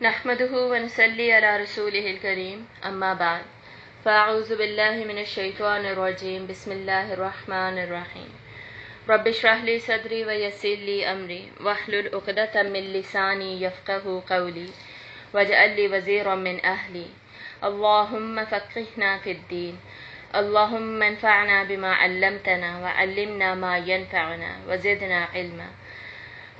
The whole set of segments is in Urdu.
نحمده ونصلي على رسوله الكريم اما بعد فاعوذ بالله من الشيطان الرجيم بسم الله الرحمن الرحيم رب اشرح لي صدري ويسر لي امري واحلل عقدة من لساني يفقهوا قولي واجعل لي وزيرا من اهلي اللهم فقهنا في الدين اللهم انفعنا بما علمتنا وعلمنا ما ينفعنا وزدنا علما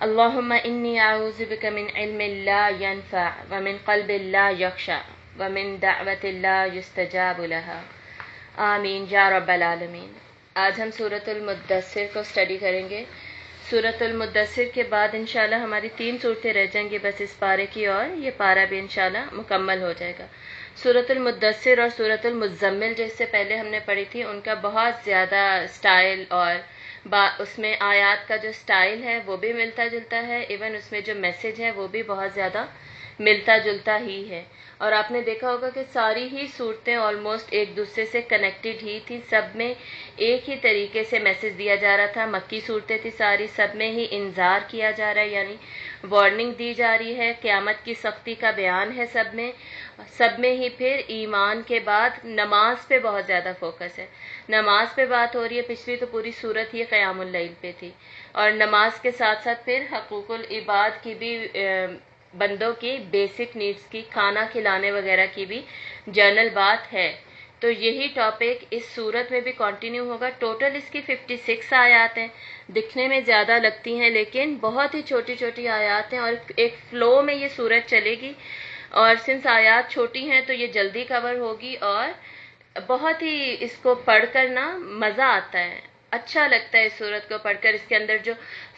اللهم إني أعوذ بك من علم لا ينفع ومن قلب لا يخشع ومن دعوة لا يستجاب لها آمین یا رب العالمین۔ آج ہم سورۃ المدثر کو اسٹڈی کریں گے۔ سورۃ المدثر کے بعد انشاءاللہ ہماری 3 صورتیں رہ جائیں گی بس اس پارے کی، اور یہ پارہ بھی انشاءاللہ مکمل ہو جائے گا۔ سورۃ المدثر اور سورۃ المزمل جو اس سے پہلے ہم نے پڑھی تھی، ان کا بہت زیادہ اسٹائل اور اس میں آیات کا جو سٹائل ہے وہ بھی ملتا جلتا ہے، ایون اس میں جو میسج ہے وہ بھی بہت زیادہ ملتا جلتا ہی ہے۔ اور آپ نے دیکھا ہوگا کہ ساری ہی صورتیں آلموسٹ ایک دوسرے سے کنیکٹڈ ہی تھی، سب میں ایک ہی طریقے سے میسج دیا جا رہا تھا۔ مکی صورتیں تھی ساری، سب میں ہی انذار کیا جا رہا ہے، یعنی وارننگ دی جا رہی ہے، قیامت کی سختی کا بیان ہے سب میں ہی۔ پھر ایمان کے بعد نماز پہ بہت زیادہ فوکس ہے، نماز پہ بات ہو رہی ہے۔ پچھلی تو پوری صورت ہی قیام اللیل پہ تھی، اور نماز کے ساتھ ساتھ پھر حقوق العباد کی بھی، بندوں کی بیسک نیڈز کی، کھانا کھلانے وغیرہ کی بھی جنرل بات ہے۔ تو یہی ٹاپک اس صورت میں بھی کنٹینیو ہوگا۔ ٹوٹل اس کی 56 آیات ہیں، دکھنے میں زیادہ لگتی ہیں لیکن بہت ہی چھوٹی چھوٹی آیات ہیں، اور ایک فلو میں یہ صورت چلے گی، اور سنس آیات چھوٹی ہیں تو یہ جلدی کور ہوگی، اور بہت ہی اس کو پڑھ کر نا مزہ آتا ہے، اچھا لگتا ہے اس صورت کو پڑھ کر۔ اس کے اندر جو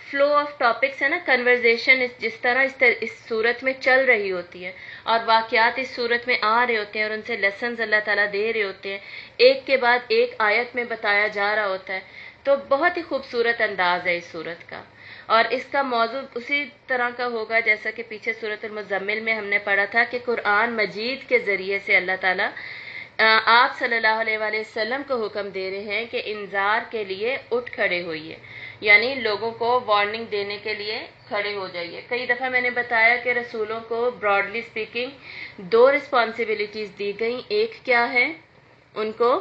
فلو آف ٹاپکس ہے نا، کنورزیشن جس طرح اس صورت میں چل رہی ہوتی ہے، اور واقعات اس صورت میں آ رہے ہوتے ہیں، اور ان سے لیسنز اللہ تعالیٰ دے رہے ہوتے ہیں، ایک کے بعد ایک آیت میں بتایا جا رہا ہوتا ہے، تو بہت ہی خوبصورت انداز ہے اس صورت کا۔ اور اس کا موضوع اسی طرح کا ہوگا جیسا کہ پیچھے سورۃ المزمل میں ہم نے پڑھا تھا، کہ قرآن مجید کے ذریعے سے اللہ تعالیٰ آپ صلی اللہ علیہ وآلہ وسلم کو حکم دے رہے ہیں کہ انذار کے لیے اٹھ کھڑے ہوئیے، یعنی لوگوں کو وارننگ دینے کے لیے کھڑے ہو جائیے۔ کئی دفعہ میں نے بتایا کہ رسولوں کو براڈلی اسپیکنگ 2 رسپانسبلٹیز دی گئیں۔ ایک کیا ہے، ان کو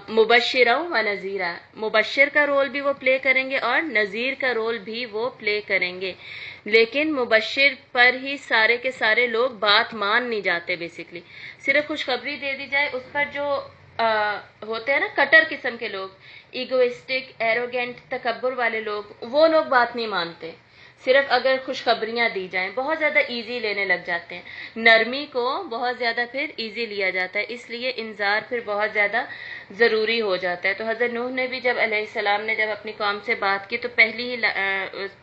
مبشرہ و نذیرہ، مبشر کا رول بھی وہ پلے کریں گے اور نذیر کا رول بھی وہ پلے کریں گے، لیکن مبشر پر ہی سارے کے سارے لوگ بات مان نہیں جاتے۔ بیسکلی صرف خوشخبری دے دی جائے، اس پر جو ہوتے ہیں نا کٹر قسم کے لوگ، ایگوئسٹک، ایروگینٹ، تکبر والے لوگ، وہ لوگ بات نہیں مانتے۔ صرف اگر خوشخبریاں دی جائیں بہت زیادہ ایزی لینے لگ جاتے ہیں، نرمی کو بہت زیادہ پھر ایزی لیا جاتا ہے، اس لیے انذار پھر بہت زیادہ ضروری ہو جاتا ہے۔ تو حضرت نوح نے بھی جب علیہ السلام نے جب اپنی قوم سے بات کی تو پہلی ہی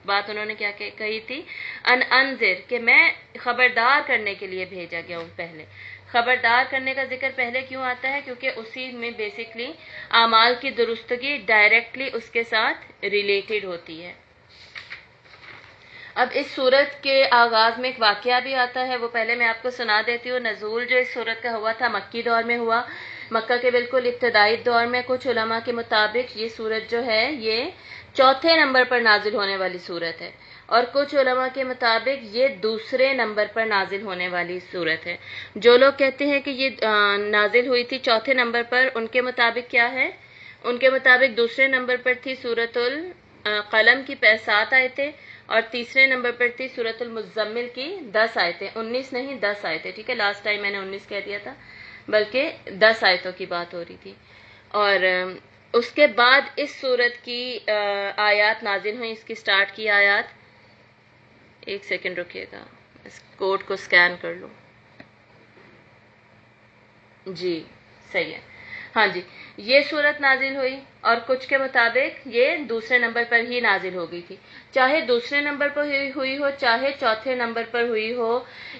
بات انہوں نے کیا کہی تھی، انذر، کہ میں خبردار کرنے کے لیے بھیجا گیا ہوں۔ پہلے خبردار کرنے کا ذکر پہلے کیوں آتا ہے، کیونکہ اسی میں بیسکلی اعمال کی درستگی ڈائریکٹلی اس کے ساتھ ریلیٹڈ ہوتی ہے۔ اب اس صورت کے آغاز میں ایک واقعہ بھی آتا ہے، وہ پہلے میں آپ کو سنا دیتی ہوں۔ نزول جو اس صورت کا ہوا تھا مکی دور میں ہوا، مکہ کے بالکل ابتدائی دور میں۔ کچھ علماء کے مطابق یہ صورت جو ہے یہ 4تھے نمبر پر نازل ہونے والی صورت ہے، اور کچھ علماء کے مطابق یہ 2 نمبر پر نازل ہونے والی صورت ہے۔ جو لوگ کہتے ہیں کہ یہ نازل ہوئی تھی 4تھے نمبر پر، ان کے مطابق کیا ہے، ان کے مطابق 2 نمبر پر تھی سورۃ القلم کی 7 آیتیں، اور 3 نمبر پر تھی سورۃ المزمل کی 10 آیتیں، 19 نہیں 10 آیتیں، ٹھیک ہے، لاسٹ ٹائم میں نے 19 کہہ دیا تھا، بلکہ 10 آیتوں کی بات ہو رہی تھی۔ اور اس کے بعد اس صورت کی آیات نازل ہوئیں، اس کی سٹارٹ کی آیات، ایک سیکنڈ رکیے گا، اس کوڈ کو سکین کر لوں۔ جی صحیح ہے، ہاں جی، یہ صورت نازل ہوئی، اور کچھ کے مطابق یہ 2 نمبر پر ہی نازل ہو گئی تھی۔ چاہے 2 نمبر پر ہوئی ہو، چاہے 4تھے نمبر پر ہوئی ہو،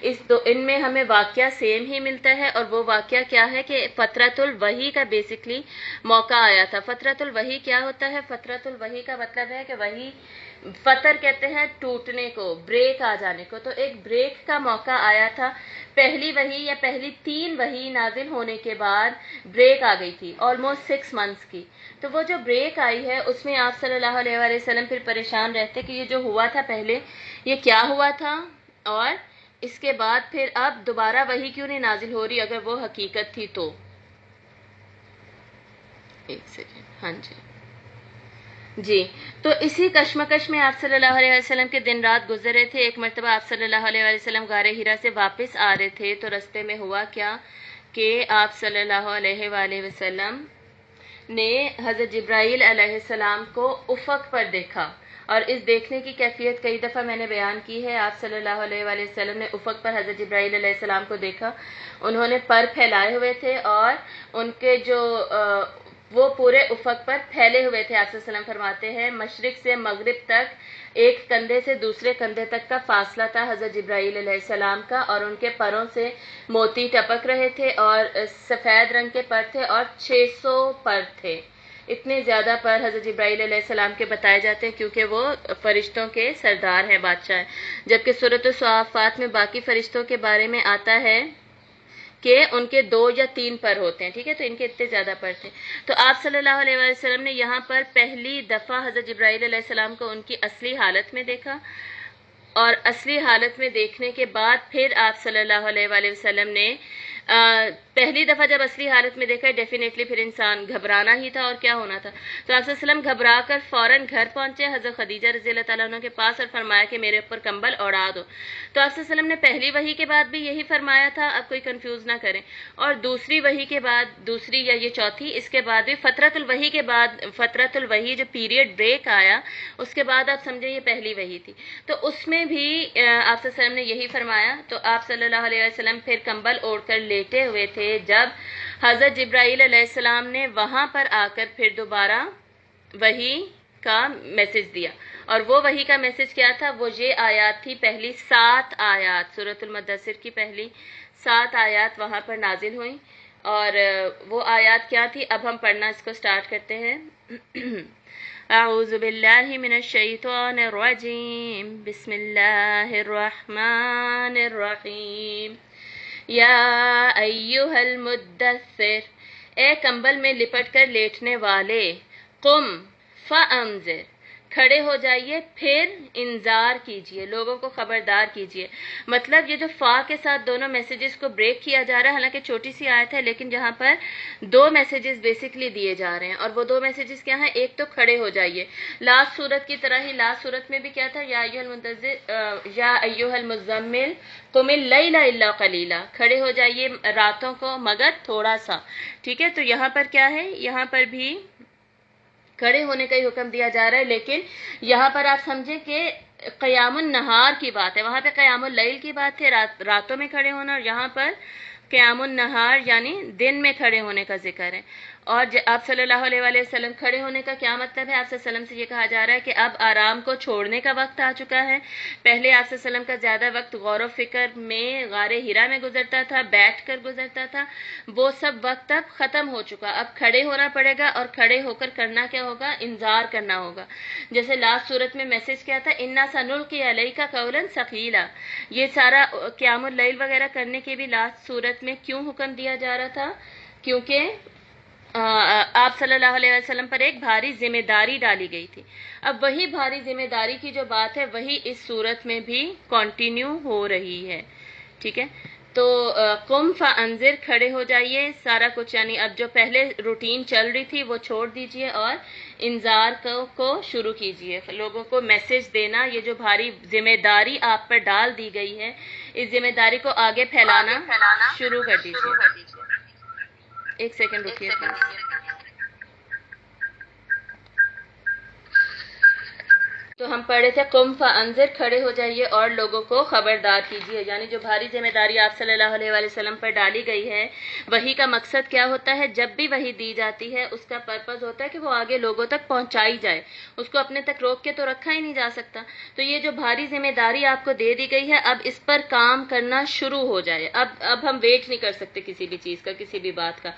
ان میں ہمیں واقعہ سیم ہی ملتا ہے، اور وہ واقعہ کیا ہے کہ فترۃ الوحی کا بیسکلی موقع آیا تھا۔ فترۃ الوحی کیا ہوتا ہے، فترۃ الوحی کا مطلب ہے کہ وحی، فتر کہتے ہیں ٹوٹنے کو، بریک آ جانے کو، تو ایک بریک کا موقع آیا تھا۔ پہلی وحی یا پہلی 3 وحی نازل ہونے کے بعد بریک آ گئی تھی، آلموسٹ 6 منتھس کی۔ تو وہ جو بریک آئی ہے اس میں آپ صلی اللہ علیہ وآلہ وسلم پھر پریشان رہتے کہ یہ جو ہوا تھا پہلے یہ کیا ہوا تھا، اور اس کے بعد پھر اب دوبارہ وہی کیوں نہیں نازل ہو رہی اگر وہ حقیقت تھی تو؟ ایک سیکنڈ، ہاں جی تو اسی کشمکش میں آپ صلی اللہ علیہ وسلم کے دن رات گزر رہے تھے۔ ایک مرتبہ آپ صلی اللہ علیہ وسلم غار حرا سے واپس آ رہے تھے تو رستے میں ہوا کیا کہ آپ صلی اللہ علیہ وآلہ وسلم نے حضرت جبرائیل علیہ السلام کو افق پر دیکھا، اور اس دیکھنے کی کیفیت کئی دفعہ میں نے بیان کی ہے۔ آپ صلی اللہ علیہ وآلہ وسلم نے افق پر حضرت جبرائیل علیہ السلام کو دیکھا، انہوں نے پر پھیلائے ہوئے تھے اور ان کے جو وہ پورے افق پر پھیلے ہوئے تھے۔ آپ صلی اللہ علیہ وسلم فرماتے ہیں مشرق سے مغرب تک ایک کندھے سے دوسرے کندھے تک کا فاصلہ تھا حضرت جبرائیل علیہ السلام کا، اور ان کے پروں سے موتی ٹپک رہے تھے اور سفید رنگ کے پر تھے اور 600 پر تھے۔ اتنے زیادہ پر حضرت جبرائیل علیہ السلام کے بتائے جاتے ہیں کیونکہ وہ فرشتوں کے سردار ہیں، بادشاہ ہیں، جبکہ سورۃ الصافات میں باقی فرشتوں کے بارے میں آتا ہے کہ ان کے 2 یا 3 پر ہوتے ہیں، ٹھیک ہے، تو ان کے اتنے زیادہ پر تھے۔ تو آپ صلی اللہ علیہ وسلم نے یہاں پر پہلی دفعہ حضرت جبرائیل علیہ السلام کو ان کی اصلی حالت میں دیکھا، اور اصلی حالت میں دیکھنے کے بعد پھر آپ صلی اللہ علیہ وآلہ وسلم نے پہلی دفعہ جب اصلی حالت میں دیکھا ڈیفینیٹلی پھر انسان گھبرانا ہی تھا، اور کیا ہونا تھا۔ تو آپ صلی اللہ علیہ وسلم گھبرا کر فوراً گھر پہنچے حضرت خدیجہ رضی اللہ تعالیٰ عنہ کے پاس اور فرمایا کہ میرے اوپر کمبل اوڑھا دو۔ تو آپ صلی اللہ علیہ وسلم نے پہلی وحی کے بعد بھی یہی فرمایا تھا، اب کوئی کنفیوز نہ کریں، اور دوسری وحی کے بعد، دوسری یا یہ چوتھی، اس کے بعد بھی فترۃ الوحی کے بعد، فترۃ الوحی جو پیریڈ بریک آیا اس کے بعد آپ سمجھیں یہ پہلی وحی تھی، تو اس میں بھی آپ صلی اللہ علیہ وسلم نے یہی فرمایا۔ تو آپ صلی اللہ علیہ وسلم پھر کمبل اوڑھ کر لیٹے ہوئے تھے جب حضرت جبرائیل علیہ السلام نے وہاں پر آ کر پھر دوبارہ وحی کا میسج دیا، اور وہ وحی کا میسج کیا تھا؟ وہ یہ آیات تھی، پہلی 7 آیات سورۃ المدثر کی پہلی 7 آیات وہاں پر نازل ہوئیں، اور وہ آیات کیا تھی؟ اب ہم پڑھنا اس کو سٹارٹ کرتے ہیں۔ اعوذ باللہ من الشیطان الرجیم، بسم اللہ الرحمن الرحیم۔ یا ایھا المدثر، اے کمبل میں لپٹ کر لیٹنے والے، قم فانذر، کھڑے ہو جائیے پھر انذار کیجئے، لوگوں کو خبردار کیجئے۔ مطلب یہ جو فا کے ساتھ دونوں میسیجز کو بریک کیا جا رہا ہے، حالانکہ چھوٹی سی آیت ہے لیکن جہاں پر 2 میسیجز بیسکلی دیے جا رہے ہیں، اور وہ 2 میسیجز کیا ہیں؟ ایک تو کھڑے ہو جائیے، لاسٹ سورت کی طرح ہی لاسٹ سورت میں بھی کیا تھا؟ یا ایھا المزمل قم اللیل الا قلیلا، کھڑے ہو جائیے راتوں کو مگر تھوڑا سا، ٹھیک ہے۔ تو یہاں پر کیا ہے؟ یہاں پر بھی کھڑے ہونے کا ہی حکم دیا جا رہا ہے، لیکن یہاں پر آپ سمجھیں کہ قیام النہار کی بات ہے، وہاں پہ قیام اللیل کی بات ہے، راتوں میں کھڑے ہونا، اور یہاں پر قیام النہار یعنی دن میں کھڑے ہونے کا ذکر ہے۔ اور آپ صلی اللہ علیہ وآلہ وسلم کھڑے ہونے کا کیا مطلب ہے؟ آپ صلی اللہ علیہ وسلم سے یہ کہا جا رہا ہے کہ اب آرام کو چھوڑنے کا وقت آ چکا ہے۔ پہلے آپ صلی اللہ علیہ وسلم کا زیادہ وقت غور و فکر میں غار حرا میں گزرتا تھا، بیٹھ کر گزرتا تھا، وہ سب وقت اب ختم ہو چکا، اب کھڑے ہونا پڑے گا، اور کھڑے ہو کر کرنا کیا ہوگا؟ انذار کرنا ہوگا۔ جیسے لاسٹ سورت میں میسج کیا تھا؟ انا سنلقی علیک قولا ثقیلا، یہ سارا قیام اللیل وغیرہ کرنے کے بھی لاسٹ سورت میں کیوں حکم دیا جا رہا تھا؟ کیونکہ آپ صلی اللہ علیہ وسلم پر ایک بھاری ذمہ داری ڈالی گئی تھی۔ اب وہی بھاری ذمہ داری کی جو بات ہے وہی اس صورت میں بھی کنٹینیو ہو رہی ہے، ٹھیک ہے۔ تو قم فانذر، کھڑے ہو جائیے، سارا کچھ یعنی اب جو پہلے روٹین چل رہی تھی وہ چھوڑ دیجئے اور انذار کو شروع کیجئے، لوگوں کو میسج دینا، یہ جو بھاری ذمہ داری آپ پر ڈال دی گئی ہے اس ذمہ داری کو آگے پھیلانا شروع کر دیجئے۔ ایک سیکنڈ رکیے پلیز۔ تو ہم پڑھے تھے قم فانذر، کھڑے ہو جائیے اور لوگوں کو خبردار کیجیے، یعنی جو بھاری ذمہ داری آپ صلی اللہ علیہ وآلہ وسلم پر ڈالی گئی ہے، وحی کا مقصد کیا ہوتا ہے؟ جب بھی وحی دی جاتی ہے اس کا پرپز ہوتا ہے کہ وہ آگے لوگوں تک پہنچائی جائے، اس کو اپنے تک روک کے تو رکھا ہی نہیں جا سکتا۔ تو یہ جو بھاری ذمہ داری آپ کو دے دی گئی ہے، اب اس پر کام کرنا شروع ہو جائے، اب ہم ویٹ نہیں کر سکتے کسی بھی چیز کا، کسی بھی بات کا۔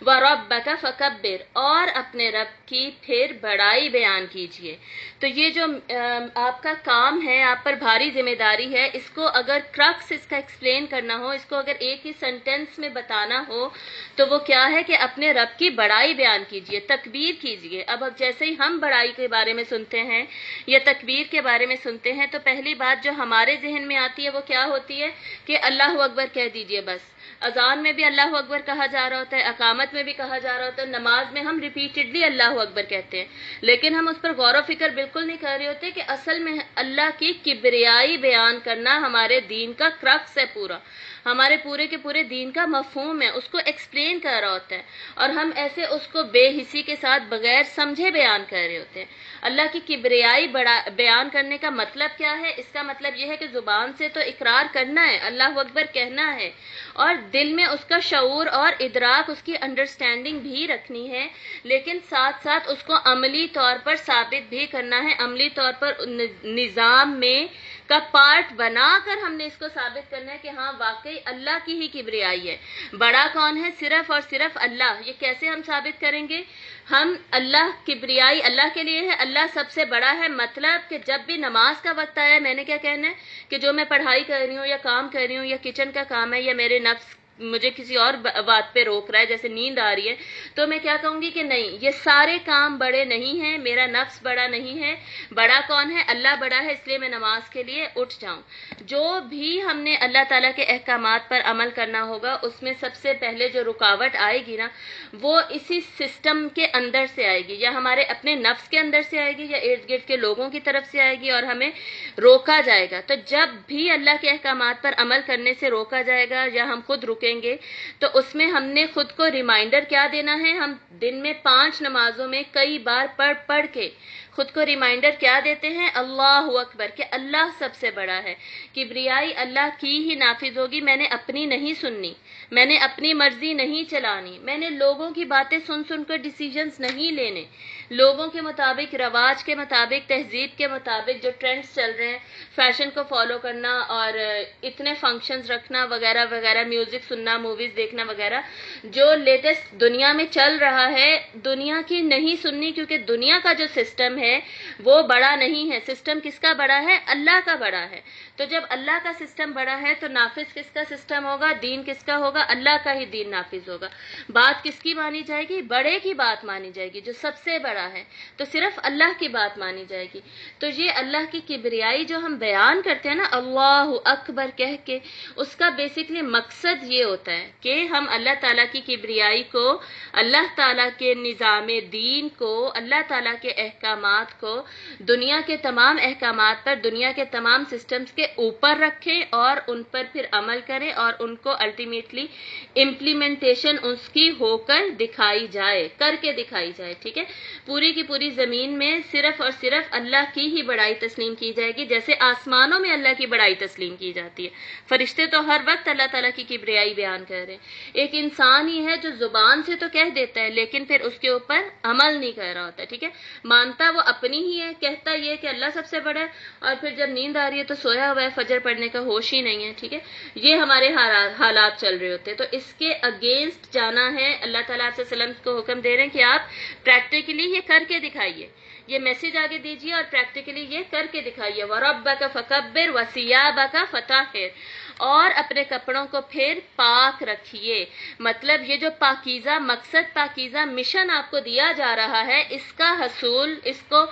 وَرَبَّكَ فَكَبِّرْ، اور اپنے رب کی پھر بڑائی بیان کیجیے۔ تو یہ جو آپ کا کام ہے، آپ پر بھاری ذمہ داری ہے، اس کو اگر کرکس اس کا ایکسپلین کرنا ہو، اس کو اگر ایک ہی سینٹینس میں بتانا ہو تو وہ کیا ہے کہ اپنے رب کی بڑائی بیان کیجئے، تکبیر کیجئے۔ اب جیسے ہی ہم بڑائی کے بارے میں سنتے ہیں یا تکبیر کے بارے میں سنتے ہیں تو پہلی بات جو ہمارے ذہن میں آتی ہے وہ کیا ہوتی ہے کہ اللہ اکبر کہہ دیجئے بس۔ اذان میں بھی اللہ اکبر کہا جا رہا ہوتا ہے، اقامت میں بھی کہا جا رہا ہوتا ہے، نماز میں ہم ریپیٹڈلی اللہ اکبر کہتے ہیں، لیکن ہم اس پر غور و فکر بالکل نہیں کر رہے ہوتے کہ اصل میں اللہ کی کبریائی بیان کرنا ہمارے دین کا کرکس ہے، پورا ہمارے پورے کے پورے دین کا مفہوم ہے، اس کو ایکسپلین کر رہا ہوتا ہے، اور ہم ایسے اس کو بے حسی کے ساتھ بغیر سمجھے بیان کر رہے ہوتے ہیں۔ اللہ کی کبریائی بیان کرنے کا مطلب کیا ہے؟ اس کا مطلب یہ ہے کہ زبان سے تو اقرار کرنا ہے، اللہ اکبر کہنا ہے، اور دل میں اس کا شعور اور ادراک، اس کی انڈرسٹینڈنگ بھی رکھنی ہے، لیکن ساتھ ساتھ اس کو عملی طور پر ثابت بھی کرنا ہے، عملی طور پر نظام میں کا پارٹ بنا کر ہم نے اس کو ثابت کرنا ہے کہ ہاں واقعی اللہ کی ہی کبریائی ہے۔ بڑا کون ہے؟ صرف اور صرف اللہ۔ یہ کیسے ہم ثابت کریں گے؟ ہم اللہ کبریائی اللہ کے لیے ہے، اللہ سب سے بڑا ہے، مطلب کہ جب بھی نماز کا وقت آیا میں نے کیا کہنا ہے کہ جو میں پڑھائی کر رہی ہوں یا کام کر رہی ہوں یا کچن کا کام ہے یا میرے نفس مجھے کسی اور بات پہ روک رہا ہے، جیسے نیند آ رہی ہے، تو میں کیا کہوں گی کہ نہیں، یہ سارے کام بڑے نہیں ہیں، میرا نفس بڑا نہیں ہے، بڑا کون ہے؟ اللہ بڑا ہے، اس لیے میں نماز کے لیے اٹھ جاؤں۔ جو بھی ہم نے اللہ تعالیٰ کے احکامات پر عمل کرنا ہوگا اس میں سب سے پہلے جو رکاوٹ آئے گی نا وہ اسی سسٹم کے اندر سے آئے گی، یا ہمارے اپنے نفس کے اندر سے آئے گی یا ارد گرد کے لوگوں کی طرف سے آئے گی، اور ہمیں روکا جائے گا۔ تو جب بھی اللہ کے احکامات پر عمل کرنے سے روکا جائے گا یا ہم خود رکیں گے تو اس میں ہم نے خود کو ریمائنڈر کیا دینا ہے؟ ہم دن میں 5 نمازوں میں کئی بار پڑھ کے خود کو ریمائنڈر کیا دیتے ہیں؟ اللہ اکبر، کہ اللہ سب سے بڑا ہے، کبریائی اللہ کی ہی نافذ ہوگی، میں نے اپنی نہیں سننی، میں نے اپنی مرضی نہیں چلانی، میں نے لوگوں کی باتیں سن کر ڈیسیجنز نہیں لینے، لوگوں کے مطابق، رواج کے مطابق، تہذیب کے مطابق جو ٹرینڈز چل رہے ہیں، فیشن کو فالو کرنا اور اتنے فنکشنز رکھنا وغیرہ وغیرہ، میوزک سننا، موویز دیکھنا وغیرہ، جو لیٹسٹ دنیا میں چل رہا ہے، دنیا کی نہیں سننی، کیونکہ دنیا کا جو سسٹم ہے وہ بڑا نہیں ہے۔ سسٹم کس کا بڑا ہے؟ اللہ کا بڑا ہے۔ تو جب اللہ کا سسٹم بڑا ہے تو نافذ کس کا سسٹم ہوگا؟ دین کس کا ہوگا؟ اللہ کا ہی دین نافذ ہوگا۔ بات کس کی مانی جائے گی؟ بڑے کی بات مانی جائے گی، جو سب سے بڑا ہے، تو صرف اللہ کی بات مانی جائے گی۔ تو یہ اللہ کی کبریائی جو ہم بیان کرتے ہیں نا اللہ اکبر کہہ کے، اس کا بیسکلی مقصد یہ ہوتا ہے کہ ہم اللہ تعالیٰ کی کبریائی کو، اللہ تعالیٰ کے نظام دین کو، اللہ تعالیٰ کے احکامات کو دنیا کے تمام احکامات پر، دنیا کے تمام سسٹمز کے اوپر رکھیں اور ان پر پھر عمل کریں، اور ان کو الٹیمیٹلی امپلیمنٹیشن اس کی ہو کر دکھائی جائے، کر کے دکھائی جائے، ٹھیک ہے؟ پوری کی پوری زمین میں صرف اور صرف اللہ کی ہی بڑائی تسلیم کی جائے گی، جیسے آسمانوں میں اللہ کی بڑائی تسلیم کی جاتی ہے۔ فرشتے تو ہر وقت اللہ تعالیٰ کی کبریائی بیان کر رہے ہیں، ایک انسان ہی ہے جو زبان سے تو کہہ دیتا ہے لیکن پھر اس کے اوپر عمل نہیں کر رہا ہوتا، ٹھیک ہے؟ مانتا وہ اپنی ہی ہے، کہتا یہ کہ اللہ سب سے بڑا ہے، اور پھر جب نیند آ رہی ہے تو سویا ہوا ہے، فجر پڑھنے کا ہوش ہی نہیں ہے، ٹھیک ہے؟ یہ ہمارے حالات چل رہے ہوتے ہیں۔ تو اس کے اگینسٹ جانا ہے، اللہ تعالیٰ علیہ وسلم کو حکم دے رہے ہیں کہ آپ پریکٹیکلی یہ کر کے دکھائیے، یہ میسج آگے دیجیے اور پریکٹیکلی یہ کر کے دکھائیے۔ وَرَبَّكَ فَكَبِّرْ وَثِيَابَكَ فَطَهِّرْ، اور اپنے کپڑوں کو پھر پاک رکھیے۔ مطلب یہ جو پاکیزہ مقصد، پاکیزہ مشن آپ کو دیا جا رہا ہے، اس کا حصول، اس کو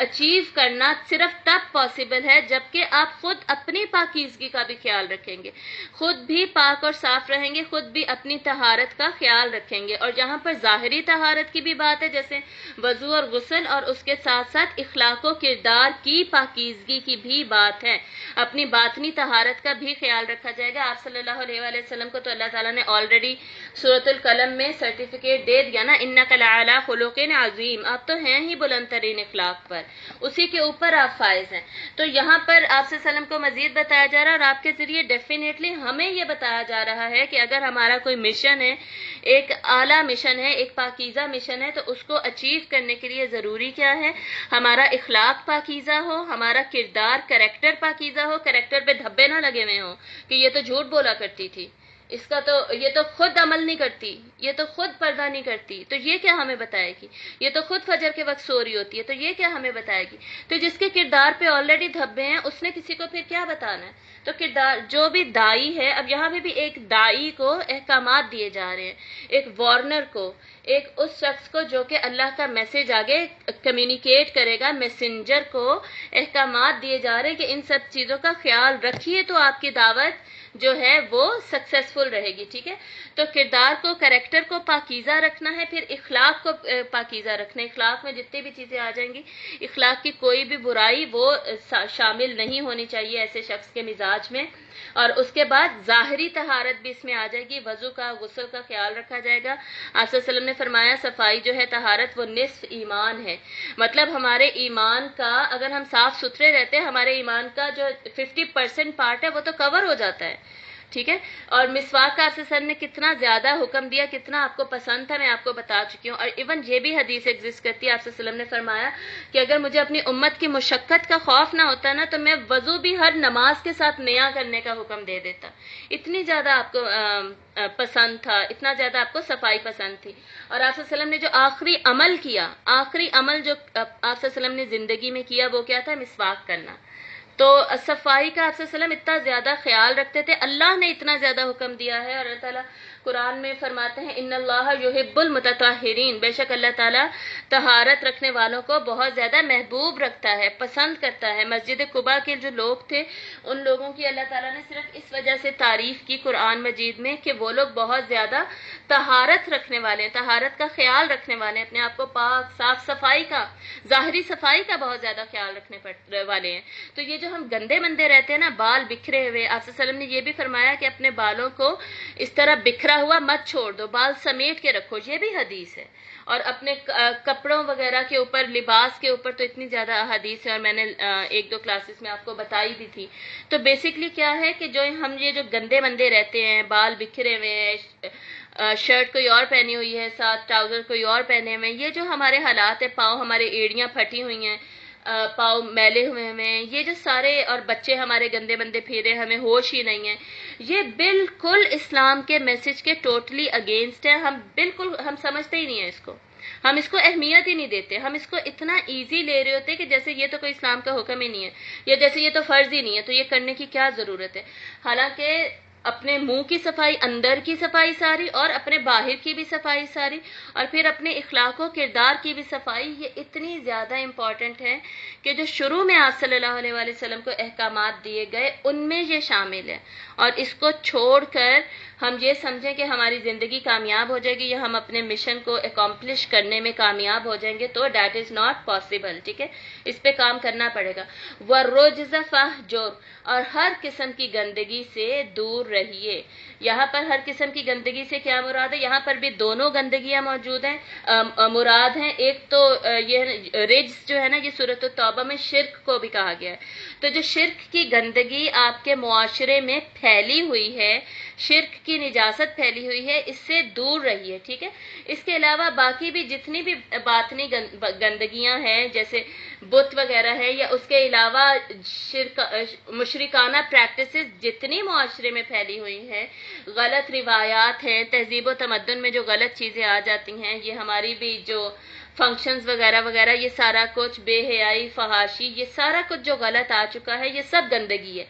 اچیو کرنا صرف تب پاسبل ہے جبکہ آپ خود اپنی پاکیزگی کا بھی خیال رکھیں گے، خود بھی پاک اور صاف رہیں گے، خود بھی اپنی طہارت کا خیال رکھیں گے۔ اور جہاں پر ظاہری طہارت کی بھی بات ہے جیسے وضو اور غسل، اور اس کے ساتھ ساتھ اخلاق و کردار کی پاکیزگی کی بھی بات ہے، اپنی باطنی طہارت کا بھی خیال رکھا جائے گا۔ آپ صلی اللہ علیہ وآلہ وسلم کو تو اللہ تعالیٰ نے آلریڈی سورۃ القلم میں سرٹیفکیٹ دے دیا نا، انک لعلی خلق عظیم، آپ تو ہیں ہی بلند ترین اخلاق پر، اسی کے اوپر آپ فائز ہیں۔ تو یہاں پر آپ صلی اللہ علیہ وسلم کو مزید بتایا جا رہا ہے، اور آپ کے ذریعے ڈیفینیٹلی ہمیں یہ بتایا جا رہا ہے کہ اگر ہمارا کوئی مشن ہے، ایک اعلیٰ مشن ہے، ایک پاکیزہ مشن ہے، تو اس کو اچیو کرنے کے لیے ضروری کیا ہے؟ ہمارا اخلاق پاکیزہ ہو، ہمارا کردار، کریکٹر پاکیزہ ہو، کریکٹر پہ دھبے نہ لگے ہوئے ہوں کہ یہ تو جھوٹ بولا کرتی تھی، اس کا تو یہ تو خود عمل نہیں کرتی، یہ تو خود پردہ نہیں کرتی، تو یہ کیا ہمیں بتائے گی؟ یہ تو خود فجر کے وقت سو رہی ہوتی ہے، تو یہ کیا ہمیں بتائے گی؟ تو جس کے کردار پہ آلریڈی دھبے ہیں اس نے کسی کو پھر کیا بتانا ہے؟ تو کردار جو بھی دائی ہے، اب یہاں پہ بھی ایک دائی کو احکامات دیے جا رہے ہیں، ایک وارنر کو، ایک اس شخص کو جو کہ اللہ کا میسج آگے کمیونیکیٹ کرے گا، میسنجر کو احکامات دیے جا رہے ہیں کہ ان سب چیزوں کا خیال رکھیے تو آپ کی دعوت جو ہے وہ سکسیسفل رہے گی، ٹھیک ہے؟ تو کردار کو، کریکٹر کو پاکیزہ رکھنا ہے، پھر اخلاق کو پاکیزہ رکھنا ہے۔ اخلاق میں جتنی بھی چیزیں آ جائیں گی، اخلاق کی کوئی بھی برائی وہ شامل نہیں ہونی چاہیے ایسے شخص کے مزاج میں۔ اور اس کے بعد ظاہری طہارت بھی اس میں آ جائے گی، وضو کا، غسل کا خیال رکھا جائے گا۔ آپ صلی اللہ علیہ وسلم نے فرمایا صفائی جو ہے، طہارت، وہ نصف ایمان ہے، مطلب ہمارے ایمان کا اگر ہم صاف ستھرے رہتے ہیں، ہمارے ایمان کا جو 50% پارٹ ہے وہ تو کور ہو جاتا ہے، ٹھیک ہے؟ اور مسواک کا آپ صلی اللہ علیہ وسلم نے کتنا زیادہ حکم دیا، کتنا آپ کو پسند تھا، میں آپ کو بتا چکی ہوں۔ اور ایون یہ بھی حدیث ایگزسٹ کرتی ہے، آپ صلی اللہ علیہ وسلم نے فرمایا کہ اگر مجھے اپنی امت کی مشقت کا خوف نہ ہوتا نا تو میں وضو بھی ہر نماز کے ساتھ نیا کرنے کا حکم دے دیتا۔ اتنی زیادہ آپ کو پسند تھا، اتنا زیادہ آپ کو صفائی پسند تھی۔ اور آپ صلی اللہ علیہ وسلم نے جو آخری عمل کیا، آخری عمل جو آپ صلی اللہ علیہ وسلم نے زندگی میں کیا، وہ کیا تھا؟ مسواک کرنا۔ تو صفائی کا آپ صلی اللہ علیہ وسلم اتنا زیادہ خیال رکھتے تھے، اللہ نے اتنا زیادہ حکم دیا ہے، اور اللہ تعالیٰ قرآن میں فرماتے ہیں ان اللہ یحب المتطہرین، بے شک اللہ تعالیٰ طہارت رکھنے والوں کو بہت زیادہ محبوب رکھتا ہے، پسند کرتا ہے۔ مسجد قباء کے جو لوگ تھے ان لوگوں کی اللہ تعالیٰ نے صرف اس وجہ سے تعریف کی قرآن مجید میں کہ وہ لوگ بہت زیادہ طہارت رکھنے والے ہیں، طہارت کا خیال رکھنے والے ہیں، اپنے آپ کو پاک، صاف صفائی کا، ظاہری صفائی کا بہت زیادہ خیال رکھنے والے ہیں۔ تو یہ جو ہم گندے مندے رہتے ہیں نا، بال بکھرے ہوئے، آپ صلی اللہ علیہ وسلم نے یہ بھی فرمایا کہ اپنے بالوں کو اس طرح بکھرا ہوا مت چھوڑ دو، بال سمیٹ کے رکھو، یہ بھی حدیث ہے۔ اور اپنے کپڑوں وغیرہ کے اوپر، لباس کے اوپر تو اتنی زیادہ احادیث ہے، اور میں نے ایک دو کلاسز میں آپ کو بتائی بھی تھی۔ تو بیسکلی کیا ہے کہ جو ہم یہ جو گندے مندے رہتے ہیں، بال بکھرے ہوئے ہیں، شرٹ کوئی اور پہنی ہوئی ہے، ساتھ ٹراؤزر کوئی اور پہنے ہوئے ہیں، یہ جو ہمارے حالات ہیں، پاؤں ہمارے ایڑیاں پھٹی ہوئی ہیں، پاؤں میلے ہوئے ہیں، یہ جو سارے، اور بچے ہمارے گندے بندے پھیرے، ہمیں ہوش ہی نہیں ہے، یہ بالکل اسلام کے میسج کے ٹوٹلی اگینسٹ ہے۔ ہم سمجھتے ہی نہیں ہیں اس کو، ہم اس کو اہمیت ہی نہیں دیتے، ہم اس کو اتنا ایزی لے رہے ہوتے کہ جیسے یہ تو کوئی اسلام کا حکم ہی نہیں ہے، یا جیسے یہ تو فرض ہی نہیں ہے، تو یہ کرنے کی کیا ضرورت ہے؟ حالانکہ اپنے منہ کی صفائی، اندر کی صفائی ساری، اور اپنے باہر کی بھی صفائی ساری، اور پھر اپنے اخلاق و کردار کی بھی صفائی، یہ اتنی زیادہ امپورٹنٹ ہے کہ جو شروع میں آپ صلی اللہ علیہ وآلہ وسلم کو احکامات دیے گئے ان میں یہ شامل ہے۔ اور اس کو چھوڑ کر ہم یہ سمجھیں کہ ہماری زندگی کامیاب ہو جائے گی یا ہم اپنے مشن کو اکمپلش کرنے میں کامیاب ہو جائیں گے، تو دیٹ از ناٹ پاسبل، ٹھیک ہے؟ اس پہ کام کرنا پڑے گا۔ وَالرُّجْزَ فَاهْجُرْ، اور ہر قسم کی گندگی سے دور رہیے۔ یہاں پر ہر قسم کی گندگی سے کیا مراد ہے؟ یہاں پر بھی دونوں گندگیاں موجود ہیں، مراد ہیں۔ ایک تو یہ رجس جو ہے نا، یہ سورۃ التوبہ میں شرک کو بھی کہا گیا ہے۔ تو جو شرک کی گندگی آپ کے معاشرے میں پھیلی ہوئی ہے، شرک کی نجاست پھیلی ہوئی ہے، اس سے دور رہیے، ٹھیک ہے؟ اس کے علاوہ باقی بھی جتنی بھی باطنی گندگیاں ہیں، جیسے بت وغیرہ ہے، یا اس کے علاوہ مشرکانہ پریکٹسز جتنی معاشرے میں پھیلی ہوئی ہیں، غلط روایات ہیں، تہذیب و تمدن میں جو غلط چیزیں آ جاتی ہیں، یہ ہماری بھی جو فنکشنز وغیرہ وغیرہ، یہ سارا کچھ، بے حیائی، فحاشی، یہ سارا کچھ جو غلط آ چکا ہے، یہ سب گندگی ہے۔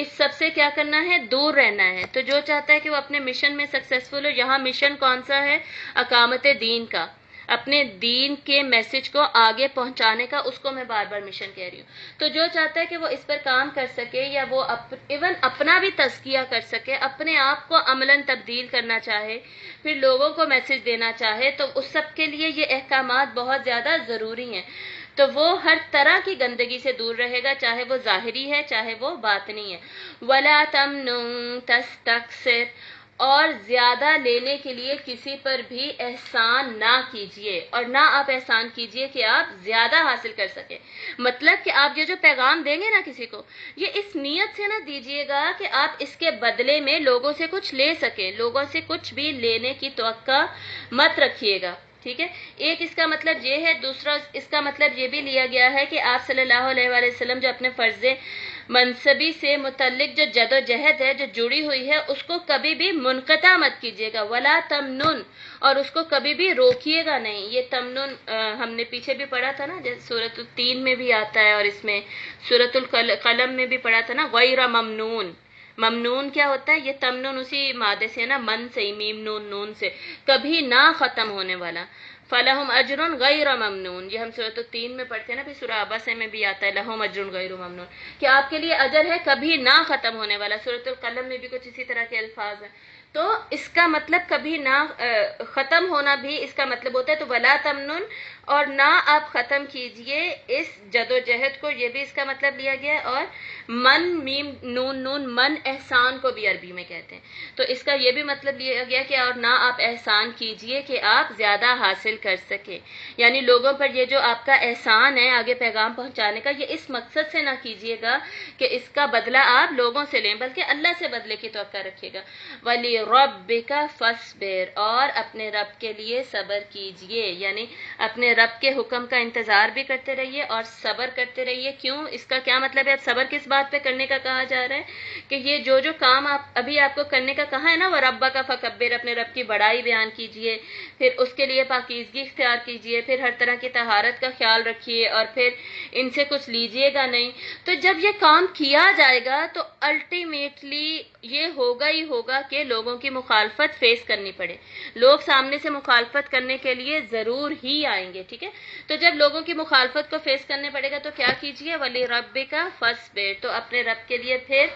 اس سب سے کیا کرنا ہے؟ دور رہنا ہے۔ تو جو چاہتا ہے کہ وہ اپنے مشن میں سکسیسفل ہو، یہاں مشن کون سا ہے؟ اقامت دین کا، اپنے دین کے میسج کو آگے پہنچانے کا، اس کو میں بار بار مشن کہہ رہی ہوں۔ تو جو چاہتا ہے کہ وہ اس پر کام کر سکے، یا وہ ایون اپنا بھی تزکیہ کر سکے، اپنے آپ کو عملاً تبدیل کرنا چاہے، پھر لوگوں کو میسج دینا چاہے، تو اس سب کے لیے یہ احکامات بہت زیادہ ضروری ہیں۔ تو وہ ہر طرح کی گندگی سے دور رہے گا، چاہے وہ ظاہری ہے، چاہے وہ باطنی ہے۔ وَلَا تَمْنُن تَسْتَكْثِرْ، اور زیادہ لینے کے لیے کسی پر بھی احسان نہ کیجیے، اور نہ آپ احسان کیجیے کہ آپ زیادہ حاصل کر سکیں۔ مطلب کہ آپ یہ جو پیغام دیں گے نا کسی کو، یہ اس نیت سے نہ دیجیے گا کہ آپ اس کے بدلے میں لوگوں سے کچھ لے سکیں، لوگوں سے کچھ بھی لینے کی توقع مت رکھیے گا، ٹھیک ہے، ایک اس کا مطلب یہ ہے، دوسرا اس کا مطلب یہ بھی لیا گیا ہے کہ آپ صلی اللہ علیہ وآلہ وسلم جو اپنے فرض منصبی سے متعلق جو جد و جہد ہے جو جڑی ہوئی ہے اس کو کبھی بھی منقطع مت کیجیے گا، ولا تمنن، اور اس کو کبھی بھی روکیے گا نہیں۔ یہ تمنن ہم نے پیچھے بھی پڑھا تھا نا، جیسے سورۃ التین میں بھی آتا ہے اور اس میں سورۃ القلم میں بھی پڑھا تھا نا، غیر ممنون۔ ممنون کیا ہوتا ہے؟ یہ تمنن اسی مادے سے نا، من سے، میم نون نون سے، کبھی نہ ختم ہونے والا۔ فَلَهُمْ أَجْرٌ غَيْرَ مَمْنُونَ، یہ ہم سورۃ التین میں پڑھتے ہیں نا، پھر سورہ عبسہ میں بھی آتا ہے لَهُمْ أَجْرٌ غَيْرُ مَمْنُونَ، کہ آپ کے لیے اجر ہے کبھی نہ ختم ہونے والا۔ سورۃ القلم میں بھی کچھ اسی طرح کے الفاظ ہیں، تو اس کا مطلب کبھی نہ ختم ہونا بھی اس کا مطلب ہوتا ہے، تو ولا تمنن، اور نہ آپ ختم کیجئے اس جد و جہد کو، یہ بھی اس کا مطلب لیا گیا ہے۔ اور من، میم نون نون، من احسان کو بھی عربی میں کہتے ہیں، تو اس کا یہ بھی مطلب لیا گیا کہ اور نہ آپ احسان کیجئے کہ آپ زیادہ حاصل کر سکیں، یعنی لوگوں پر یہ جو آپ کا احسان ہے آگے پیغام پہنچانے کا، یہ اس مقصد سے نہ کیجئے گا کہ اس کا بدلہ آپ لوگوں سے لیں، بلکہ اللہ سے بدلے کی توقع رکھیے گا۔ وَلِرَبِّكَ فَاصْبِرْ، اور اپنے رب کے لیے صبر کیجئے، یعنی اپنے رب کے حکم کا انتظار بھی کرتے رہیے اور صبر کرتے رہیے۔ کیوں؟ اس کا کیا مطلب ہے؟ صبر کس بات پہ کرنے کا کہا جا رہا ہے؟ کہ یہ جو کام ابھی آپ کو کرنے کا کہا ہے نا، وَرَبَّكَ فَكَبِّرْ، اپنے رب کی بڑائی بیان کیجئے، پھر اس کے لیے پاکیزگی اختیار کیجئے، پھر ہر طرح کی طہارت کا خیال رکھیے، اور پھر ان سے کچھ لیجئے گا نہیں۔ تو جب یہ کام کیا جائے گا تو الٹیمیٹلی یہ ہوگا ہی ہوگا کہ لوگوں کی مخالفت فیس کرنی پڑے، لوگ سامنے سے مخالفت کرنے کے لیے ضرور ہی آئیں گے، ٹھیک ہے؟ تو جب لوگوں کی مخالفت کو فیس کرنے پڑے گا تو کیا کیجئے؟ وَلِرَبِّكَ فَاصْبِرْ، تو اپنے رب کے لیے پھر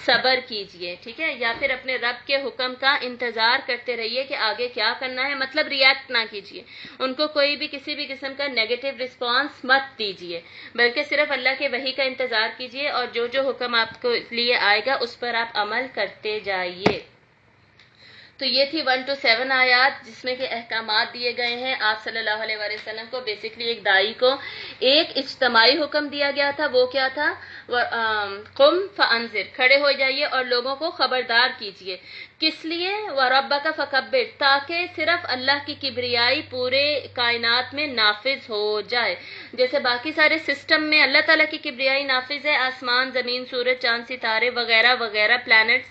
صبر کیجئے، ٹھیک ہے؟ یا پھر اپنے رب کے حکم کا انتظار کرتے رہیے کہ آگے کیا کرنا ہے، مطلب ریئیکٹ نہ کیجئے، ان کو کوئی بھی کسی بھی قسم کا نیگیٹو رسپانس مت دیجئے، بلکہ صرف اللہ کے وحی کا انتظار کیجئے، اور جو حکم آپ کو لیے آئے گا اس پر آپ عمل کرتے جائیے۔ تو یہ تھی 1 to 7 آیات جس میں کہ احکامات دیے گئے ہیں آپ صلی اللہ علیہ وآلہ وسلم کو۔ بیسکلی ایک داعی کو ایک اجتماعی حکم دیا گیا تھا، وہ کیا تھا؟ قم فانذر، کھڑے ہو جائیے اور لوگوں کو خبردار کیجئے۔ کس لیے؟ وَرَبَّكَ فَكَبِّرْ، تاکہ صرف اللہ کی کبریائی پورے کائنات میں نافذ ہو جائے۔ جیسے باقی سارے سسٹم میں اللہ تعالیٰ کی کبریائی نافذ ہے، آسمان، زمین، سورج، چاند، ستارے وغیرہ وغیرہ، پلانٹس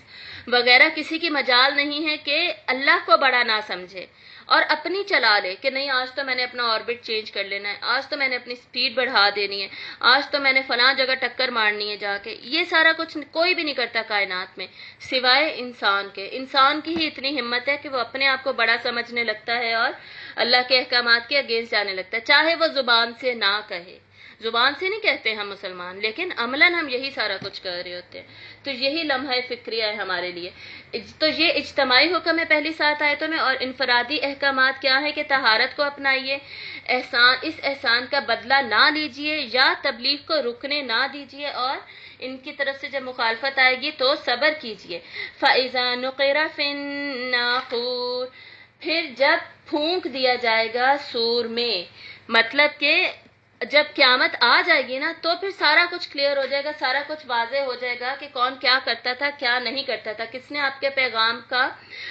وغیرہ، کسی کی مجال نہیں ہے کہ اللہ کو بڑا نہ سمجھے اور اپنی چلا لے کہ نہیں آج تو میں نے اپنا آربٹ چینج کر لینا ہے، آج تو میں نے اپنی سپیڈ بڑھا دینی ہے، آج تو میں نے فلاں جگہ ٹکر مارنی ہے جا کے۔ یہ سارا کچھ کوئی بھی نہیں کرتا کائنات میں سوائے انسان کے۔ انسان کی ہی اتنی ہمت ہے کہ وہ اپنے آپ کو بڑا سمجھنے لگتا ہے اور اللہ کے احکامات کے اگینسٹ جانے لگتا ہے، چاہے وہ زبان سے نہ کہے۔ زبان سے نہیں کہتے ہم مسلمان، لیکن عملاً ہم یہی سارا کچھ کر رہے ہوتے ہیں۔ تو یہی لمحہ فکریہ ہے ہمارے لیے۔ تو یہ اجتماعی حکم ہے پہلی 7 آیتوں میں، اور انفرادی احکامات کیا ہے کہ طہارت کو اپنائیے، اس احسان کا بدلہ نہ لیجئے یا تبلیغ کو رکنے نہ دیجئے، اور ان کی طرف سے جب مخالفت آئے گی تو صبر کیجئے۔ فَإِذَا نُقِرَ فِي النَّاقُورِ، پھر جب پھونک دیا جائے گا سور میں، مطلب کہ جب قیامت آ جائے گی نا تو پھر سارا کچھ کلیئر ہو جائے گا، سارا کچھ واضح ہو جائے گا کہ کون کیا کرتا تھا، کیا نہیں کرتا تھا، کس نے آپ کے پیغام کا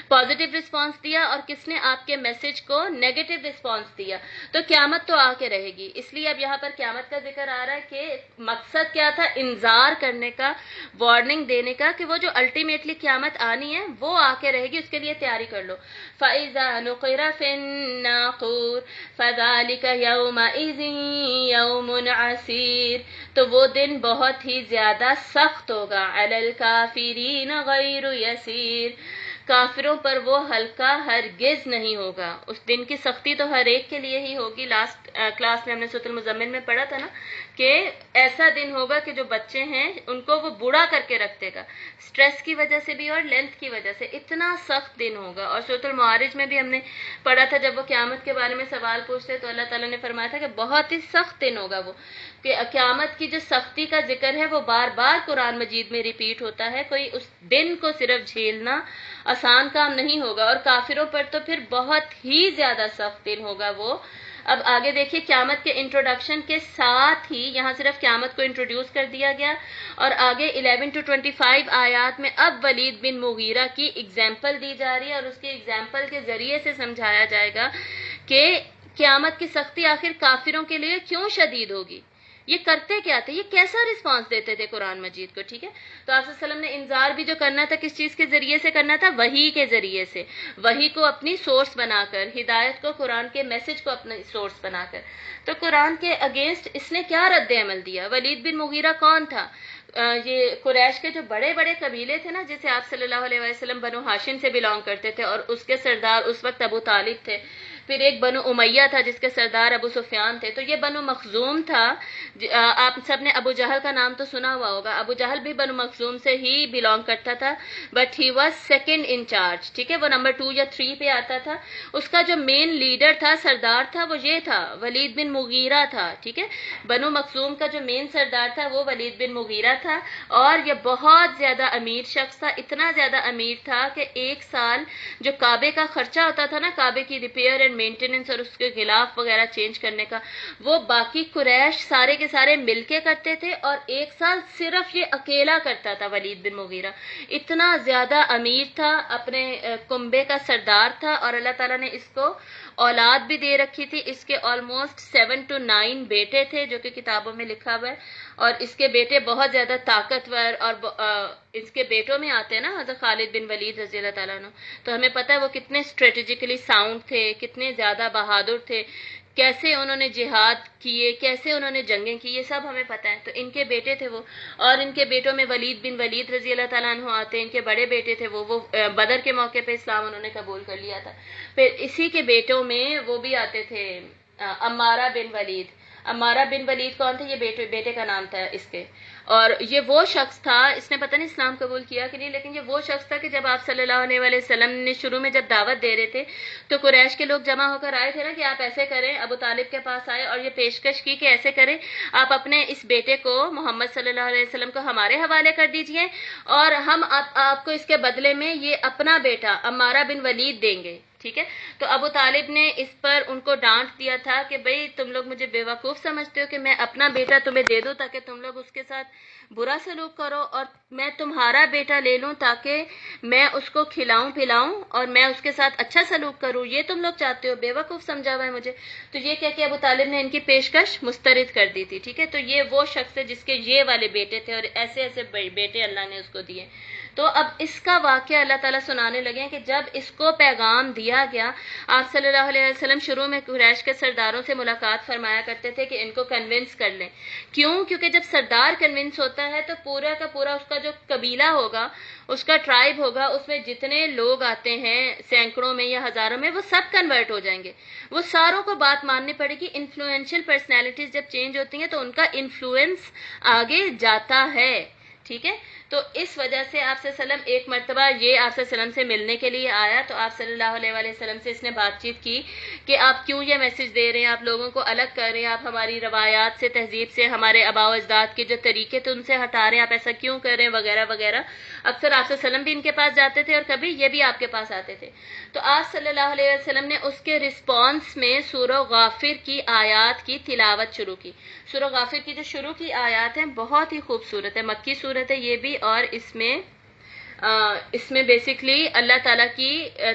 پازیٹیو رسپانس دیا اور کس نے آپ کے میسج کو نیگیٹو رسپانس دیا۔ تو قیامت تو آ کے رہے گی، اس لیے اب یہاں پر قیامت کا ذکر آ رہا ہے کہ مقصد کیا تھا؟ انذار کرنے کا، وارننگ دینے کا کہ وہ جو الٹیمیٹلی قیامت آنی ہے وہ آ کے رہے گی، اس کے لیے تیاری کر لو۔ فَإِذَا نُقِرَ فِي النَّاقُورِ فَذَلِكَ يَوْمَئِذٍ یوم عسیر، تو وہ دن بہت ہی زیادہ سخت ہوگا، علی الکافرین غیر یسیر، کافروں پر وہ ہلکا ہرگز نہیں ہوگا۔ اس دن کی سختی تو ہر ایک کے لیے ہی ہوگی۔ لاسٹ کلاس میں ہم نے سورۃ المزمل میں پڑھا تھا نا کہ ایسا دن ہوگا کہ جو بچے ہیں ان کو وہ بوڑھا کر کے رکھ دے گا، سٹریس کی وجہ سے بھی اور لینتھ کی وجہ سے، اتنا سخت دن ہوگا۔ اور سورۃ المعارج میں بھی ہم نے پڑھا تھا جب وہ قیامت کے بارے میں سوال پوچھتے تو اللہ تعالیٰ نے فرمایا تھا کہ بہت ہی سخت دن ہوگا وہ، کہ قیامت کی جو سختی کا ذکر ہے وہ بار بار قرآن مجید میں ریپیٹ ہوتا ہے۔ کوئی اس دن کو صرف جھیلنا آسان کام نہیں ہوگا، اور کافروں پر تو پھر بہت ہی زیادہ سخت دن ہوگا وہ۔ اب آگے دیکھیے، قیامت کے انٹروڈکشن کے ساتھ ہی یہاں صرف قیامت کو انٹروڈیوس کر دیا گیا، اور آگے 11 to 25 آیات میں اب ولید بن مغیرہ کی اگزامپل دی جا رہی ہے، اور اس کی اگزامپل کے ذریعے سے سمجھایا جائے گا کہ قیامت کی سختی آخر کافروں کے لیے کیوں شدید ہوگی، یہ کرتے کیا تھے، یہ کیسا رسپانس دیتے تھے قرآن مجید کو. ٹھیک ہے، تو آپ صلی اللہ علیہ وسلم نے انذار بھی جو کرنا تھا کس چیز کے ذریعے سے کرنا تھا، وحی کے ذریعے سے، وحی کو اپنی سورس بنا کر، ہدایت کو، قرآن کے میسج کو اپنا سورس بنا کر. تو قرآن کے اگینسٹ اس نے کیا رد عمل دیا؟ ولید بن مغیرہ کون تھا؟ یہ قریش کے جو بڑے بڑے قبیلے تھے نا، جیسے آپ صلی اللہ علیہ وسلم بنو ہاشم سے بلانگ کرتے تھے اور اس کے سردار اس وقت ابو طالب تھے. پھر ایک بنو امیہ تھا جس کے سردار ابو سفیان تھے. تو یہ بنو مخزوم تھا. آپ سب نے ابو جہل کا نام تو سنا ہوا ہوگا. ابو جہل بھی بنو مخزوم سے ہی بلانگ کرتا تھا، but he was second in charge. ٹھیک ہے، وہ نمبر 2 یا 3 پہ آتا تھا. اس کا جو مین لیڈر تھا، سردار تھا، وہ یہ تھا، ولید بن مغیرہ تھا. ٹھیک ہے، بنو مخزوم کا جو مین سردار تھا وہ ولید بن مغیرہ تھا. اور یہ بہت زیادہ امیر شخص تھا، اتنا زیادہ امیر تھا کہ ایک سال جو کعبے کا خرچہ ہوتا تھا نا، کعبے کی ریپیئر اینڈ مینٹیننس اور اس کے غلاف وغیرہ چینج کرنے کا، وہ باقی قریش سارے کے سارے مل کے کرتے تھے، اور ایک سال صرف یہ اکیلا کرتا تھا ولید بن مغیرہ. اتنا زیادہ امیر تھا، اپنے کنبے کا سردار تھا، اور اللہ تعالیٰ نے اس کو اولاد بھی دے رکھی تھی. اس کے آلموسٹ 7 to 9 بیٹے تھے، جو کہ کتابوں میں لکھا ہوا ہے. اور اس کے بیٹے بہت زیادہ طاقتور، اور اس کے بیٹوں میں آتے ہیں نا حضرت خالد بن ولید رضی اللہ تعالیٰ عنہ. تو ہمیں پتہ ہے وہ کتنے اسٹریٹجیکلی ساؤنڈ تھے، کتنے زیادہ بہادر تھے، کیسے انہوں نے جہاد کیے، کیسے انہوں نے جنگیں کی، یہ سب ہمیں پتہ ہے. تو ان کے بیٹے تھے وہ، اور ان کے بیٹوں میں ولید بن ولید رضی اللہ تعالیٰ عنہ آتے ہیں. ان کے بڑے بیٹے تھے وہ بدر کے موقع پہ اسلام انہوں نے قبول کر لیا تھا. پھر اسی کے بیٹوں میں وہ بھی آتے تھے، عمارہ بن ولید. عمارہ بن ولید کون تھے؟ یہ بیٹے کا نام تھا اس کے. اور یہ وہ شخص تھا، اس نے پتہ نہیں اسلام قبول کیا کہ نہیں، لیکن یہ وہ شخص تھا کہ جب آپ صلی اللہ علیہ وسلم نے شروع میں جب دعوت دے رہے تھے تو قریش کے لوگ جمع ہو کر آئے تھے نا کہ آپ ایسے کریں. ابو طالب کے پاس آئے اور یہ پیشکش کی کہ ایسے کریں، آپ اپنے اس بیٹے کو محمد صلی اللہ علیہ وسلم کو ہمارے حوالے کر دیجئے، اور ہم آپ کو اس کے بدلے میں یہ اپنا بیٹا عمارہ بن ولید دیں گے. ٹھیک ہے، تو ابو طالب نے اس پر ان کو ڈانٹ دیا تھا کہ بھئی تم لوگ مجھے بیوقوف سمجھتے ہو کہ میں اپنا بیٹا تمہیں دے دوں تاکہ تم لوگ اس کے ساتھ برا سلوک کرو، اور میں تمہارا بیٹا لے لوں تاکہ میں اس کو کھلاؤں پلاؤں اور میں اس کے ساتھ اچھا سلوک کروں، یہ تم لوگ چاہتے ہو، بیوقوف سمجھا ہوا ہے مجھے. تو یہ کہہ کے ابو طالب نے ان کی پیشکش مسترد کر دی تھی. ٹھیک ہے، تو یہ وہ شخص ہے جس کے یہ والے بیٹے تھے، اور ایسے ایسے بیٹے اللہ نے اس کو دیے. تو اب اس کا واقعہ اللہ تعالیٰ سنانے لگے ہیں کہ جب اس کو پیغام دیا گیا، آپ صلی اللہ علیہ وسلم شروع میں قریش کے سرداروں سے ملاقات فرمایا کرتے تھے کہ ان کو کنونس کر لیں. کیوں؟ کیونکہ جب سردار کنونس ہوتا ہے تو پورا کا پورا اس کا جو قبیلہ ہوگا، اس کا ٹرائب ہوگا، اس میں جتنے لوگ آتے ہیں سینکڑوں میں یا ہزاروں میں، وہ سب کنورٹ ہو جائیں گے. وہ ساروں کو بات ماننی پڑے گی. انفلوئنشل پرسنالٹیز جب چینج ہوتی ہیں تو ان کا انفلوئنس آگے جاتا ہے. ٹھیک ہے، تو اس وجہ سے آپ صلی اللہ علیہ وسلم ایک مرتبہ یہ آپ صلی اللہ علیہ وسلم سے ملنے کے لیے آیا، تو آپ صلی اللہ علیہ وسلم سے اس نے بات چیت کی کہ آپ کیوں یہ میسج دے رہے ہیں، آپ لوگوں کو الگ کر رہے ہیں، آپ ہماری روایات سے، تہذیب سے، ہمارے آباء و اجداد کے جو طریقے تھے ان سے ہٹا رہے ہیں، آپ ایسا کیوں کر رہے ہیں، وغیرہ وغیرہ. اکثر آپ صلی اللہ علیہ وسلم بھی ان کے پاس جاتے تھے اور کبھی یہ بھی آپ کے پاس آتے تھے. تو آپ صلی اللہ علیہ وسلم نے اس کے رسپانس میں سورہ غافر کی آیات کی تلاوت شروع کی. سورہ غافر کی جو شروع کی آیات ہیں بہت ہی خوبصورت ہے، مکی صورت ہے یہ بھی، اور اس میں بیسکلی اللہ تعالیٰ کی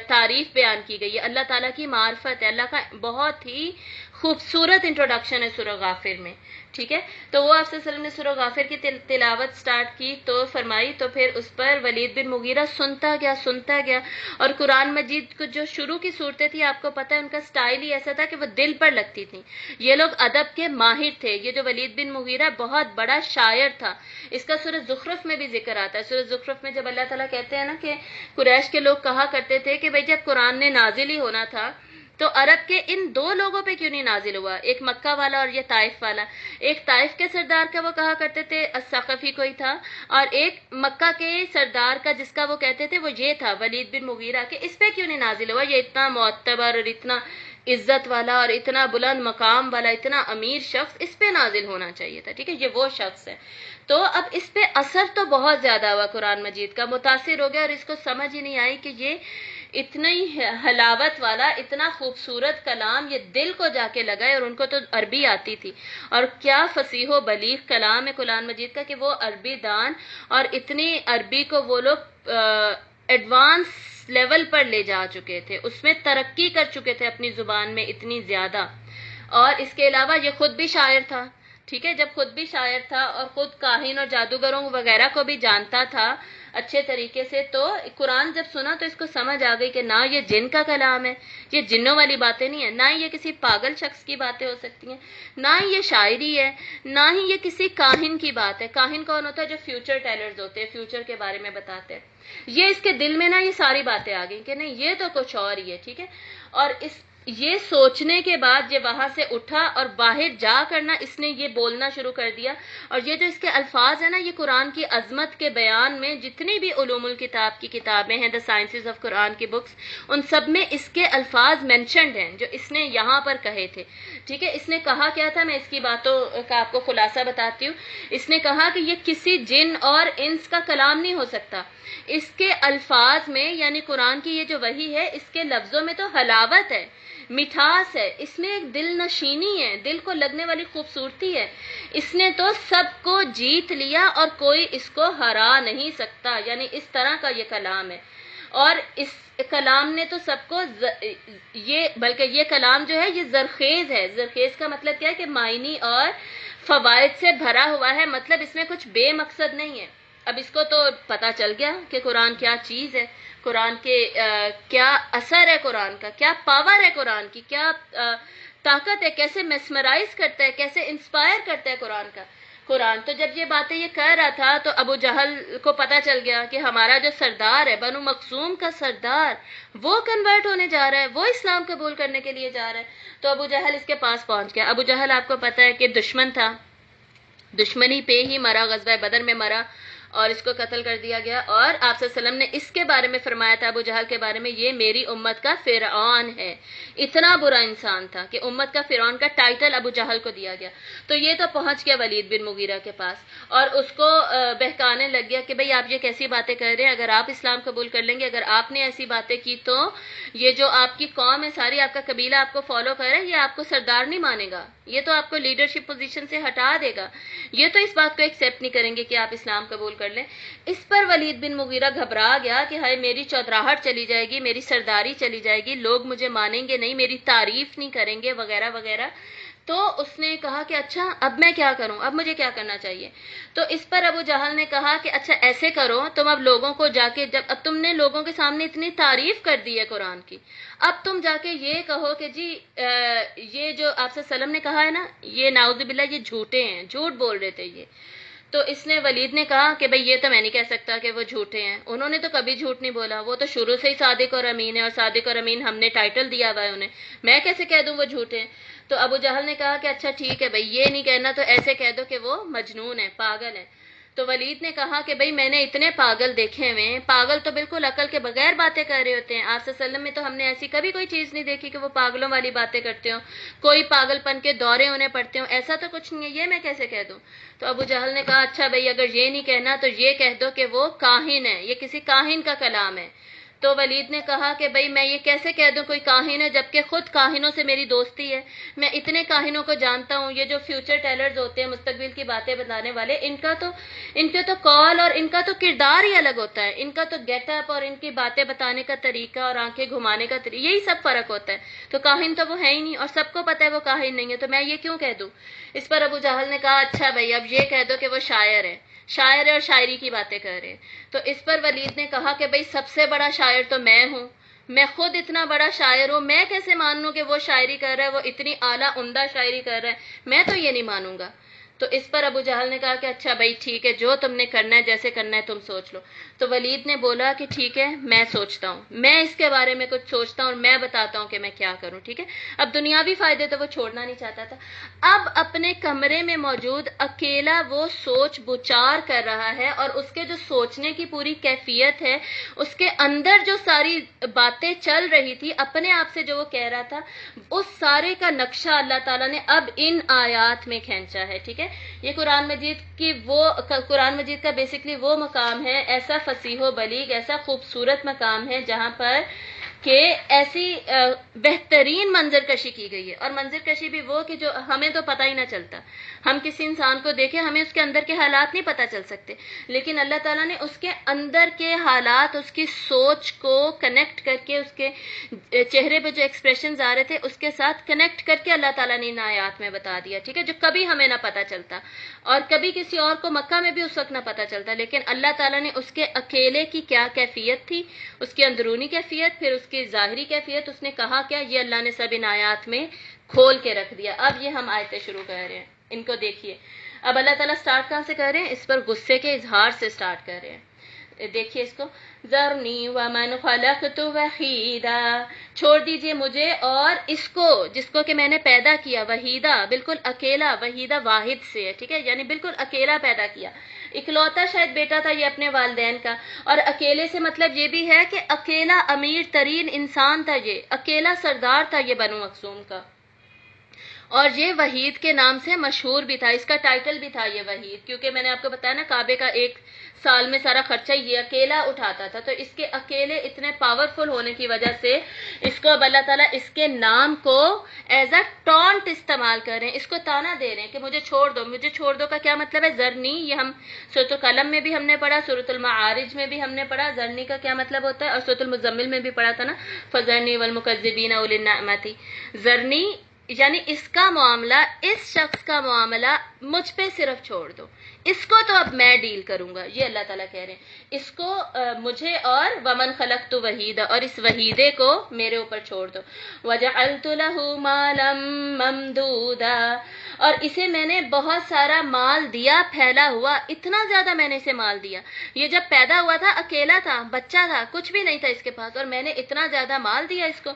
تعریف بیان کی گئی ہے، اللہ تعالیٰ کی معرفت ہے، اللہ کا بہت ہی خوبصورت انٹروڈکشن ہے سورہ غافر میں. ٹھیک ہے، تو وہ آپ صلی اللہ علیہ وسلم نے سورہ غافر کی تلاوت سٹارٹ کی تو فرمائی، تو پھر اس پر ولید بن مغیرہ سنتا گیا. اور قرآن مجید کو جو شروع کی صورتیں تھی آپ کو پتہ ہے ان کا سٹائل ہی ایسا تھا کہ وہ دل پر لگتی تھیں. یہ لوگ ادب کے ماہر تھے. یہ جو ولید بن مغیرہ بہت بڑا شاعر تھا. اس کا سورہ زخرف میں بھی ذکر آتا ہے. سورہ زخرف میں جب اللہ تعالیٰ کہتے ہیں نا کہ قریش کے لوگ کہا کرتے تھے کہ بھئی جب قرآن نے نازل ہی ہونا تھا تو عرب کے ان 2 لوگوں پہ کیوں نہیں نازل ہوا، ایک مکہ والا اور یہ طائف والا. ایک طائف کے سردار کا وہ کہا کرتے تھے الثقفی کوئی تھا، اور ایک مکہ کے سردار کا جس کا وہ کہتے تھے وہ یہ تھا ولید بن مغیرہ، کہ اس پہ کیوں نہیں نازل ہوا، یہ اتنا معتبر اور اتنا عزت والا اور اتنا بلند مقام والا اتنا امیر شخص، اس پہ نازل ہونا چاہیے تھا. ٹھیک ہے، یہ وہ شخص ہے. تو اب اس پہ اثر تو بہت زیادہ ہوا قرآن مجید کا، متاثر ہو گیا، اور اس کو سمجھ ہی نہیں آئی کہ یہ اتنی حلاوت والا اتنا خوبصورت کلام یہ دل کو جا کے لگا ہے. اور ان کو تو عربی آتی تھی، اور کیا فصیح و بلیغ کلام ہے قرآن مجید کا کہ وہ عربی دان، اور اتنی عربی کو وہ لوگ ایڈوانس لیول پر لے جا چکے تھے، اس میں ترقی کر چکے تھے اپنی زبان میں اتنی زیادہ. اور اس کے علاوہ یہ خود بھی شاعر تھا، ٹھیک ہے، جب خود بھی شاعر تھا اور خود کاہن اور جادوگروں وغیرہ کو بھی جانتا تھا اچھے طریقے سے، تو قرآن جب سنا تو اس کو سمجھ آ گئی کہ نہ یہ جن کا کلام ہے، یہ جنوں والی باتیں نہیں ہیں، نہ یہ کسی پاگل شخص کی باتیں ہو سکتی ہیں، نہ ہی یہ شاعری ہے، نہ ہی یہ کسی کاہن کی بات ہے. کاہن کون ہوتا ہے؟ جو فیوچر ٹیلرز ہوتے ہیں، فیوچر کے بارے میں بتاتے ہیں. یہ اس کے دل میں نا یہ ساری باتیں آ گئیں کہ نہیں یہ تو کچھ اور ہی ہے، ٹھیک ہے. اور یہ سوچنے کے بعد یہ وہاں سے اٹھا اور باہر جا کر نا اس نے یہ بولنا شروع کر دیا. اور یہ جو اس کے الفاظ ہیں نا، یہ قرآن کی عظمت کے بیان میں جتنی بھی علوم الکتاب کی کتابیں ہیں، دا سائنسز آف قرآن کی بکس، ان سب میں اس کے الفاظ مینشنڈ ہیں جو اس نے یہاں پر کہے تھے. ٹھیک ہے، اس نے کہا کیا تھا، میں اس کی باتوں کا آپ کو خلاصہ بتاتی ہوں. اس نے کہا کہ یہ کسی جن اور انس کا کلام نہیں ہو سکتا. اس کے الفاظ میں، یعنی قرآن کی یہ جو وحی ہے، اس کے لفظوں میں تو حلاوت ہے، مٹھاس ہے، اس میں ایک دل نشینی ہے، دل کو لگنے والی خوبصورتی ہے. اس نے تو سب کو جیت لیا اور کوئی اس کو ہرا نہیں سکتا، یعنی اس طرح کا یہ کلام ہے. اور اس کلام نے تو سب کو بلکہ یہ کلام جو ہے یہ زرخیز ہے. زرخیز کا مطلب کیا ہے کہ معنی اور فوائد سے بھرا ہوا ہے، مطلب اس میں کچھ بے مقصد نہیں ہے. اب اس کو تو پتہ چل گیا کہ قرآن کیا چیز ہے، قرآن کے کیا اثر ہے، قرآن کا کیا پاور ہے، قرآن کی کیا طاقت ہے، کیسے میسمرائز کرتا ہے، کیسے انسپائر کرتا ہے قرآن کا. قرآن تو جب یہ باتیں یہ کہہ رہا تھا تو ابو جہل کو پتہ چل گیا کہ ہمارا جو سردار ہے، بنو مخزوم کا سردار، وہ کنورٹ ہونے جا رہا ہے، وہ اسلام قبول کرنے کے لیے جا رہا ہے. تو ابو جہل اس کے پاس پہنچ گیا. ابو جہل آپ کو پتہ ہے کہ دشمن تھا، دشمنی پہ ہی مرا، غزوہ بدر میں مرا اور اس کو قتل کر دیا گیا. اور آپ صلی اللہ علیہ وسلم نے اس کے بارے میں فرمایا تھا ابو جہل کے بارے میں، یہ میری امت کا فرعون ہے. اتنا برا انسان تھا کہ امت کا فرعون کا ٹائٹل ابو جہل کو دیا گیا. تو یہ تو پہنچ گیا ولید بن مغیرہ کے پاس اور اس کو بہکانے لگ گیا کہ بھئی آپ یہ کیسی باتیں کر رہے ہیں، اگر آپ اسلام قبول کر لیں گے، اگر آپ نے ایسی باتیں کی تو یہ جو آپ کی قوم ہے ساری، آپ کا قبیلہ آپ کو فالو کر رہا ہے، یہ آپ کو سردار نہیں مانے گا، یہ تو آپ کو لیڈرشپ پوزیشن سے ہٹا دے گا، یہ تو اس بات کو ایکسیپٹ نہیں کریں گے کہ آپ اسلام قبول کر لیں. اس پر ولید بن مغیرہ گھبرا گیا کہ ہائے میری چودراہٹ چلی جائے گی، میری سرداری چلی جائے گی، لوگ مجھے مانیں گے نہیں، میری تعریف نہیں کریں گے وغیرہ وغیرہ. تو اس نے کہا کہ اچھا اب میں کیا کروں، اب مجھے کیا کرنا چاہیے. تو اس پر ابو جہل نے کہا کہ اچھا ایسے کرو، تم اب لوگوں کو جا کے، جب اب تم نے لوگوں کے سامنے اتنی تعریف کر دی ہے قرآن کی، اب تم جا کے یہ کہو کہ جی یہ جو آپ صلی اللہ علیہ وسلم نے کہا ہے نا، یہ نعوذ باللہ یہ جھوٹے ہیں، جھوٹ بول رہے تھے یہ. تو اس نے ولید نے کہا کہ بھئی یہ تو میں نہیں کہہ سکتا کہ وہ جھوٹے ہیں، انہوں نے تو کبھی جھوٹ نہیں بولا، وہ تو شروع سے ہی صادق اور امین ہے، اور صادق اور امین ہم نے ٹائٹل دیا ہوا ہے انہیں، میں کیسے کہہ دوں وہ جھوٹے ہیں. تو ابو جہل نے کہا کہ اچھا ٹھیک ہے بھئی یہ نہیں کہنا تو ایسے کہہ دو کہ وہ مجنون ہے، پاگل ہے. تو ولید نے کہا کہ بھئی میں نے اتنے پاگل دیکھے ہوئے ہیں، پاگل تو بالکل عقل کے بغیر باتیں کر رہے ہوتے ہیں، آپ صلی اللہ علیہ وسلم میں تو ہم نے ایسی کبھی کوئی چیز نہیں دیکھی کہ وہ پاگلوں والی باتیں کرتے ہوں، کوئی پاگل پن کے دورے انہیں پڑتے ہوں، ایسا تو کچھ نہیں ہے، یہ میں کیسے کہہ دوں. تو ابو جہل نے کہا اچھا بھئی اگر یہ نہیں کہنا تو یہ کہہ دو کہ وہ کاہن ہے، یہ کسی کاہن کا کلام ہے. تو ولید نے کہا کہ بھئی میں یہ کیسے کہہ دوں کوئی کاہن ہے، جبکہ خود کاہنوں سے میری دوستی ہے، میں اتنے کاہنوں کو جانتا ہوں، یہ جو فیوچر ٹیلرز ہوتے ہیں، مستقبل کی باتیں بتانے والے، ان کے تو کال اور ان کا تو کردار ہی الگ ہوتا ہے، ان کا تو گیٹ اپ اور ان کی باتیں بتانے کا طریقہ اور آنکھیں گھمانے کا طریقہ، یہی سب فرق ہوتا ہے. تو کاہن تو وہ ہے ہی نہیں، اور سب کو پتہ ہے وہ کاہن نہیں ہے، تو میں یہ کیوں کہہ دوں. اس پر ابو جہل نے کہا اچھا بھئی اب یہ کہہ دو کہ وہ شاعر ہے، شاعر ہے اور شاعری کی باتیں کر رہے ہیں. تو اس پر ولید نے کہا کہ بھئی سب سے بڑا شاعر تو میں ہوں، میں خود اتنا بڑا شاعر ہوں، میں کیسے مان لوں کہ وہ شاعری کر رہا ہے، وہ اتنی اعلیٰ عمدہ شاعری کر رہا ہے، میں تو یہ نہیں مانوں گا. تو اس پر ابو جہل نے کہا کہ اچھا بھائی ٹھیک ہے، جو تم نے کرنا ہے جیسے کرنا ہے تم سوچ لو. تو ولید نے بولا کہ ٹھیک ہے میں سوچتا ہوں، میں اس کے بارے میں کچھ سوچتا ہوں اور میں بتاتا ہوں کہ میں کیا کروں. ٹھیک ہے، اب دنیاوی فائدے تو وہ چھوڑنا نہیں چاہتا تھا. اب اپنے کمرے میں موجود اکیلا وہ سوچ بچار کر رہا ہے، اور اس کے جو سوچنے کی پوری کیفیت ہے، اس کے اندر جو ساری باتیں چل رہی تھی اپنے آپ سے جو وہ کہہ رہا تھا، اس سارے کا نقشہ اللہ تعالیٰ نے اب ان آیات میں کھینچا ہے. ٹھیک ہے، یہ قرآن مجید کا بیسکلی وہ مقام ہے، ایسا فصیح و بلیغ، ایسا خوبصورت مقام ہے جہاں پر کہ ایسی بہترین منظر کشی کی گئی ہے، اور منظر کشی بھی وہ کہ جو ہمیں تو پتہ ہی نہ چلتا. ہم کسی انسان کو دیکھیں ہمیں اس کے اندر کے حالات نہیں پتہ چل سکتے، لیکن اللہ تعالیٰ نے اس کے اندر کے حالات، اس کی سوچ کو کنیکٹ کر کے، اس کے چہرے پہ جو ایکسپریشنز آ رہے تھے اس کے ساتھ کنیکٹ کر کے اللہ تعالیٰ نے ان آیات میں بتا دیا. ٹھیک ہے، جو کبھی ہمیں نہ پتہ چلتا، اور کبھی کسی اور کو مکہ میں بھی اس وقت نہ پتہ چلتا، لیکن اللہ تعالیٰ نے اس کے اکیلے کی کیا کیفیت تھی، اس کی اندرونی کیفیت، پھر اس کی ظاہری کیفیت، اس نے کہا کیا، یہ اللہ نے سب ان آیات میں کھول کے رکھ دیا. اب یہ ہم آیتیں شروع کر رہے ہیں، ان کو دیکھیے. اب اللہ تعالیٰ سٹارٹ کہاں سے کر رہے ہیں؟ اس پر غصے کے اظہار سے سٹارٹ کر رہے ہیں. دیکھیے اس کو، ذرنی ومن خلقت وحیدا، چھوڑ دیجئے مجھے اور اس کو جس کو کہ میں نے پیدا کیا، وحیدہ بالکل اکیلا، وحیدہ واحد سے ہے. ٹھیک ہے، یعنی بالکل اکیلا پیدا کیا، اکلوتا شاید بیٹا تھا یہ اپنے والدین کا. اور اکیلے سے مطلب یہ بھی ہے کہ اکیلا امیر ترین انسان تھا، یہ اکیلا سردار تھا یہ بنو مخزوم کا، اور یہ وحید کے نام سے مشہور بھی تھا، اس کا ٹائٹل بھی تھا یہ وحید، کیونکہ میں نے آپ کو بتایا نا کعبے کا ایک سال میں سارا خرچہ یہ اکیلا اٹھاتا تھا. تو اس کے اکیلے اتنے پاورفل ہونے کی وجہ سے اس کو اب اللہ تعالیٰ اس کے نام کو ایز اے ٹونٹ استعمال کر رہے ہیں، اس کو تانا دے رہے ہیں کہ مجھے چھوڑ دو. مجھے چھوڑ دو کا کیا مطلب ہے؟ ذرنی، یہ ہم سورۃ القلم میں بھی ہم نے پڑھا، سورۃ المعارج میں بھی ہم نے پڑھا ذرنی کا کیا مطلب ہوتا ہے، اور سورۃ المزمل میں بھی پڑھا تھا نا، فذرنی والمکذبین اولی النعمۃ. ذرنی یعنی اس کا معاملہ، اس شخص کا معاملہ مجھ پہ صرف چھوڑ دو، اس کو تو اب میں ڈیل کروں گا. یہ اللہ تعالیٰ کہہ رہے ہیں، اس کو مجھے اور ومن خلقت وحیدا، اور اس وحیدے کو میرے اوپر چھوڑ دو. وجعلت له مالا ممدودا، اور اسے میں نے بہت سارا مال دیا پھیلا ہوا، اتنا زیادہ میں نے اسے مال دیا. یہ جب پیدا ہوا تھا اکیلا تھا، بچہ تھا، کچھ بھی نہیں تھا اس کے پاس، اور میں نے اتنا زیادہ مال دیا اس کو.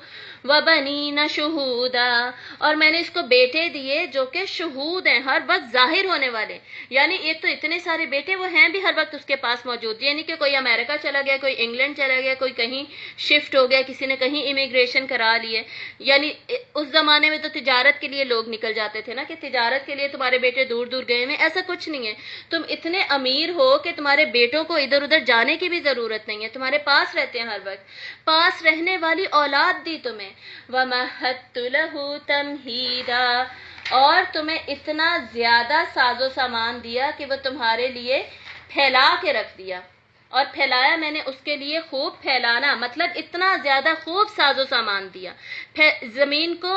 وبنین شہودا، اور میں نے اس کو بیٹے دیے جو کہ شہود ہیں، ہر وقت ظاہر ہونے والے. یعنی ایک تو اتنے سارے بیٹے وہ ہیں بھی ہر وقت اس کے پاس موجود، یعنی کہ کوئی امریکہ چلا گیا، کوئی انگلینڈ چلا گیا، کوئی کہیں شفٹ ہو گیا، کسی نے کہیں امیگریشن کرا لیے. یعنی اس زمانے میں تو تجارت کے لیے لوگ نکل جاتے تھے نا، کہ تجارت کے لیے تمہارے بیٹے دور دور گئے ہیں. ایسا کچھ نہیں ہے، تم اتنے امیر ہو کہ تمہارے بیٹوں کو ادھر ادھر جانے کی بھی ضرورت نہیں ہے، تمہارے پاس رہتے ہیں ہر وقت. پاس رہنے والی اولاد دی تمہیں. وَمَهَّدتُّ لَهُ تَمْهِيدًا، اور تمہیں اتنا زیادہ ساز و سامان دیا کہ وہ تمہارے لیے پھیلا کے رکھ دیا. اور پھیلایا میں نے اس کے لیے خوب، پھیلانا مطلب اتنا زیادہ خوب ساز و سامان دیا. زمین کو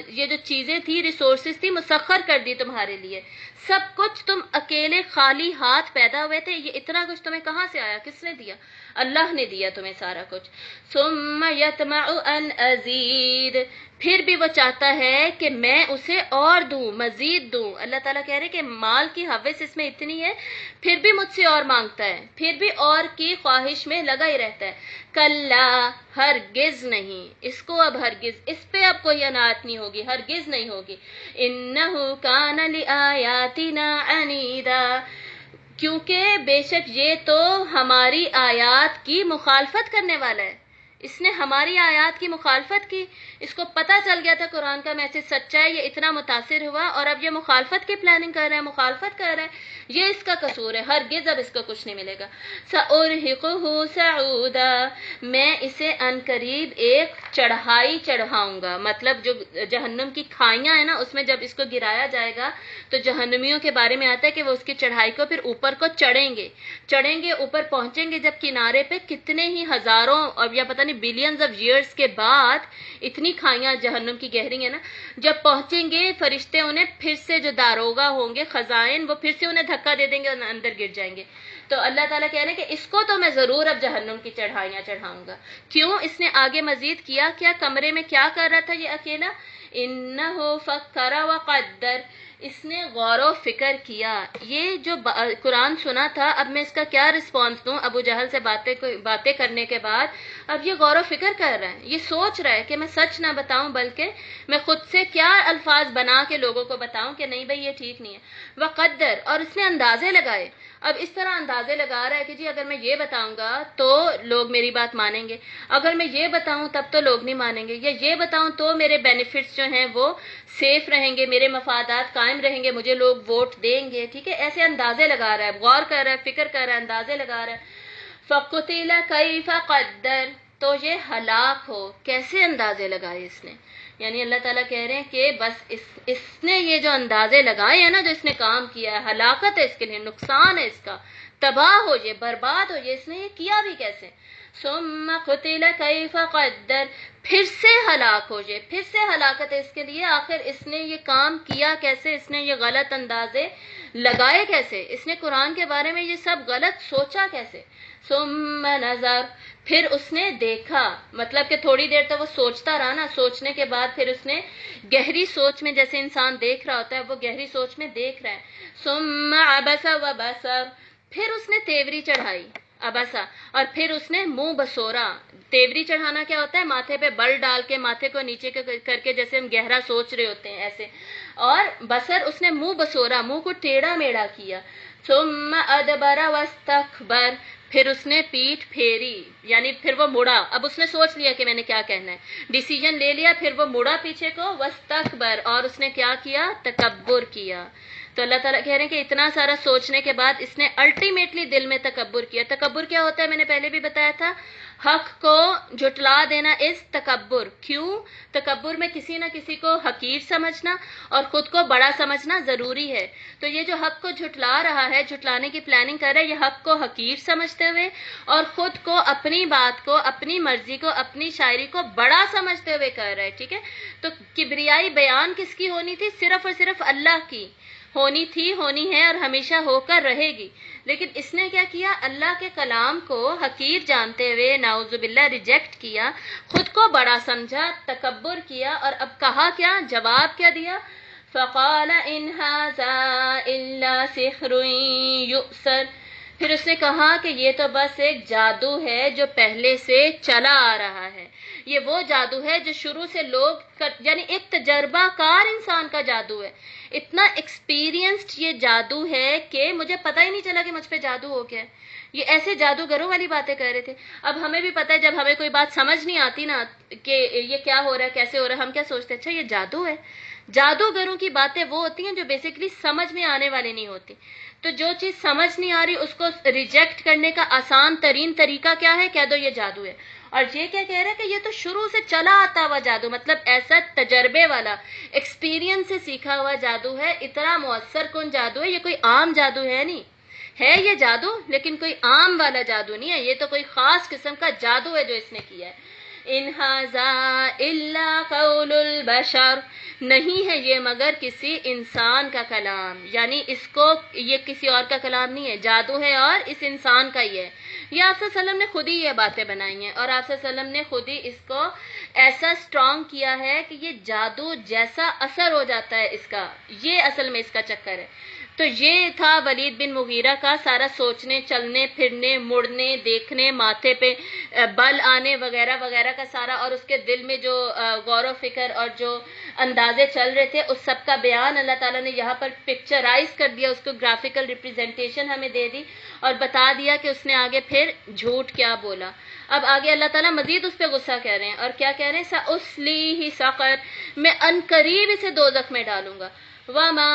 یہ جو چیزیں تھی، ریسورسز تھی، مسخر کر دی تمہارے لیے. سب کچھ تم اکیلے خالی ہاتھ پیدا ہوئے تھے. یہ اتنا کچھ تمہیں کہاں سے آیا؟ کس نے دیا؟ اللہ نے دیا تمہیں سارا کچھ. ثم یطمع ان ازید، پھر بھی وہ چاہتا ہے کہ میں اسے اور دوں، مزید دوں. اللہ تعالیٰ کہہ رہے کہ مال کی حوث اس میں اتنی ہے، پھر بھی مجھ سے اور مانگتا ہے، پھر بھی اور کی خواہش میں لگا ہی رہتا ہے. کلا، ہرگز نہیں، اس کو اب ہرگز، اس پہ اب کوئی عنایت نہیں ہوگی، ہرگز نہیں ہوگی. انہ کان لآیاتنا عنیدا، کیونکہ بے شک یہ تو ہماری آیات کی مخالفت کرنے والا ہے. اس نے ہماری آیات کی مخالفت کی، اس کو پتہ چل گیا تھا قرآن کا میسج سچا ہے، یہ اتنا متاثر ہوا اور اب یہ مخالفت کی پلاننگ کر رہا ہے، مخالفت کر رہا ہے. یہ اس کا قصور ہے، ہرگز اب اس کو کچھ نہیں ملے گا. سأرہقہ سعودا، میں اسے ان قریب ایک چڑھائی چڑھاؤں گا. مطلب جو جہنم کی کھائیاں ہیں نا، اس میں جب اس کو گرایا جائے گا تو جہنمیوں کے بارے میں آتا ہے کہ وہ اس کی چڑھائی کو پھر اوپر کو چڑھیں گے، اوپر پہنچیں گے. جب کنارے پہ کتنے ہی ہزاروں اور یا پتہ نہیں بلینز آف ایئرز کے بعد اتنی کھائیاں جہنم کی گہری ہیں نا، جب پہنچیں گے فرشتے انہیں پھر سے، جو داروغہ ہوں گے خزائن، وہ پھر سے انہیں دھکا دے دیں گے اور اندر گر جائیں گے. تو اللہ تعالیٰ کہہ رہے ہیں کہ اس کو تو میں ضرور اب جہنم کی چڑھائیاں چڑھاؤں گا. کیوں؟ اس نے آگے مزید کیا کیا، کمرے میں کیا کر رہا تھا یہ اکیلا؟ انہ فکر وقدر، اس نے غور و فکر کیا. یہ جو قرآن سنا تھا، اب میں اس کا کیا رسپانس دوں؟ ابو جہل سے باتیں کرنے کے بعد اب یہ غور و فکر کر رہا ہے، یہ سوچ رہا ہے کہ میں سچ نہ بتاؤں بلکہ میں خود سے کیا الفاظ بنا کے لوگوں کو بتاؤں کہ نہیں بھائی یہ ٹھیک نہیں ہے. وقدر، اور اس نے اندازے لگائے. اب اس طرح اندازے لگا رہا ہے کہ جی اگر میں یہ بتاؤں گا تو لوگ میری بات مانیں گے، اگر میں یہ بتاؤں تب تو لوگ نہیں مانیں گے، یا یہ بتاؤں تو میرے بینیفٹس جو ہیں وہ سیف رہیں گے، میرے مفادات قائم رہیں گے، مجھے لوگ ووٹ دیں گے. ٹھیک ہے، ایسے اندازے لگا رہا ہے، غور کر رہا ہے، فکر کر رہا ہے، اندازے لگا رہا ہے. فَقُتِلَ كَيْفَ قَدَّرَ، تو یہ ہلاک ہو. کیسے اندازے لگائے اس نے؟ یعنی اللہ تعالیٰ کہہ رہے ہیں کہ بس اس نے یہ جو اندازے لگائے ہیں نا، جو اس نے کام کیا ہے، ہلاکت ہے اس کے لیے، نقصان ہے اس کا، تباہ ہو جائے، برباد ہو جائے. اس نے یہ کیا بھی کیسے؟ ثم قتل کیف قدر، پھر سے ہلاک ہو جائے، پھر سے ہلاکت ہے اس کے لیے. آخر اس نے یہ کام کیا کیسے؟ اس نے یہ غلط اندازے لگائے کیسے؟ اس نے قرآن کے بارے میں یہ سب غلط سوچا کیسے؟ ثم نظر، پھر اس نے دیکھا. مطلب کہ تھوڑی دیر تو وہ سوچتا رہا نا، سوچنے کے بعد پھر اس نے گہری سوچ میں، جیسے انسان دیکھ رہا ہوتا ہے، وہ گہری سوچ میں دیکھ رہا ہے. ثم عبس وبصر، پھر اس نے تیوری چڑھائی، ابسا، اور پھر اس نے منہ بسورا. تیوری چڑھانا کیا ہوتا ہے؟ ماتھے پہ بل ڈال کے ماتھے کو نیچے کر کے، جیسے ہم گہرا سوچ رہے ہوتے ہیں ایسے. اور بصر، اس نے منہ بسورا، منہ کو ٹیڑھا میڑھا کیا. ثم ادبر واستکبر، پھر اس نے پیٹھ پھیری، یعنی پھر وہ مڑا. اب اس نے سوچ لیا کہ میں نے کیا کہنا ہے، ڈیسیجن لے لیا، پھر وہ مڑا پیچھے کو. واستکبر، اور اس نے کیا کیا؟ تکبر کیا. تو اللہ تعالیٰ کہہ رہے ہیں کہ اتنا سارا سوچنے کے بعد اس نے الٹیمیٹلی دل میں تکبر کیا. تکبر کیا ہوتا ہے؟ میں نے پہلے بھی بتایا تھا، حق کو جھٹلا دینا اس تکبر. کیوں؟ تکبر میں کسی نہ کسی کو حقیر سمجھنا اور خود کو بڑا سمجھنا ضروری ہے. تو یہ جو حق کو جھٹلا رہا ہے، جھٹلانے کی پلاننگ کر رہا ہے، یہ حق کو حقیر سمجھتے ہوئے اور خود کو، اپنی بات کو، اپنی مرضی کو، اپنی شاعری کو بڑا سمجھتے ہوئے کر رہا ہے. ٹھیک ہے؟ تو کبریائی بیان کس کی ہونی تھی؟ صرف اور صرف اللہ کی ہونی تھی، ہونی ہے، اور ہمیشہ ہو کر رہے گی. لیکن اس نے کیا کیا؟ اللہ کے کلام کو حقیر جانتے ہوئے نعوذ باللہ ریجیکٹ کیا، خود کو بڑا سمجھا، تکبر کیا. اور اب کہا کیا؟ جواب کیا دیا؟ فقال ان ھذا الا سحر یؤثر، پھر اس نے کہا کہ یہ تو بس ایک جادو ہے جو پہلے سے چلا آ رہا ہے. یہ وہ جادو ہے جو شروع سے لوگ یعنی ایک تجربہ کار انسان کا جادو ہے. اتنا ایکسپیرینسڈ یہ جادو ہے کہ مجھے پتہ ہی نہیں چلا کہ مجھ پہ جادو ہو گیا ہے. یہ ایسے جادوگروں والی باتیں کہہ رہے تھے. اب ہمیں بھی پتہ ہے جب ہمیں کوئی بات سمجھ نہیں آتی نا کہ یہ کیا ہو رہا ہے، کیسے ہو رہا ہے، ہم کیا سوچتے ہیں؟ اچھا یہ جادو ہے. جادوگروں کی باتیں وہ ہوتی ہیں جو بیسیکلی سمجھ میں آنے والی نہیں ہوتی. تو جو چیز سمجھ نہیں آ رہی اس کو ریجیکٹ کرنے کا آسان ترین طریقہ کیا ہے؟ کہہ دو یہ جادو ہے. اور یہ کیا کہہ رہا ہے کہ یہ تو شروع سے چلا آتا ہوا جادو، مطلب ایسا تجربے والا، ایکسپیرینس سے سیکھا ہوا جادو ہے، اتنا مؤثر کن جادو ہے. یہ کوئی عام جادو ہے نہیں ہے، یہ جادو، لیکن کوئی عام والا جادو نہیں ہے. یہ تو کوئی خاص قسم کا جادو ہے جو اس نے کیا ہے. ان ھذا الا قول البشر، نہیں ہے یہ مگر کسی انسان کا کلام. یعنی اس کو، یہ کسی اور کا کلام نہیں ہے، جادو ہے اور اس انسان کا ہی ہے. یہ آپ صلی اللہ علیہ وسلم نے خود ہی یہ باتیں بنائی ہیں، اور آپ صلی اللہ علیہ وسلم نے خود ہی اس کو ایسا سٹرونگ کیا ہے کہ یہ جادو جیسا اثر ہو جاتا ہے اس کا. یہ اصل میں اس کا چکر ہے. تو یہ تھا ولید بن مغیرہ کا سارا سوچنے، چلنے پھرنے، مڑنے، دیکھنے، ماتھے پہ بل آنے وغیرہ وغیرہ کا سارا، اور اس کے دل میں جو غور و فکر اور جو اندازے چل رہے تھے، اس سب کا بیان اللہ تعالیٰ نے یہاں پر پکچرائز کر دیا، اس کو گرافیکل ریپریزنٹیشن ہمیں دے دی اور بتا دیا کہ اس نے آگے پھر جھوٹ کیا بولا. اب آگے اللہ تعالیٰ مزید اس پہ غصہ کہہ رہے ہیں، اور کیا کہہ رہے ہیں؟ سأصلیہ سقر، میں عنقریب اسے دوزخ میں ڈالوں گا. وما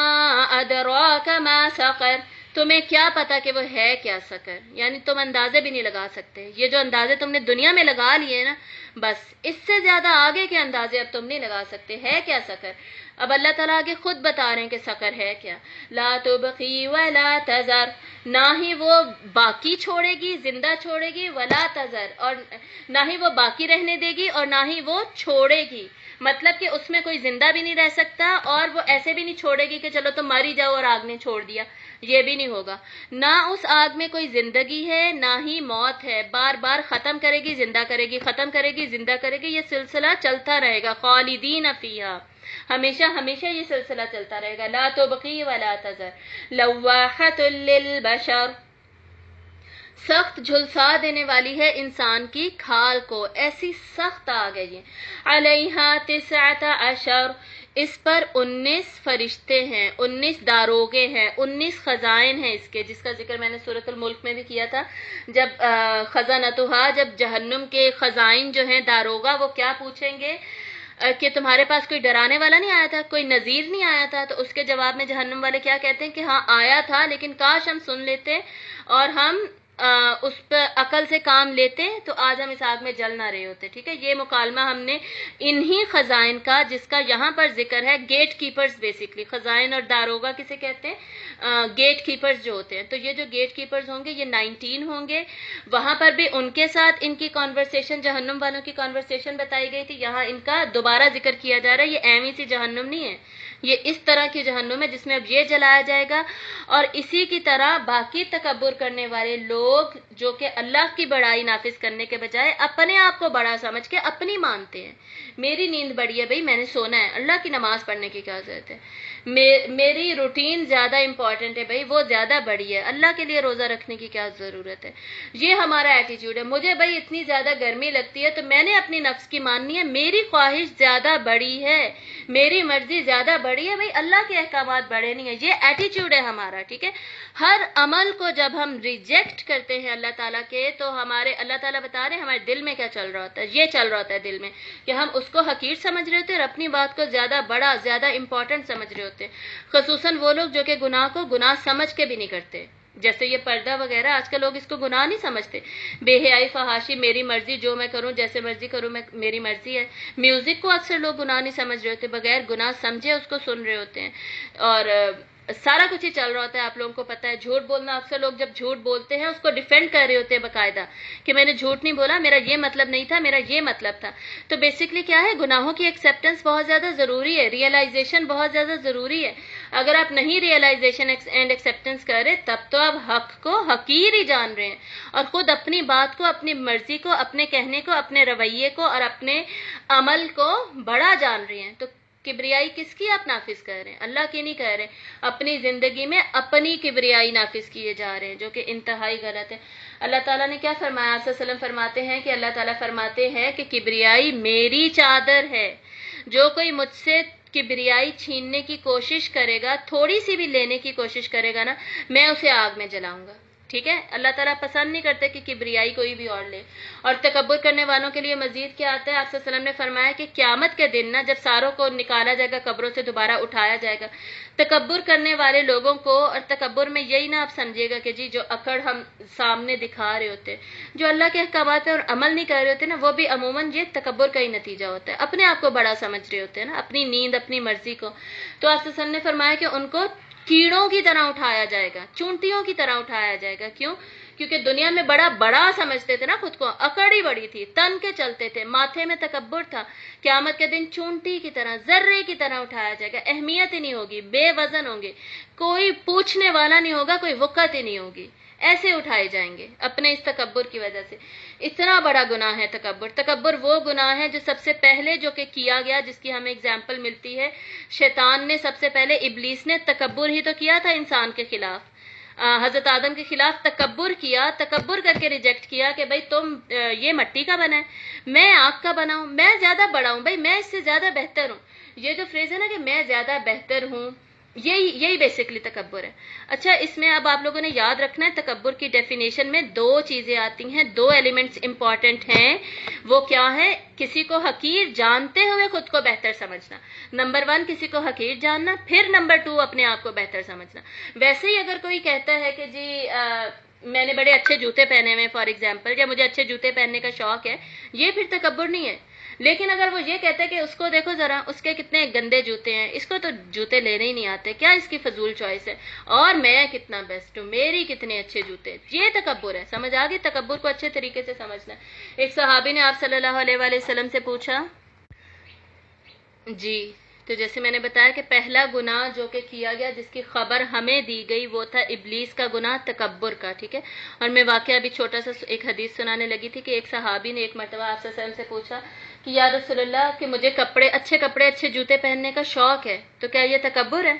ادراک ما سقر، تمہیں کیا پتا کہ وہ ہے کیا سقر. یعنی تم اندازے بھی نہیں لگا سکتے. یہ جو اندازے تم نے دنیا میں لگا لیے نا، بس اس سے زیادہ آگے کے اندازے اب تم نہیں لگا سکتے. ہے کیا سقر؟ اب اللہ تعالیٰ آگے خود بتا رہے ہیں کہ سقر ہے کیا. لا تبقی ولا تذر، نہ ہی وہ باقی چھوڑے گی، زندہ چھوڑے گی، ولا تذر، اور نہ ہی وہ باقی رہنے دے گی اور نہ ہی وہ چھوڑے گی. مطلب کہ اس میں کوئی زندہ بھی نہیں رہ سکتا، اور وہ ایسے بھی نہیں چھوڑے گی کہ چلو تم ماری جاؤ اور آگ نے چھوڑ دیا. یہ بھی نہیں ہوگا. نہ اس آگ میں کوئی زندگی ہے نہ ہی موت ہے. بار بار ختم کرے گی، زندہ کرے گی، ختم کرے گی، زندہ کرے گی. یہ سلسلہ چلتا رہے گا. خالدین فیہا، ہمیشہ ہمیشہ یہ سلسلہ چلتا رہے گا. لا تبقی ولا تذر، لواحۃ للبشر، سخت جھلسا دینے والی ہے انسان کی کھال کو. ایسی سخت آگ ہے یہ. علیہا 19، اس پر 19 فرشتے ہیں، 19 داروغے ہیں، 19 خزائن ہیں اس کے، جس کا ذکر میں نے سورۃ الملک میں بھی کیا تھا. جب خزانتہا، جب جہنم کے خزائن جو ہیں، داروغہ، وہ کیا پوچھیں گے کہ تمہارے پاس کوئی ڈرانے والا نہیں آیا تھا، کوئی نذیر نہیں آیا تھا؟ تو اس کے جواب میں جہنم والے کیا کہتے ہیں کہ ہاں آیا تھا، لیکن کاش ہم سن لیتے اور ہم اس پر عقل سے کام لیتے تو آج ہم اس آگ میں جل نہ رہے ہوتے. ٹھیک ہے، یہ مکالمہ ہم نے انہی خزائن کا، جس کا یہاں پر ذکر ہے، گیٹ کیپرز بیسکلی، خزائن اور داروگا کسے کہتے ہیں؟ گیٹ کیپرز جو ہوتے ہیں. تو یہ جو گیٹ کیپرز ہوں گے یہ 19 ہوں گے. وہاں پر بھی ان کے ساتھ ان کی کانورسیشن، جہنم والوں کی کانورسیشن بتائی گئی تھی. یہاں ان کا دوبارہ ذکر کیا جا رہا ہے. یہ ایویں سی جہنم نہیں ہے، یہ اس طرح کی جہنم ہے جس میں اب یہ جلایا جائے گا. اور اسی کی طرح باقی تکبر کرنے والے لوگ جو کہ اللہ کی بڑائی نافذ کرنے کے بجائے اپنے آپ کو بڑا سمجھ کے اپنی مانتے ہیں. میری نیند بڑی ہے بھائی، میں نے سونا ہے، اللہ کی نماز پڑھنے کی کیا ضرورت ہے؟ میری روٹین زیادہ امپورٹنٹ ہے بھائی، وہ زیادہ بڑی ہے، اللہ کے لیے روزہ رکھنے کی کیا ضرورت ہے؟ یہ ہمارا ایٹیٹیوڈ ہے. مجھے بھائی اتنی زیادہ گرمی لگتی ہے تو میں نے اپنی نفس کی ماننی ہے، میری خواہش زیادہ بڑی ہے، میری مرضی زیادہ بڑی ہے، بھائی اللہ کے احکامات بڑے نہیں ہیں. یہ ایٹیٹیوڈ ہے ہمارا. ٹھیک ہے، ہر عمل کو جب ہم ریجیکٹ کرتے ہیں اللہ تعالیٰ کے، تو ہمارے اللہ تعالیٰ بتا رہے ہیں ہمارے دل میں کیا چل رہا ہوتا ہے. یہ چل رہا ہوتا ہے دل میں کہ ہم اس کو حقیر سمجھ رہے ہوتے ہیں اور اپنی بات کو زیادہ بڑا، زیادہ امپورٹنٹ سمجھ رہے ہوتے ہیں. خصوصاً وہ لوگ جو کہ گناہ کو گناہ سمجھ کے بھی نہیں کرتے، جیسے یہ پردہ وغیرہ، آج کل لوگ اس کو گناہ نہیں سمجھتے. بے حیائی، فحاشی، میری مرضی، جو میں کروں، جیسے مرضی کروں، میری مرضی ہے. میوزک کو اکثر لوگ گناہ نہیں سمجھ رہے ہوتے، بغیر گناہ سمجھے اس کو سن رہے ہوتے ہیں. اور سارا کچھ ہی چل رہا ہوتا ہے. آپ لوگوں کو پتہ ہے جھوٹ بولنا، اکثر لوگ جب جھوٹ بولتے ہیں اس کو ڈیفینڈ کر رہے ہوتے ہیں باقاعدہ کہ میں نے جھوٹ نہیں بولا، میرا یہ مطلب نہیں تھا، میرا یہ مطلب تھا. تو بیسکلی کیا ہے، گناہوں کی ایکسیپٹنس بہت زیادہ ضروری ہے، ریئلائزیشن بہت زیادہ ضروری ہے. اگر آپ نہیں ریئلائزیشن اینڈ ایکسیپٹنس کر رہے تب تو آپ حق کو حقیر ہی جان رہے ہیں اور خود اپنی بات کو، اپنی مرضی کو، اپنے کہنے کو، اپنے رویے کو اور اپنے عمل کو بڑا جان رہے ہیں. تو کبریائی کس کی آپ نافذ کر رہے ہیں؟ اللہ کی نہیں کہہ رہے. اپنی زندگی میں اپنی کبریائی نافذ کیے جا رہے ہیں، جو کہ انتہائی غلط ہے. اللہ تعالیٰ نے کیا فرمایا؟ آپ صلی اللہ علیہ وسلم فرماتے ہیں کہ اللہ تعالیٰ فرماتے ہیں کہ کبریائی میری چادر ہے، جو کوئی مجھ سے کبریائی چھیننے کی کوشش کرے گا، تھوڑی سی بھی لینے کی کوشش کرے گا نا، میں اسے آگ میں جلاؤں گا. ٹھیک ہے، اللہ تعالیٰ پسند نہیں کرتے کہ کبریائی کوئی بھی اور لے. اور تکبر کرنے والوں کے لیے مزید کیا آتا ہے؟ آپ صلی اللہ علیہ وسلم نے فرمایا کہ قیامت کے دن نا، جب ساروں کو نکالا جائے گا قبروں سے، دوبارہ اٹھایا جائے گا، تکبر کرنے والے لوگوں کو، اور تکبر میں یہی نہ آپ سمجھیے گا کہ جی جو اکڑ ہم سامنے دکھا رہے ہوتے، جو اللہ کے احکامات پہ اور عمل نہیں کر رہے ہوتے نا، وہ بھی عموماً یہ تکبر کا ہی نتیجہ ہوتا ہے. اپنے آپ کو بڑا سمجھ رہے ہوتے ہیں نا، اپنی نیند، اپنی مرضی کو. تو آپ صلی اللہ علیہ وسلم نے فرمایا کہ ان کو کیڑوں کی طرح اٹھایا جائے گا، چونٹیوں کی طرح اٹھایا جائے گا. کیوں؟ کیونکہ دنیا میں بڑا سمجھتے تھے نا خود کو، اکڑ ہی بڑی تھی، تن کے چلتے تھے، ماتھے میں تکبر تھا. قیامت کے دن چونٹی کی طرح، ذرے کی طرح اٹھایا جائے گا. اہمیت ہی نہیں ہوگی، بے وزن ہوں گے، کوئی پوچھنے والا نہیں ہوگا، کوئی وقت ہی نہیں ہوگی. ایسے اٹھائے جائیں گے اپنے اس تکبر کی وجہ سے. اتنا بڑا گناہ ہے تکبر. تکبر وہ گناہ ہے جو سب سے پہلے جو کہ کیا گیا، جس کی ہمیں اگزامپل ملتی ہے، شیطان نے سب سے پہلے، ابلیس نے تکبر ہی تو کیا تھا انسان کے خلاف. حضرت آدم کے خلاف تکبر کیا، تکبر کر کے ریجیکٹ کیا کہ بھائی تم یہ مٹی کا بنا ہے، میں آگ کا بنا ہوں، میں زیادہ بڑا ہوں، بھائی میں اس سے زیادہ بہتر ہوں. یہ جو فریز ہے نا کہ میں زیادہ بہتر ہوں، یہی بیسکلی تکبر ہے. اچھا، اس میں اب آپ لوگوں نے یاد رکھنا ہے، تکبر کی ڈیفینیشن میں دو چیزیں آتی ہیں، دو ایلیمنٹس امپورٹنٹ ہیں. وہ کیا ہے؟ کسی کو حقیر جانتے ہوئے خود کو بہتر سمجھنا. نمبر 1 کسی کو حقیر جاننا، پھر نمبر 2 اپنے آپ کو بہتر سمجھنا. ویسے ہی اگر کوئی کہتا ہے کہ جی میں نے بڑے اچھے جوتے پہنے ہوئے فار ایگزامپل، یا مجھے اچھے جوتے پہننے کا شوق ہے، یہ پھر تکبر نہیں ہے. لیکن اگر وہ یہ کہتا ہے کہ اس کو دیکھو ذرا، اس کے کتنے گندے جوتے ہیں، اس کو تو جوتے لینے ہی نہیں آتے، کیا اس کی فضول چوائس ہے، اور میں کتنا بیسٹ ہوں، میری کتنے اچھے جوتے، یہ تکبر ہے. سمجھ آ گئی؟ تکبر کو اچھے طریقے سے سمجھنا. ایک صحابی نے آپ صلی اللہ علیہ وآلہ وسلم سے پوچھا جی، تو جیسے میں نے بتایا کہ پہلا گناہ جو کہ کیا گیا، جس کی خبر ہمیں دی گئی، وہ تھا ابلیس کا گناہ، تکبر کا. ٹھیک ہے، اور میں واقعہ ابھی چھوٹا سا ایک حدیث سنانے لگی تھی کہ ایک صحابی نے ایک مرتبہ آپ صلی اللہ علیہ وسلم سے پوچھا کہ یا رسول اللہ، کہ مجھے کپڑے، اچھے جوتے پہننے کا شوق ہے، تو کیا یہ تکبر ہے؟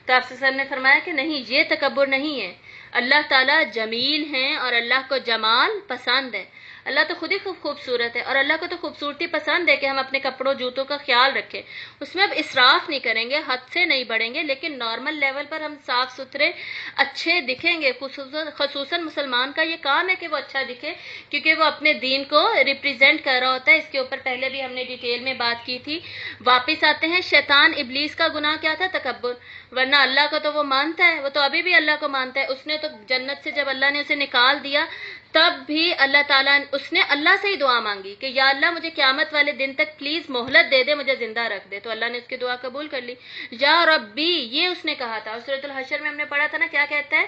تو آپ صلی اللہ علیہ وسلم نے فرمایا کہ نہیں، یہ تکبر نہیں ہے. اللہ تعالیٰ جمیل ہیں اور اللہ کو جمال پسند ہے. اللہ تو خود ہی خوبصورت ہے، اور اللہ کو تو خوبصورتی پسند ہے کہ ہم اپنے کپڑوں جوتوں کا خیال رکھیں، اس میں اب اسراف نہیں کریں گے، حد سے نہیں بڑھیں گے، لیکن نارمل لیول پر ہم صاف ستھرے اچھے دکھیں گے۔ خصوصاً مسلمان کا یہ کام ہے کہ وہ اچھا دکھے، کیونکہ وہ اپنے دین کو ریپریزنٹ کر رہا ہوتا ہے۔ اس کے اوپر پہلے بھی ہم نے ڈیٹیل میں بات کی تھی۔ واپس آتے ہیں، شیطان ابلیس کا گناہ کیا تھا؟ تکبر، ورنہ اللہ کو تو وہ مانتا ہے، وہ تو ابھی بھی اللہ کو مانتا ہے۔ اس نے تو جنت سے جب اللہ نے اسے نکال دیا تب بھی اللہ تعالیٰ، اس نے اللہ سے ہی دعا مانگی کہ یا اللہ مجھے قیامت والے دن تک پلیز مہلت دے دے، مجھے زندہ رکھ دے، تو اللہ نے اس کی دعا قبول کر لی۔ یا ربی، یہ اس نے کہا تھا، اور سورۃ الحشر میں ہم نے پڑھا تھا نا، کیا کہتا ہے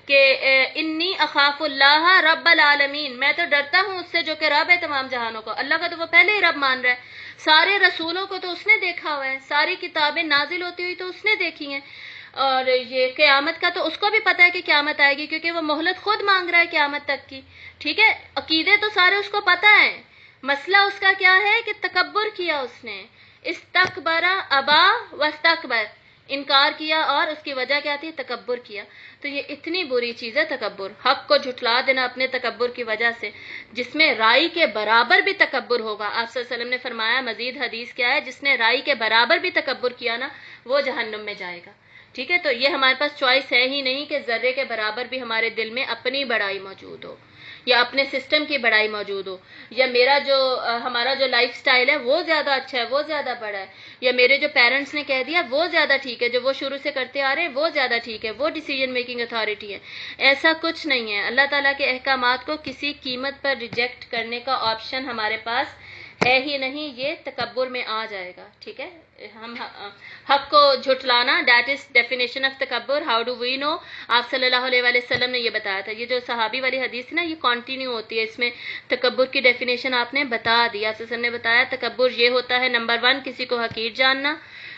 کہ انی اخاف اللہ رب العالمین، میں تو ڈرتا ہوں اس سے جو کہ رب ہے تمام جہانوں کو۔ اللہ کا تو وہ پہلے ہی رب مان رہا ہے، سارے رسولوں کو تو اس نے دیکھا ہوا ہے، ساری کتابیں نازل ہوتی ہوئی تو اس نے دیکھی ہیں، اور یہ قیامت کا تو اس کو بھی پتہ ہے کہ قیامت آئے گی، کیونکہ وہ مہلت خود مانگ رہا ہے قیامت تک کی، ٹھیک ہے۔ عقیدے تو سارے اس کو پتہ ہیں، مسئلہ اس کا کیا ہے کہ تکبر کیا اس نے، استکبر ابا واستکبر، انکار کیا، اور اس کی وجہ کیا تھی؟ تکبر کیا۔ تو یہ اتنی بری چیز ہے تکبر، حق کو جھٹلا دینا اپنے تکبر کی وجہ سے، جس میں رائی کے برابر بھی تکبر ہوگا۔ آپ صلی اللہ علیہ وسلم نے فرمایا، مزید حدیث کیا ہے، جس نے رائی کے برابر بھی تکبر کیا نا وہ جہنم میں جائے گا، ٹھیک ہے۔ تو یہ ہمارے پاس چوائس ہے ہی نہیں کہ ذرے کے برابر بھی ہمارے دل میں اپنی بڑائی موجود ہو، یا اپنے سسٹم کی بڑائی موجود ہو، یا ہمارا جو لائف سٹائل ہے وہ زیادہ اچھا ہے، وہ زیادہ بڑا ہے، یا میرے جو پیرنٹس نے کہہ دیا وہ زیادہ ٹھیک ہے، جو وہ شروع سے کرتے آ رہے ہیں وہ زیادہ ٹھیک ہے، وہ ڈیسیجن میکنگ اتھارٹی ہے۔ ایسا کچھ نہیں ہے، اللہ تعالیٰ کے احکامات کو کسی قیمت پر ریجیکٹ کرنے کا آپشن ہمارے پاس ہے ہی نہیں، یہ تکبر میں آ جائے گا، ٹھیک ہے۔ ہم حق کو جھٹلانا، دیٹ از ڈیفینیشن آف تکبر۔ ہاؤ ڈو وی نو؟ آپ صلی اللہ علیہ وآلہ وسلم نے یہ بتایا تھا، یہ جو صحابی والی حدیث ہے نا، یہ کنٹینیو ہوتی ہے، اس میں تکبر کی ڈیفینیشن آپ نے بتا دی۔ آپ صلی اللہ علیہ وسلم نے بتایا تکبر یہ ہوتا ہے، نمبر 1 کسی کو حقیر جاننا،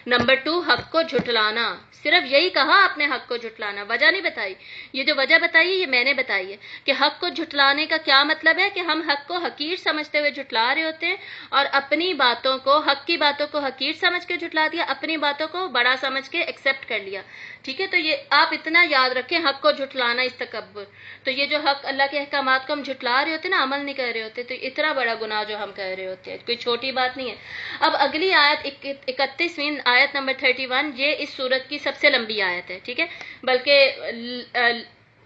نمبر 2 حق کو جھٹلانا، صرف یہی کہا آپ نے، حق کو جھٹلانا، وجہ نہیں بتائی۔ یہ جو وجہ بتائی ہے یہ میں نے بتائی ہے کہ حق کو جھٹلانے کا کیا مطلب ہے، کہ ہم حق کو حقیر سمجھتے ہوئے جھٹلا رہے ہوتے ہیں، اور اپنی باتوں کو، حق کی باتوں کو حقیر سمجھ کے جھٹلا دیا، اپنی باتوں کو بڑا سمجھ کے ایکسیپٹ کر لیا، ٹھیک ہے۔ تو یہ آپ اتنا یاد رکھیں، حق کو جھٹلانا اس تکبر۔ تو یہ جو حق اللہ کے احکامات کو ہم جھٹلا رہے ہوتے ہیں نا، عمل نہیں کر رہے ہوتے، تو اتنا بڑا گناہ جو ہم کر رہے ہوتے ہیں، کوئی چھوٹی بات نہیں ہے۔ اب اگلی آیت 31ویں آیت نمبر 31، یہ اس سورت کی سب سے لمبی آیت ہے، ٹھیک ہے، بلکہ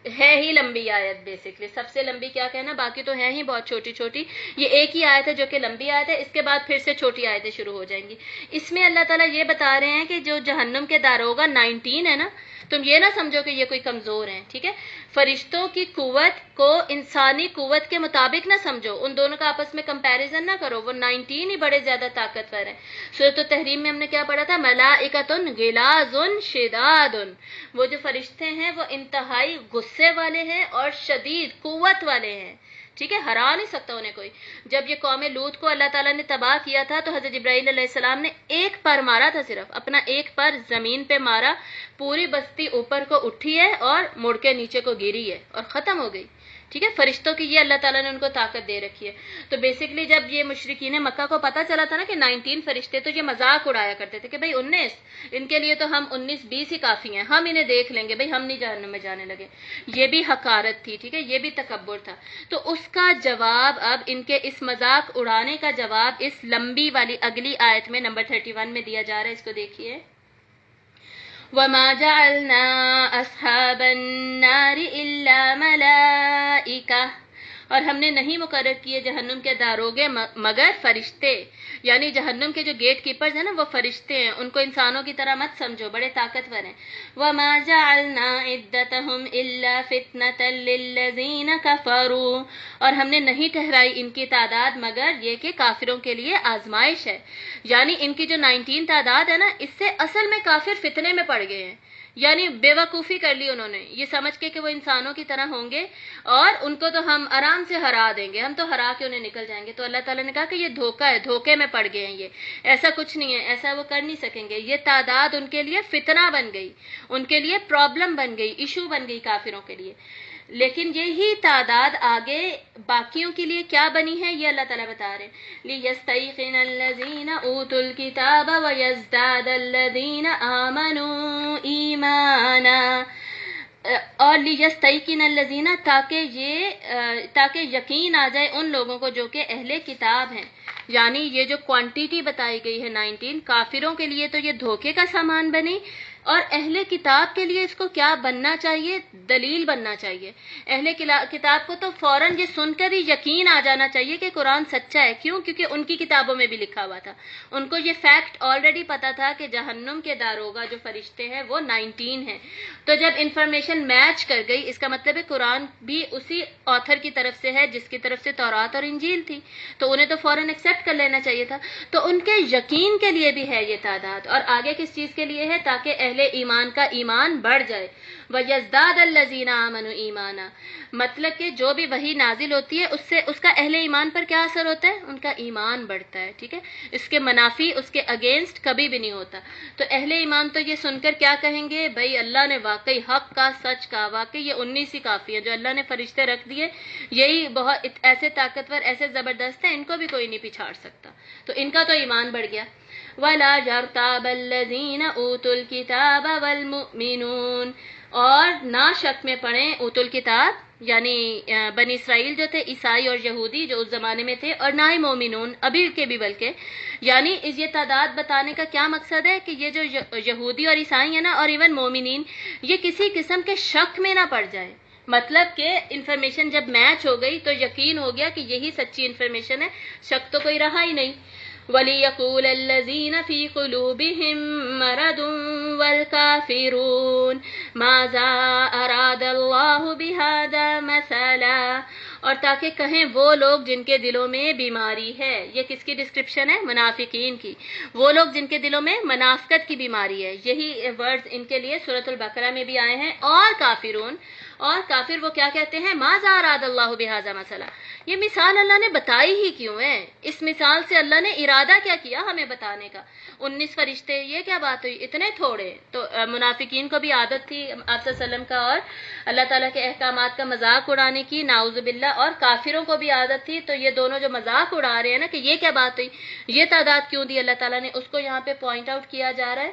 ہے ہی لمبی آیت، بیسکلی سب سے لمبی کیا کہنا، باقی تو ہیں ہی بہت چھوٹی چھوٹی، یہ ایک ہی آیت ہے جو کہ لمبی آیت ہے، اس کے بعد پھر سے چھوٹی آیتیں شروع ہو جائیں گی۔ اس میں اللہ تعالیٰ یہ بتا رہے ہیں کہ جو جہنم کے داروغہ 19 ہے نا، تم یہ نہ سمجھو کہ یہ کوئی کمزور ہیں، ٹھیک ہے۔ فرشتوں کی قوت کو انسانی قوت کے مطابق نہ سمجھو، ان دونوں کا آپس میں کمپیریزن نہ کرو، وہ 19 ہی بڑے زیادہ طاقتور ہیں۔ سورۃ التحریم میں ہم نے کیا پڑھا تھا؟ ملائکۃ غلاظ شداد، وہ جو فرشتے ہیں وہ انتہائی غصے والے ہیں اور شدید قوت والے ہیں، ٹھیک ہے، ہرا نہیں سکتا انہیں کوئی۔ جب یہ قوم لوط کو اللہ تعالیٰ نے تباہ کیا تھا تو حضرت جبرائیل علیہ السلام نے ایک پر مارا تھا، صرف اپنا ایک پر زمین پہ مارا، پوری بستی اوپر کو اٹھی ہے اور مڑ کے نیچے کو گری ہے اور ختم ہو گئی، ٹھیک ہے۔ فرشتوں کی یہ اللہ تعالیٰ نے ان کو طاقت دے رکھی ہے۔ تو بیسکلی جب یہ مشرکین مکہ کو پتہ چلا تھا نا کہ 19 فرشتے، تو یہ مذاق اڑایا کرتے تھے کہ بھئی 19، ان کے لیے تو ہم 19-20 ہی کافی ہیں، ہم انہیں دیکھ لیں گے، بھئی ہم نہیں جہنم میں جانے لگے۔ یہ بھی حقارت تھی، ٹھیک ہے، یہ بھی تکبر تھا۔ تو اس کا جواب، اب ان کے اس مذاق اڑانے کا جواب اس لمبی والی اگلی آیت میں نمبر 31 میں دیا جا رہا ہے، اس کو دیکھیے۔ وَمَا جَعَلْنَا أَصْحَابَ النَّارِ إِلَّا مَلَائِكَةً، اور ہم نے نہیں مقرر کیے جہنم کے داروغے مگر فرشتے، یعنی جہنم کے جو گیٹ کیپرز ہیں نا وہ فرشتے ہیں، ان کو انسانوں کی طرح مت سمجھو، بڑے طاقتور ہیں۔ وَمَا جَعَلْنَا عِدَّتَهُمْ إِلَّا فِتْنَةً لِلَّذِينَ كَفَرُوا، اور ہم نے نہیں ٹھہرائی ان کی تعداد مگر یہ کہ کافروں کے لیے آزمائش ہے، یعنی ان کی جو 19 تعداد ہے نا، اس سے اصل میں کافر فتنے میں پڑ گئے ہیں، یعنی بے وقوفی کر لی انہوں نے، یہ سمجھ کے کہ وہ انسانوں کی طرح ہوں گے اور ان کو تو ہم آرام سے ہرا دیں گے، ہم تو ہرا کے انہیں نکل جائیں گے۔ تو اللہ تعالیٰ نے کہا کہ یہ دھوکہ ہے، دھوکے میں پڑ گئے ہیں، یہ ایسا کچھ نہیں ہے، ایسا وہ کر نہیں سکیں گے۔ یہ تعداد ان کے لیے فتنہ بن گئی، ان کے لیے پرابلم بن گئی، ایشو بن گئی کافروں کے لیے۔ لیکن یہی تعداد آگے باقیوں کے لیے کیا بنی ہے یہ اللہ تعالیٰ بتا رہے ہیں، لِيَسْتَيْقِنَ الَّذِينَ أُوتُوا الْكِتَابَ وَيَزْدَادَ الَّذِينَ آمَنُوا إِيمَانًا، اور لیستیقن الذین، تاکہ یقین آ جائے ان لوگوں کو جو کہ اہل کتاب ہیں. یعنی یہ جو کوانٹیٹی بتائی گئی ہے 19، کافروں کے لیے تو یہ دھوکے کا سامان بنی، اور اہل کتاب کے لیے اس کو کیا بننا چاہیے؟ دلیل بننا چاہیے. اہل کتاب کو تو فوراً یہ سن کر ہی یقین آ جانا چاہیے کہ قرآن سچا ہے. کیوں؟ کیونکہ ان کی کتابوں میں بھی لکھا ہوا تھا. ان کو یہ فیکٹ آلریڈی پتا تھا کہ جہنم کے داروغہ جو فرشتے ہیں وہ 19 ہیں. تو جب انفارمیشن میچ کر گئی، اس کا مطلب ہے قرآن بھی اسی آتھر کی طرف سے ہے جس کی طرف سے تورات اور انجیل تھی، تو انہیں تو فوراً ایکسیپٹ کر لینا چاہیے تھا. تو ان کے یقین کے لیے بھی ہے یہ تعداد. اور آگے کس چیز کے لیے ہے؟ تاکہ اہل ایمان کا ایمان بڑھ جائے. وَيَزْدَادَ الَّذِينَ آمَنُوا ایمانا، مطلب کہ جو بھی وحی نازل ہوتی ہے اس سے اس کا اہل ایمان پر کیا اثر ہوتا ہے؟ ان کا ایمان بڑھتا ہے. ٹھیک ہے، اس کے منافی، اس کے اگینسٹ کبھی بھی نہیں ہوتا. تو اہل ایمان تو یہ سن کر کیا کہیں گے؟ بھائی اللہ نے واقعی حق کا، سچ کا، واقعی یہ 19 ہی کافی ہے جو اللہ نے فرشتے رکھ دیے، یہی بہت ایسے طاقتور، ایسے زبردست ہیں، ان کو بھی کوئی نہیں پچھاڑ سکتا. تو ان کا تو ایمان بڑھ گیا. وَلَا يَرْتَابَ الَّذِينَ أُوتُوا الْكِتَابَ وَالْمُؤْمِنُونَ، اور نہ شک میں پڑھیں اوت الکتاب یعنی بنی اسرائیل جو تھے، عیسائی اور یہودی جو اس زمانے میں تھے، اور نہ ہی مومنون ابھی کے بھی. بلکہ یعنی یہ تعداد بتانے کا کیا مقصد ہے کہ یہ جو یہودی اور عیسائی ہیں نا، اور ایون مومنین، یہ کسی قسم کے شک میں نہ پڑ جائیں. مطلب کہ انفارمیشن جب میچ ہو گئی تو یقین ہو گیا کہ یہی سچی انفارمیشن ہے، شک تو کوئی رہا ہی نہیں. وَلِيَقُولَ الَّذِينَ فِي قُلُوبِهِم مَّرَضٌ وَالْكَافِرُونَ مَاذَا أَرَادَ اللَّهُ بِهَذَا مَثَلًا، اور تاکہ کہیں وہ لوگ جن کے دلوں میں بیماری ہے. یہ کس کی ڈسکرپشن ہے؟ منافقین کی. وہ لوگ جن کے دلوں میں منافقت کی بیماری ہے. یہی ورڈز ان کے لیے سورۃ البقرہ میں بھی آئے ہیں. اور کافرون، اور کافر وہ کیا کہتے ہیں؟ ماذا اراد اللہ بہذا مثلا، یہ مثال اللہ نے بتائی ہی کیوں ہے؟ اس مثال سے اللہ نے ارادہ کیا کیا ہمیں بتانے کا؟ 19 فرشتے، یہ کیا بات ہوئی؟ اتنے تھوڑے. تو منافقین کو بھی عادت تھی آپ صلی اللہ علیہ وسلم کا اور اللہ تعالیٰ کے احکامات کا مذاق اڑانے کی، نعوذ باللہ. اور کافروں کو بھی عادت تھی. تو یہ دونوں جو مذاق اڑا رہے ہیں نا کہ یہ کیا بات ہوئی، یہ تعداد کیوں دی اللہ تعالیٰ نے، اس کو یہاں پہ پوائنٹ آؤٹ کیا جا رہا ہے.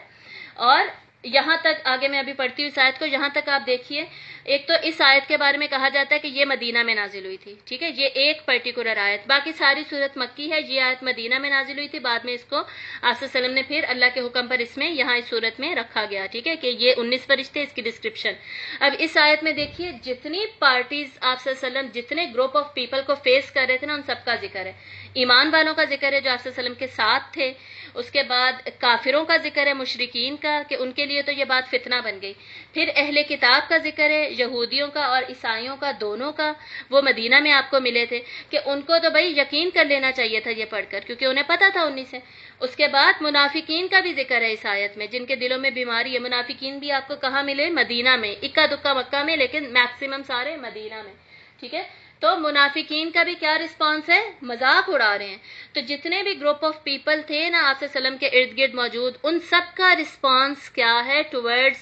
اور یہاں تک آگے میں ابھی پڑھتی ہوں اس آیت کو، یہاں تک آپ دیکھیے. ایک تو اس آیت کے بارے میں کہا جاتا ہے کہ یہ مدینہ میں نازل ہوئی تھی. ٹھیک ہے، یہ ایک پرٹیکولر آیت. باقی ساری صورت مکی ہے. یہ آیت مدینہ میں نازل ہوئی تھی، بعد میں اس کو آپ صلی اللہ علیہ وسلم نے پھر اللہ کے حکم پر اس میں یہاں اس صورت میں رکھا گیا. ٹھیک ہے، کہ یہ 19 فرشتے، اس کی ڈسکرپشن. اب اس آیت میں دیکھیے جتنی پارٹیز آپ صلی اللہ علیہ وسلم، جتنے گروپ آف پیپل کو فیس کر رہے تھے نا، ان سب کا ذکر ہے. ایمان والوں کا ذکر ہے جو آپ صلی اللہ علیہ وسلم کے ساتھ تھے. اس کے بعد کافروں کا ذکر ہے، مشرکین کا، کہ ان کے لیے تو یہ بات فتنہ بن گئی. پھر اہل کتاب کا ذکر ہے، یہودیوں کا اور عیسائیوں کا، دونوں کا. وہ مدینہ میں آپ کو ملے تھے کہ ان کو تو بھائی یقین کر لینا چاہیے تھا یہ پڑھ کر، کیونکہ انہیں پتا تھا 19 سے. اس کے بعد منافقین کا بھی ذکر ہے اس آیت میں، جن کے دلوں میں بیماری ہے. منافقین بھی آپ کو کہاں ملے؟ مدینہ میں. اکا دکا مکہ میں، لیکن میکسیمم سارے مدینہ میں. ٹھیک ہے، تو منافقین کا بھی کیا رسپانس ہے؟ مذاق اڑا رہے ہیں. تو جتنے بھی گروپ آف پیپل تھے نا آپ صلی اللہ علیہ وسلم کے ارد گرد موجود، ان سب کا رسپانس کیا ہے ٹورڈز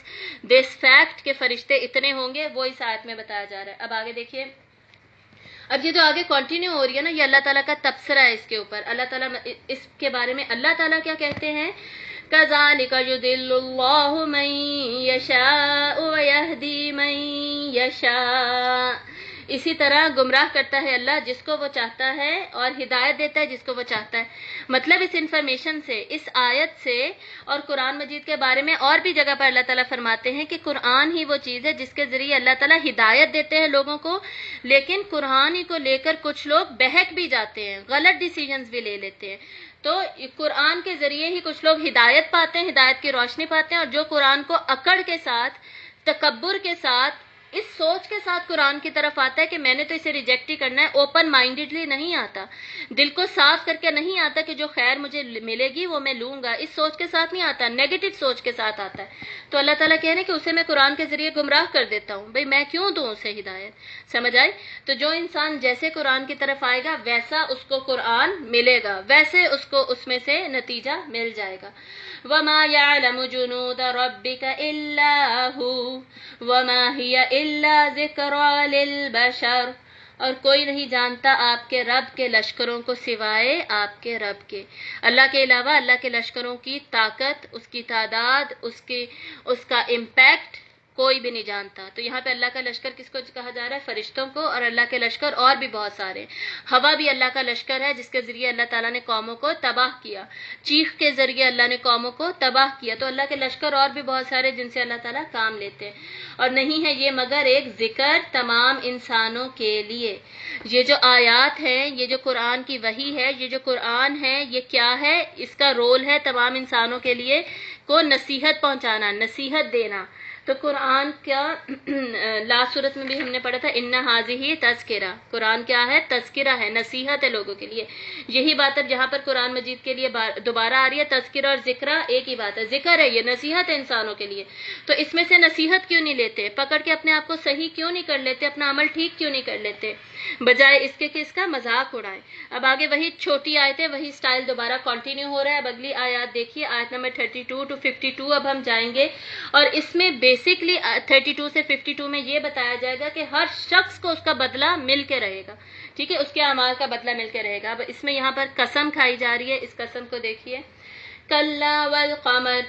دس فیکٹ کہ فرشتے اتنے ہوں گے، وہ اس آیت میں بتایا جا رہا ہے. اب آگے دیکھیے. اب یہ جو آگے کنٹینیو ہو رہی ہے نا، یہ اللہ تعالیٰ کا تبصرہ ہے اس کے اوپر. اللہ تعالیٰ اس کے بارے میں اللہ تعالیٰ کیا کہتے ہیں؟ كَذَلِكَ يُضِلُّ اللَّهُ مَن يَشَاءُ وَيَهْدِي مَن يَشَاءُ، اسی طرح گمراہ کرتا ہے اللہ جس کو وہ چاہتا ہے اور ہدایت دیتا ہے جس کو وہ چاہتا ہے. مطلب اس انفارمیشن سے، اس آیت سے اور قرآن مجید کے بارے میں اور بھی جگہ پر اللہ تعالیٰ فرماتے ہیں کہ قرآن ہی وہ چیز ہے جس کے ذریعے اللہ تعالیٰ ہدایت دیتے ہیں لوگوں کو. لیکن قرآن ہی کو لے کر کچھ لوگ بہک بھی جاتے ہیں، غلط ڈیسیژنز بھی لے لیتے ہیں. تو قرآن کے ذریعے ہی کچھ لوگ ہدایت پاتے ہیں، ہدایت کی روشنی پاتے ہیں. اور جو قرآن کو اکڑ کے ساتھ، تکبر کے ساتھ، اس سوچ کے ساتھ قرآن کی طرف آتا ہے کہ میں نے تو اسے ریجیکٹ ہی کرنا ہے، اوپن مائنڈڈلی نہیں آتا، دل کو صاف کر کے نہیں آتا کہ جو خیر مجھے ملے گی وہ میں لوں گا، اس سوچ کے ساتھ نہیں آتا، نیگیٹو سوچ کے ساتھ آتا ہے. تو اللہ تعالیٰ کہہ رہے ہیں کہ اسے میں قرآن کے ذریعے گمراہ کر دیتا ہوں. بھئی میں کیوں دوں اسے ہدایت؟ سمجھ آئی؟ تو جو انسان جیسے قرآن کی طرف آئے گا ویسا اس کو قرآن ملے گا، ویسے اس کو اس میں سے نتیجہ مل جائے گا. وَمَا يَعْلَمُ جُنُودَ رَبِّكَ إِلَّا هُوَ وَمَا هِيَ إِلَّا ذِكْرَىٰ لِلْبَشَرِ، اور کوئی نہیں جانتا آپ کے رب کے لشکروں کو سوائے آپ کے رب کے. اللہ کے علاوہ اللہ کے لشکروں کی طاقت، اس کی تعداد، اس کا امپیکٹ کوئی بھی نہیں جانتا. تو یہاں پہ اللہ کا لشکر کس کو کہا جا رہا ہے؟ فرشتوں کو. اور اللہ کے لشکر اور بھی بہت سارے. ہوا بھی اللہ کا لشکر ہے جس کے ذریعے اللہ تعالیٰ نے قوموں کو تباہ کیا. چیخ کے ذریعے اللہ نے قوموں کو تباہ کیا. تو اللہ کے لشکر اور بھی بہت سارے جن سے اللہ تعالیٰ کام لیتے ہیں. اور نہیں ہے یہ مگر ایک ذکر تمام انسانوں کے لیے. یہ جو آیات ہیں، یہ جو قرآن کی وحی ہے، یہ جو قرآن ہے، یہ کیا ہے؟ اس کا رول ہے تمام انسانوں کے لیے کو نصیحت پہنچانا، نصیحت دینا. تو قرآن کیا لاسٹ صورت میں بھی ہم نے پڑھا تھا ان ھذہ تذکرہ. قرآن کیا ہے؟ تذکرہ ہے، نصیحت ہے لوگوں کے لیے. یہی بات اب جہاں پر قرآن مجید کے لیے دوبارہ آ رہی ہے. تذکرہ اور ذکرہ ایک ہی بات ہے. ذکر ہے، یہ نصیحت ہے انسانوں کے لیے. تو اس میں سے نصیحت کیوں نہیں لیتے؟ پکڑ کے اپنے آپ کو صحیح کیوں نہیں کر لیتے؟ اپنا عمل ٹھیک کیوں نہیں کر لیتے؟ بجائے اس کے کہ اس کا مذاق اڑائیں. اب آگے وہی چھوٹی آیتیں، وہی سٹائل دوبارہ کنٹینیو ہو رہا ہے. اب اگلی آیات دیکھیے، آیت نمبر 32 to 52 اب ہم جائیں گے. اور اس میں بیسکلی 32 سے 52 میں یہ بتایا جائے گا کہ ہر شخص کو اس کا بدلہ مل کے رہے گا. ٹھیک ہے، اس کے اعمال کا بدلہ مل کے رہے گا. اب اس میں یہاں پر قسم کھائی جا رہی ہے. اس قسم کو دیکھیے، کلا والقمر،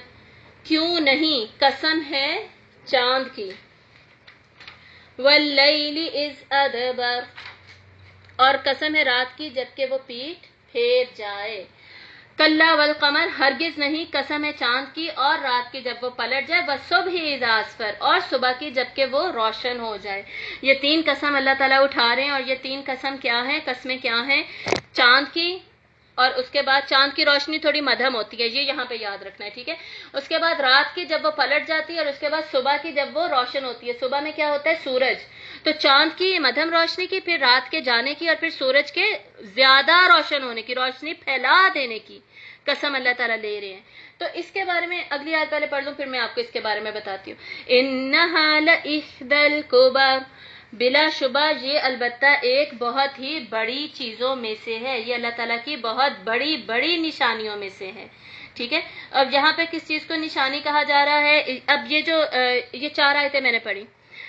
کیوں نہیں، قسم ہے چاند کی. واللیل اذ ادبر، اور قسم ہے رات کی جبکہ وہ پیٹھ پھیر جائے. کلا والقمر، ہرگز نہیں، قسم ہے چاند کی اور رات کی جب وہ پلٹ جائے. والصبح اذا اسفر، اور صبح کی جبکہ وہ روشن ہو جائے. یہ تین قسم اللہ تعالیٰ اٹھا رہے ہیں. اور یہ تین قسم کیا ہیں؟ قسمیں کیا ہیں؟ چاند کی، اور اس کے بعد چاند کی روشنی تھوڑی مدھم ہوتی ہے، یہ یہاں پہ یاد رکھنا ہے. ٹھیک ہے، اس کے بعد رات کی جب وہ پلٹ جاتی ہے، اور اس کے بعد صبح کی جب وہ روشن ہوتی ہے. صبح میں کیا ہوتا ہے؟ سورج. تو چاند کی مدھم روشنی کی، پھر رات کے جانے کی، اور پھر سورج کے زیادہ روشن ہونے کی، روشنی پھیلا دینے کی قسم اللہ تعالیٰ لے رہے ہیں. تو اس کے بارے میں اگلی آیت پہلے پڑھ لوں، پھر میں آپ کو اس کے بارے میں بتاتی ہوں. انہا لإحدی الکبر، بلا شبہ یہ البتہ ایک بہت ہی بڑی چیزوں میں سے ہے. یہ اللہ تعالیٰ کی بہت بڑی بڑی نشانیوں میں سے ہے. ٹھیک ہے، اب یہاں پہ کس چیز کو نشانی کہا جا رہا ہے؟ اب یہ چار آیتیں میں نے پڑھی.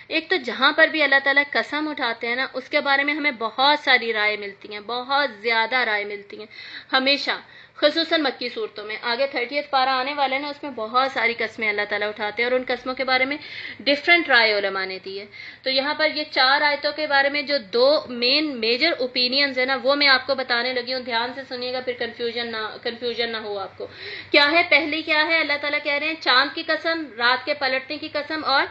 ایک تو جہاں پر بھی اللہ تعالیٰ قسم اٹھاتے ہیں نا، اس کے بارے میں ہمیں بہت ساری رائے ملتی ہیں، بہت زیادہ رائے ملتی ہیں ہمیشہ، خصوصاً مکی صورتوں میں. آگے 30 پارہ آنے والے نا، اس میں بہت ساری قسمیں اللہ تعالیٰ اٹھاتے ہیں، اور ان قسموں کے بارے میں ڈفرینٹ رائے علماء نے دی ہے. تو یہاں پر یہ چار آیتوں کے بارے میں جو دو میجر اوپینینز ہیں نا، وہ میں آپ کو بتانے لگی ہوں. دھیان سے سنیے گا، پھر کنفیوژن نہ ہو آپ کو. کیا ہے؟ پہلی کیا ہے؟ اللہ تعالیٰ کہہ رہے ہیں چاند کی قسم، رات کے پلٹنے کی قسم، اور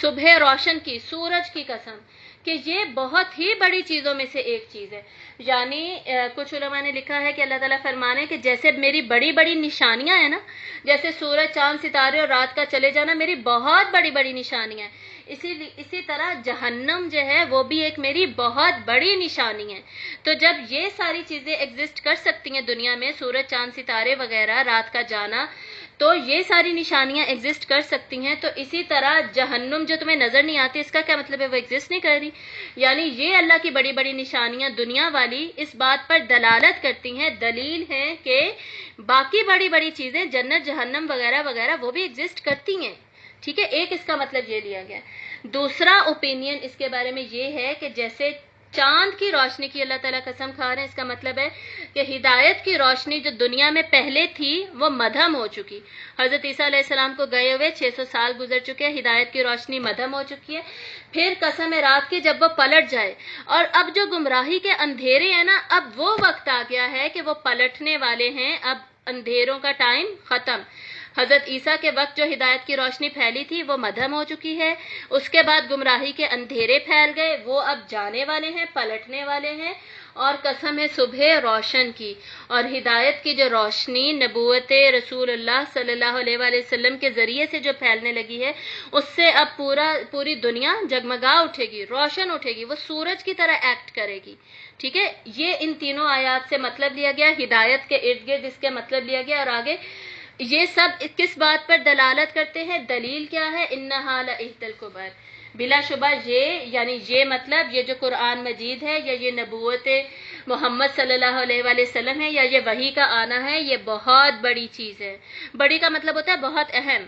صبح روشن کی، سورج کی قسم، کہ یہ بہت ہی بڑی چیزوں میں سے ایک چیز ہے. یعنی کچھ علماء نے لکھا ہے کہ اللہ تعالیٰ فرمانے ہیں کہ جیسے میری بڑی بڑی نشانیاں ہیں نا، جیسے سورج، چاند، ستارے اور رات کا چلے جانا میری بہت بڑی بڑی نشانیاں ہیں، اسی طرح جہنم جو ہے وہ بھی ایک میری بہت بڑی نشانی ہے. تو جب یہ ساری چیزیں ایگزسٹ کر سکتی ہیں دنیا میں، سورج، چاند، ستارے وغیرہ، رات کا جانا، تو یہ ساری نشانیاں ایگزسٹ کر سکتی ہیں. تو اسی طرح جہنم جو تمہیں نظر نہیں آتی، اس کا کیا مطلب ہے؟ وہ ایگزسٹ نہیں کر رہی. یعنی یہ اللہ کی بڑی بڑی نشانیاں دنیا والی اس بات پر دلالت کرتی ہیں، دلیل ہیں کہ باقی بڑی بڑی چیزیں، جنت، جہنم وغیرہ وغیرہ، وہ بھی ایگزسٹ کرتی ہیں. ٹھیک ہے، ایک اس کا مطلب یہ لیا گیا. دوسرا اوپینین اس کے بارے میں یہ ہے کہ جیسے چاند کی روشنی کی اللہ تعالیٰ قسم کھا رہے ہیں، اس کا مطلب ہے کہ ہدایت کی روشنی جو دنیا میں پہلے تھی وہ مدھم ہو چکی. حضرت عیسیٰ علیہ السلام کو گئے ہوئے 600 سال گزر چکے ہیں، ہدایت کی روشنی مدھم ہو چکی ہے. پھر قسم ہے رات کی جب وہ پلٹ جائے، اور اب جو گمراہی کے اندھیرے ہیں نا، اب وہ وقت آ گیا ہے کہ وہ پلٹنے والے ہیں. اب اندھیروں کا ٹائم ختم. حضرت عیسیٰ کے وقت جو ہدایت کی روشنی پھیلی تھی وہ مدھم ہو چکی ہے. اس کے بعد گمراہی کے اندھیرے پھیل گئے، وہ اب جانے والے ہیں، پلٹنے والے ہیں. اور قسم ہے صبح روشن کی، اور ہدایت کی جو روشنی نبوت رسول اللہ صلی اللہ علیہ وآلہ وسلم کے ذریعے سے جو پھیلنے لگی ہے، اس سے اب پوری دنیا جگمگا اٹھے گی، روشن اٹھے گی، وہ سورج کی طرح ایکٹ کرے گی. ٹھیک ہے، یہ ان تینوں آیات سے مطلب لیا گیا، ہدایت کے ارد گرد اس کے مطلب لیا گیا. اور آگے یہ سب کس بات پر دلالت کرتے ہیں؟ دلیل کیا ہے؟ انہا لإحدی الکبر، بلا شبہ یعنی یہ مطلب، یہ جو قرآن مجید ہے، یا یہ نبوت محمد صلی اللہ علیہ وآلہ وسلم ہے، یا یہ وحی کا آنا ہے، یہ بہت بڑی چیز ہے. بڑی کا مطلب ہوتا ہے بہت اہم،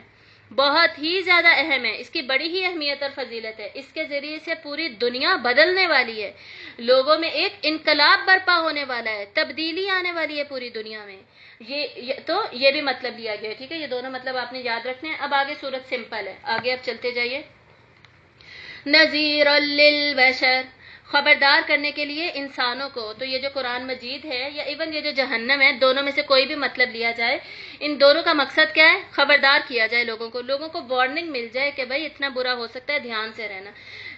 بہت ہی زیادہ اہم ہے. اس کی بڑی ہی اہمیت اور فضیلت ہے. اس کے ذریعے سے پوری دنیا بدلنے والی ہے، لوگوں میں ایک انقلاب برپا ہونے والا ہے، تبدیلی آنے والی ہے پوری دنیا میں. تو یہ بھی مطلب لیا گیا. ٹھیک ہے، یہ دونوں مطلب آپ نے یاد رکھنے ہیں. اب آگے صورت سمپل ہے، آگے اب چلتے جائیے. نذیر للبشر، خبردار کرنے کے لیے انسانوں کو. تو یہ جو قرآن مجید ہے یا ایون یہ جو جہنم ہے، دونوں میں سے کوئی بھی مطلب لیا جائے، ان دونوں کا مقصد کیا ہے؟ خبردار کیا جائے لوگوں کو وارننگ مل جائے کہ بھائی اتنا برا ہو سکتا ہے، دھیان سے رہنا.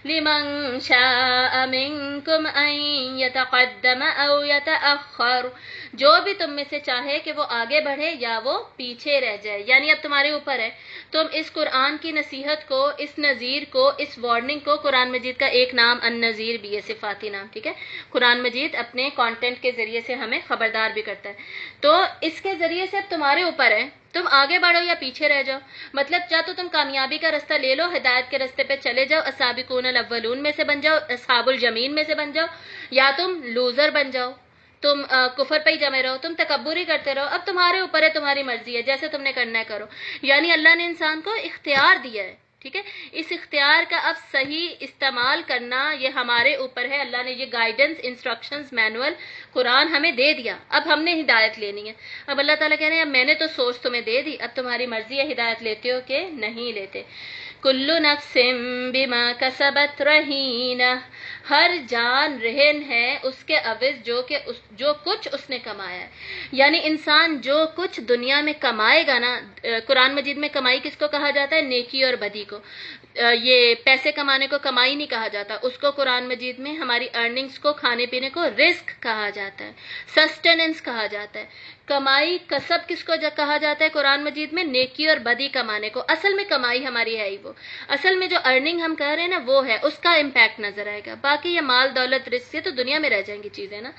لمن شاء منکم ان یتقدم او یتأخر، جو بھی تم میں سے چاہے کہ وہ آگے بڑھے یا وہ پیچھے رہ جائے. یعنی اب تمہارے اوپر ہے، تم اس قرآن کی نصیحت کو، اس نذیر کو، اس وارننگ کو، قرآن مجید کا ایک نام النذیر بھی ہے، صفاتی نام. ٹھیک ہے، قرآن مجید اپنے کانٹینٹ کے ذریعے سے ہمیں خبردار بھی کرتا ہے. تو اس کے ذریعے سے اب تمہارے اوپر ہے، تم آگے بڑھو یا پیچھے رہ جاؤ. مطلب چاہ تو تم کامیابی کا رستہ لے لو، ہدایت کے رستے پہ چلے جاؤ، السابقون الاولون میں سے بن جاؤ، اصحاب الجمین میں سے بن جاؤ، یا تم لوزر بن جاؤ، تم کفر پہ ہی جمے رہو، تم تکبر ہی کرتے رہو. اب تمہارے اوپر ہے، تمہاری مرضی ہے، جیسے تم نے کرنا ہے کرو. یعنی اللہ نے انسان کو اختیار دیا ہے. ٹھیک ہے، اس اختیار کا اب صحیح استعمال کرنا یہ ہمارے اوپر ہے. اللہ نے یہ گائیڈنس، انسٹرکشنز، مینول قرآن ہمیں دے دیا، اب ہم نے ہدایت لینی ہے. اب اللہ تعالیٰ کہہ رہے ہیں اب میں نے تو سوچ تمہیں دے دی، اب تمہاری مرضی ہے ہدایت لیتے ہو کہ نہیں لیتے. کل نفس بما کسبت رہینہ، ہر جان رہن ہے اس کے عوض جو کچھ اس نے کمایا ہے. یعنی انسان جو کچھ دنیا میں کمائے گا نا، قرآن مجید میں کمائی کس کو کہا جاتا ہے؟ نیکی اور بدی کو. یہ پیسے کمانے کو کمائی نہیں کہا جاتا، اس کو قرآن مجید میں ہماری ارننگز کو، کھانے پینے کو رزق کہا جاتا ہے، سسٹیننس کہا جاتا ہے. کمائی، کسب کس کو کہا جاتا ہے قرآن مجید میں؟ نیکی اور بدی کمانے کو. اصل میں کمائی ہماری ہے ہی وہ، اصل میں جو ارننگ ہم کہہ رہے ہیں نا وہ ہے، اس کا امپیکٹ نظر آئے گا. باقی یہ مال دولت رزق سے تو دنیا میں رہ جائیں گی چیزیں نا.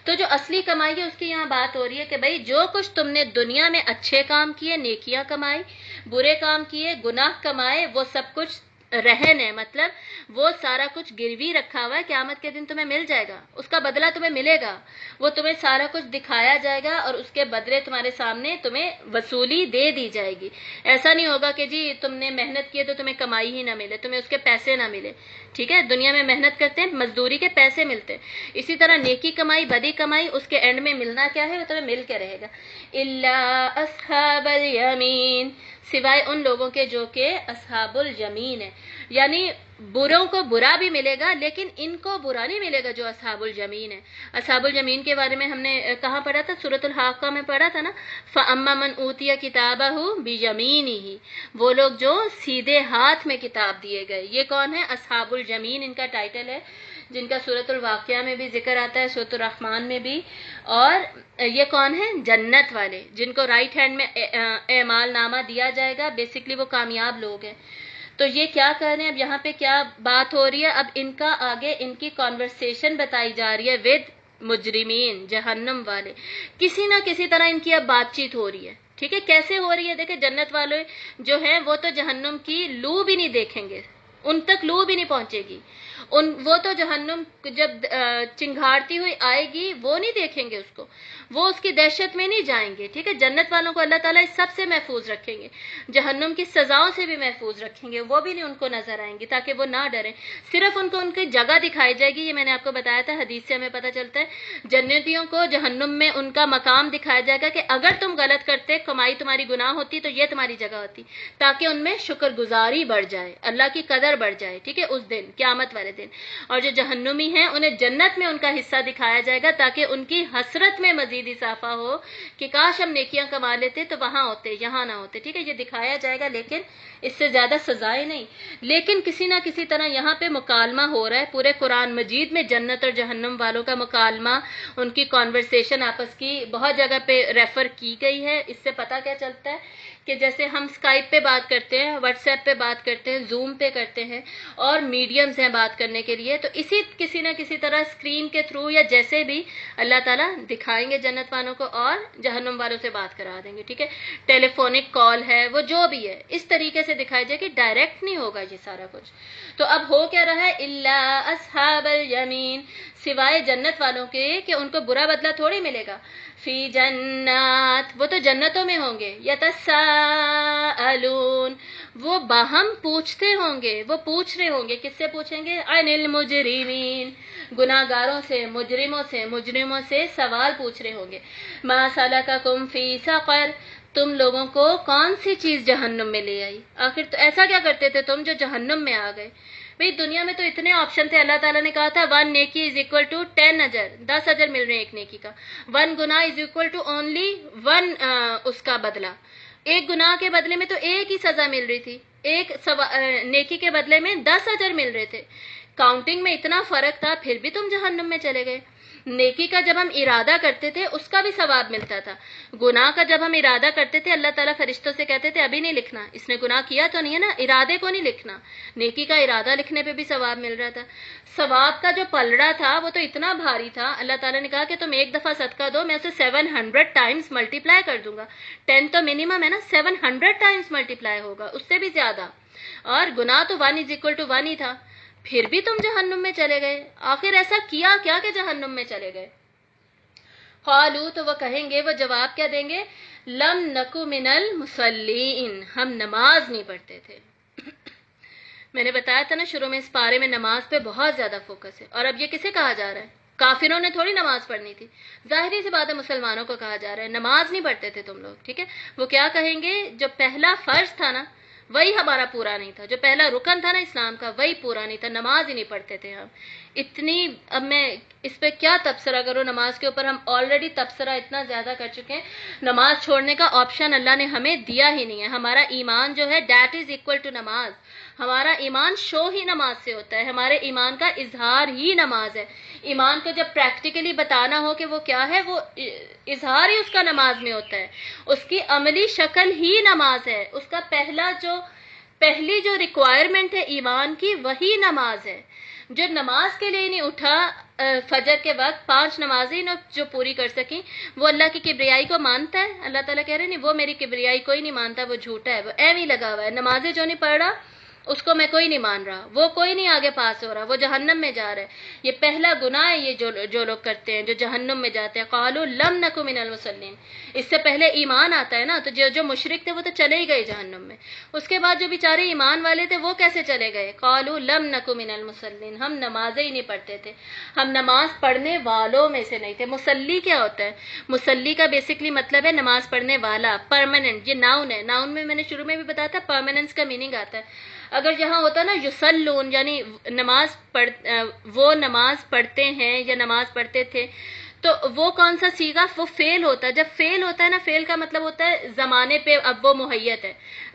تو جو اصلی کمائی ہے اس کی یہاں بات ہو رہی ہے کہ بھائی جو کچھ تم نے دنیا میں اچھے کام کیے، نیکیاں کمائی، برے کام کیے، گناہ کمائے، وہ سب کچھ رہن ہے. مطلب وہ سارا کچھ گروی رکھا ہوا ہے، قیامت کے دن تمہیں مل جائے گا، اس کا بدلہ تمہیں ملے گا. وہ تمہیں سارا کچھ دکھایا جائے گا اور اس کے بدلے تمہارے سامنے تمہیں وصولی دے دی جائے گی. ایسا نہیں ہوگا کہ جی تم نے محنت کی ہے تو تمہیں کمائی ہی نہ ملے، تمہیں اس کے پیسے نہ ملے. ٹھیک ہے، دنیا میں محنت کرتے ہیں، مزدوری کے پیسے ملتے ہیں. اسی طرح نیکی کمائی، بدی کمائی، اس کے اینڈ میں ملنا کیا ہے؟ وہ تمہیں مل کے رہے گا. الا اصحاب الیمین، سوائے ان لوگوں کے جو کہ اصحاب الیمین ہے. یعنی بروں کو برا بھی ملے گا لیکن ان کو برا نہیں ملے گا جو اصحاب الیمین ہے. اصحاب الیمین کے بارے میں ہم نے کہاں پڑھا تھا؟ سورۃ الحاقہ میں پڑھا تھا نا، فَأَمَّا مَنْ أُوتِيَ كِتَابَهُ بِيَمِينِهِ، وہ لوگ جو سیدھے ہاتھ میں کتاب دیے گئے. یہ کون ہے؟ اصحاب الیمین ان کا ٹائٹل ہے، جن کا سورۃ الواقعہ میں بھی ذکر آتا ہے، سورۃ الرحمن میں بھی. اور یہ کون ہیں؟ جنت والے، جن کو رائٹ ہینڈ میں اعمال نامہ دیا جائے گا. بیسکلی وہ کامیاب لوگ ہیں. تو یہ کیا کہہ رہے ہیں؟ اب یہاں پہ کیا بات ہو رہی ہے؟ اب ان کا آگے ان کی کانورسیشن بتائی جا رہی ہے ود مجرمین، جہنم والے. کسی نہ کسی طرح ان کی اب بات چیت ہو رہی ہے. ٹھیک ہے، کیسے ہو رہی ہے؟ دیکھیں، جنت والے جو ہیں وہ تو جہنم کی لو بھی نہیں دیکھیں گے، ان تک لو بھی نہیں پہنچے گی. وہ تو جہنم جب چنگھاڑتی ہوئی آئے گی وہ نہیں دیکھیں گے اس کو، وہ اس کی دہشت میں نہیں جائیں گے. ٹھیک ہے، جنت والوں کو اللہ تعالیٰ اس سب سے محفوظ رکھیں گے، جہنم کی سزاؤں سے بھی محفوظ رکھیں گے. وہ بھی نہیں ان کو نظر آئیں گی تاکہ وہ نہ ڈریں. صرف ان کو ان کی جگہ دکھائی جائے گی. یہ میں نے آپ کو بتایا تھا، حدیث سے ہمیں پتہ چلتا ہے جنتیوں کو جہنم میں ان کا مقام دکھایا جائے گا کہ اگر تم غلط کرتے، کمائی تمہاری گناہ ہوتی تو یہ تمہاری جگہ ہوتی، تاکہ ان میں شکر گزاری بڑھ جائے، اللہ کی قدر بڑھ جائے. ٹھیک ہے، اس دن قیامت والے دن. اور جو جہنمی ہیں انہیں جنت میں ان کا حصہ دکھایا جائے گا تاکہ ان کی حسرت میں مزید اضافہ ہو کہ کاش ہم نیکیاں کما لیتے تو وہاں ہوتے، یہاں نہ ہوتے. ٹھیک ہے، یہ دکھایا جائے گا لیکن اس سے زیادہ سزائیں نہیں. لیکن کسی نہ کسی طرح یہاں پہ مکالمہ ہو رہا ہے. پورے قرآن مجید میں جنت اور جہنم والوں کا مکالمہ، ان کی کانورسیشن آپس کی بہت جگہ پہ ریفر کی گئی ہے. اس سے پتہ کیا چلتا ہے کہ جیسے ہم اسکائپ پہ بات کرتے ہیں، واٹس ایپ پہ بات کرتے ہیں، زوم پہ کرتے ہیں اور میڈیمز ہیں بات کرنے کے لیے، تو اسی کسی نہ کسی طرح اسکرین کے تھرو یا جیسے بھی اللہ تعالیٰ دکھائیں گے جنت والوں کو اور جہنم والوں سے بات کرا دیں گے. ٹھیک ہے، ٹیلی فونک کال ہے، وہ جو بھی ہے اس طریقے سے دکھائی جائے کہ ڈائریکٹ نہیں ہوگا یہ سارا کچھ. تو اب ہو کیا رہا ہے؟ الا اصحاب الیمین، سوائے جنت والوں کے کہ ان کو برا بدلہ تھوڑی ملے گا. فی جنات، وہ تو جنتوں میں ہوں گے. یتساءلون، وہ باہم پوچھتے ہوں گے، وہ پوچھ رہے ہوں گے. کس سے پوچھیں گے؟ عن المجرمین، گناہگاروں سے، مجرموں سے سوال پوچھ رہے ہوں گے. ما سلککم فی سقر، تم لوگوں کو کون سی چیز جہنم میں لے آئی؟ آخر تو ایسا کیا کرتے تھے تم جو جہنم میں آ گئے؟ بھئی دنیا میں تو اتنے آپشن تھے، اللہ تعالیٰ نے کہا تھا 1 نیکی از اکول ٹو 10 اجر، 10 اجر مل رہے ہیں ایک نیکی کا. 1 گناہ از اکول ٹو اونلی 1 اس کا بدلہ. ایک گناہ کے بدلے میں تو ایک ہی سزا مل رہی تھی، ایک نیکی کے بدلے میں 10 اجر مل رہے تھے. کاؤنٹنگ میں اتنا فرق تھا، پھر بھی تم جہنم میں چلے گئے. نیکی کا جب ہم ارادہ کرتے تھے اس کا بھی ثواب ملتا تھا، گناہ کا جب ہم ارادہ کرتے تھے اللہ تعالیٰ فرشتوں سے کہتے تھے ابھی نہیں لکھنا، اس نے گناہ کیا تو نہیں ہے نا، ارادے کو نہیں لکھنا. نیکی کا ارادہ لکھنے پہ بھی ثواب مل رہا تھا. ثواب کا جو پلڑا تھا وہ تو اتنا بھاری تھا، اللہ تعالیٰ نے کہا کہ تم ایک دفعہ صدقہ دو، میں اسے 700 ٹائمز ملٹیپلائی کر دوں گا. 10 تو منیمم ہے نا، 700 ٹائمز ملٹیپلائی ہوگا، اس سے بھی زیادہ. اور گناہ تو 1 از اکول ٹو 1 ہی تھا، پھر بھی تم جہنم میں چلے گئے. آخر ایسا کیا کیا کہ جہنم میں چلے گئے؟ قالو، تو وہ کہیں گے، وہ جواب کیا دیں گے؟ لم نکو من المصلین، ہم نماز نہیں پڑھتے تھے. میں نے بتایا تھا نا شروع میں اس پارے میں نماز پہ بہت زیادہ فوکس ہے. اور اب یہ کسے کہا جا رہا ہے؟ کافروں نے تھوڑی نماز پڑھنی تھی، ظاہری سی بات ہے مسلمانوں کو کہا جا رہا ہے نماز نہیں پڑھتے تھے تم لوگ. ٹھیک ہے، وہ کیا کہیں گے؟ جو پہلا فرض تھا نا وہی ہمارا پورا نہیں تھا، جو پہلا رکن تھا نا اسلام کا وہی پورا نہیں تھا، نماز ہی نہیں پڑھتے تھے ہم. اتنی، اب میں اس پہ کیا تبصرہ کروں؟ نماز کے اوپر ہم آلریڈی تبصرہ اتنا زیادہ کر چکے ہیں. نماز چھوڑنے کا آپشن اللہ نے ہمیں دیا ہی نہیں ہے. ہمارا ایمان جو ہے دیٹ از اکول ٹو نماز. ہمارا ایمان شو ہی نماز سے ہوتا ہے، ہمارے ایمان کا اظہار ہی نماز ہے. ایمان کو جب پریکٹیکلی بتانا ہو کہ وہ کیا ہے، وہ اظہار ہی اس کا نماز میں ہوتا ہے، اس کی عملی شکل ہی نماز ہے. اس کا پہلی جو ریکوائرمنٹ ہے ایمان کی وہی نماز ہے. جو نماز کے لیے نہیں اٹھا فجر کے وقت 5 نمازیں جو پوری کر سکیں، وہ اللہ کی کبریائی کو مانتا ہے. اللہ تعالیٰ کہہ رہے ہیں نہیں، وہ میری کبریائی کوئی نہیں مانتا، وہ جھوٹا ہے، وہ ایویں ہی لگا ہوا ہے. نمازیں جو نہیں پڑھ رہا اس کو میں کوئی نہیں مان رہا، وہ کوئی نہیں آگے پاس ہو رہا، وہ جہنم میں جا رہا ہے. یہ پہلا گناہ ہے، یہ جو لوگ کرتے ہیں جو جہنم میں جاتے ہیں. قالوا لم نکو من المصلین، اس سے پہلے ایمان آتا ہے نا، تو جو مشرک تھے وہ تو چلے ہی گئے جہنم میں. اس کے بعد جو بیچارے ایمان والے تھے وہ کیسے چلے گئے؟ قالوا لم نکو من المصلین، ہم نمازیں ہی نہیں پڑھتے تھے، ہم نماز پڑھنے والوں میں سے نہیں تھے. مصلی کیا ہوتا ہے؟ مصلی کا بیسکلی مطلب ہے نماز پڑھنے والا، پرماننٹ. یہ ناؤن ہے، ناؤن میں نے شروع میں بھی بتایا تھا پرماننس کا میننگ آتا ہے. اگر یہاں ہوتا نا یصلون، یعنی وہ نماز پڑھتے ہیں یا نماز پڑھتے تھے، تو وہ کون سا صیغہ؟ وہ فعل ہوتا ہے. جب فعل ہوتا ہے نا، فعل کا مطلب ہوتا ہے زمانے پہ اب وہ محیط ہے،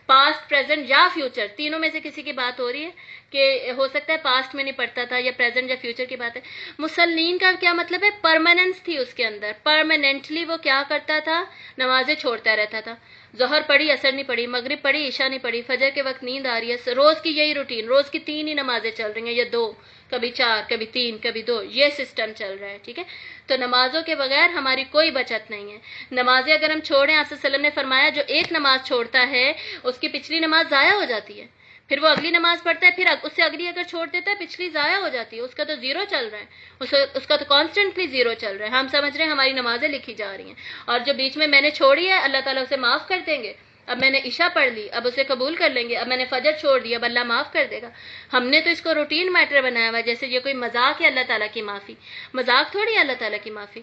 پاسٹ، پریزنٹ یا فیوچر، تینوں میں سے کسی کی بات ہو رہی ہے کہ ہو سکتا ہے پاسٹ میں نہیں پڑھتا تھا یا پریزنٹ یا فیوچر کی بات ہے. مسلین کا کیا مطلب ہے؟ پرماننس تھی اس کے اندر، پرماننٹلی وہ کیا کرتا تھا؟ نمازیں چھوڑتا رہتا تھا. ظہر پڑھی عصر نہیں پڑھی، مغرب پڑھی عشاء نہیں پڑھی، فجر کے وقت نیند آ رہی ہے، روز کی یہی روٹین، روز کی 3 ہی نمازیں چل رہی ہیں یا 2، کبھی 4، کبھی 3، کبھی 2، یہ سسٹم چل رہا ہے. ٹھیک ہے، تو نمازوں کے بغیر ہماری کوئی بچت نہیں ہے. نمازیں اگر ہم چھوڑیں، آپ صلی اللہ علیہ وسلم نے فرمایا جو ایک نماز چھوڑتا ہے اس کی پچھلی نماز ضائع ہو جاتی ہے، پھر وہ اگلی نماز پڑھتا ہے، پھر اس سے اگلی اگر چھوڑ دیتا ہے پچھلی ضائع ہو جاتی ہے، اس کا تو 0 چل رہا ہے، اس کا تو کانسٹنٹلی 0 چل رہا ہے. ہم سمجھ رہے ہیں ہماری نمازیں لکھی جا رہی ہیں، اور جو بیچ میں نے چھوڑی ہے اللہ تعالیٰ اسے معاف کر دیں گے. اب میں نے عشاء پڑھ لی، اب اسے قبول کر لیں گے. اب میں نے فجر چھوڑ دی، اب اللہ معاف کر دے گا. ہم نے تو اس کو روٹین میٹر بنایا ہوا ہے، جیسے یہ کوئی مذاق ہے اللہ تعالیٰ کی معافی. مذاق تھوڑی ہے اللہ تعالیٰ کی معافی.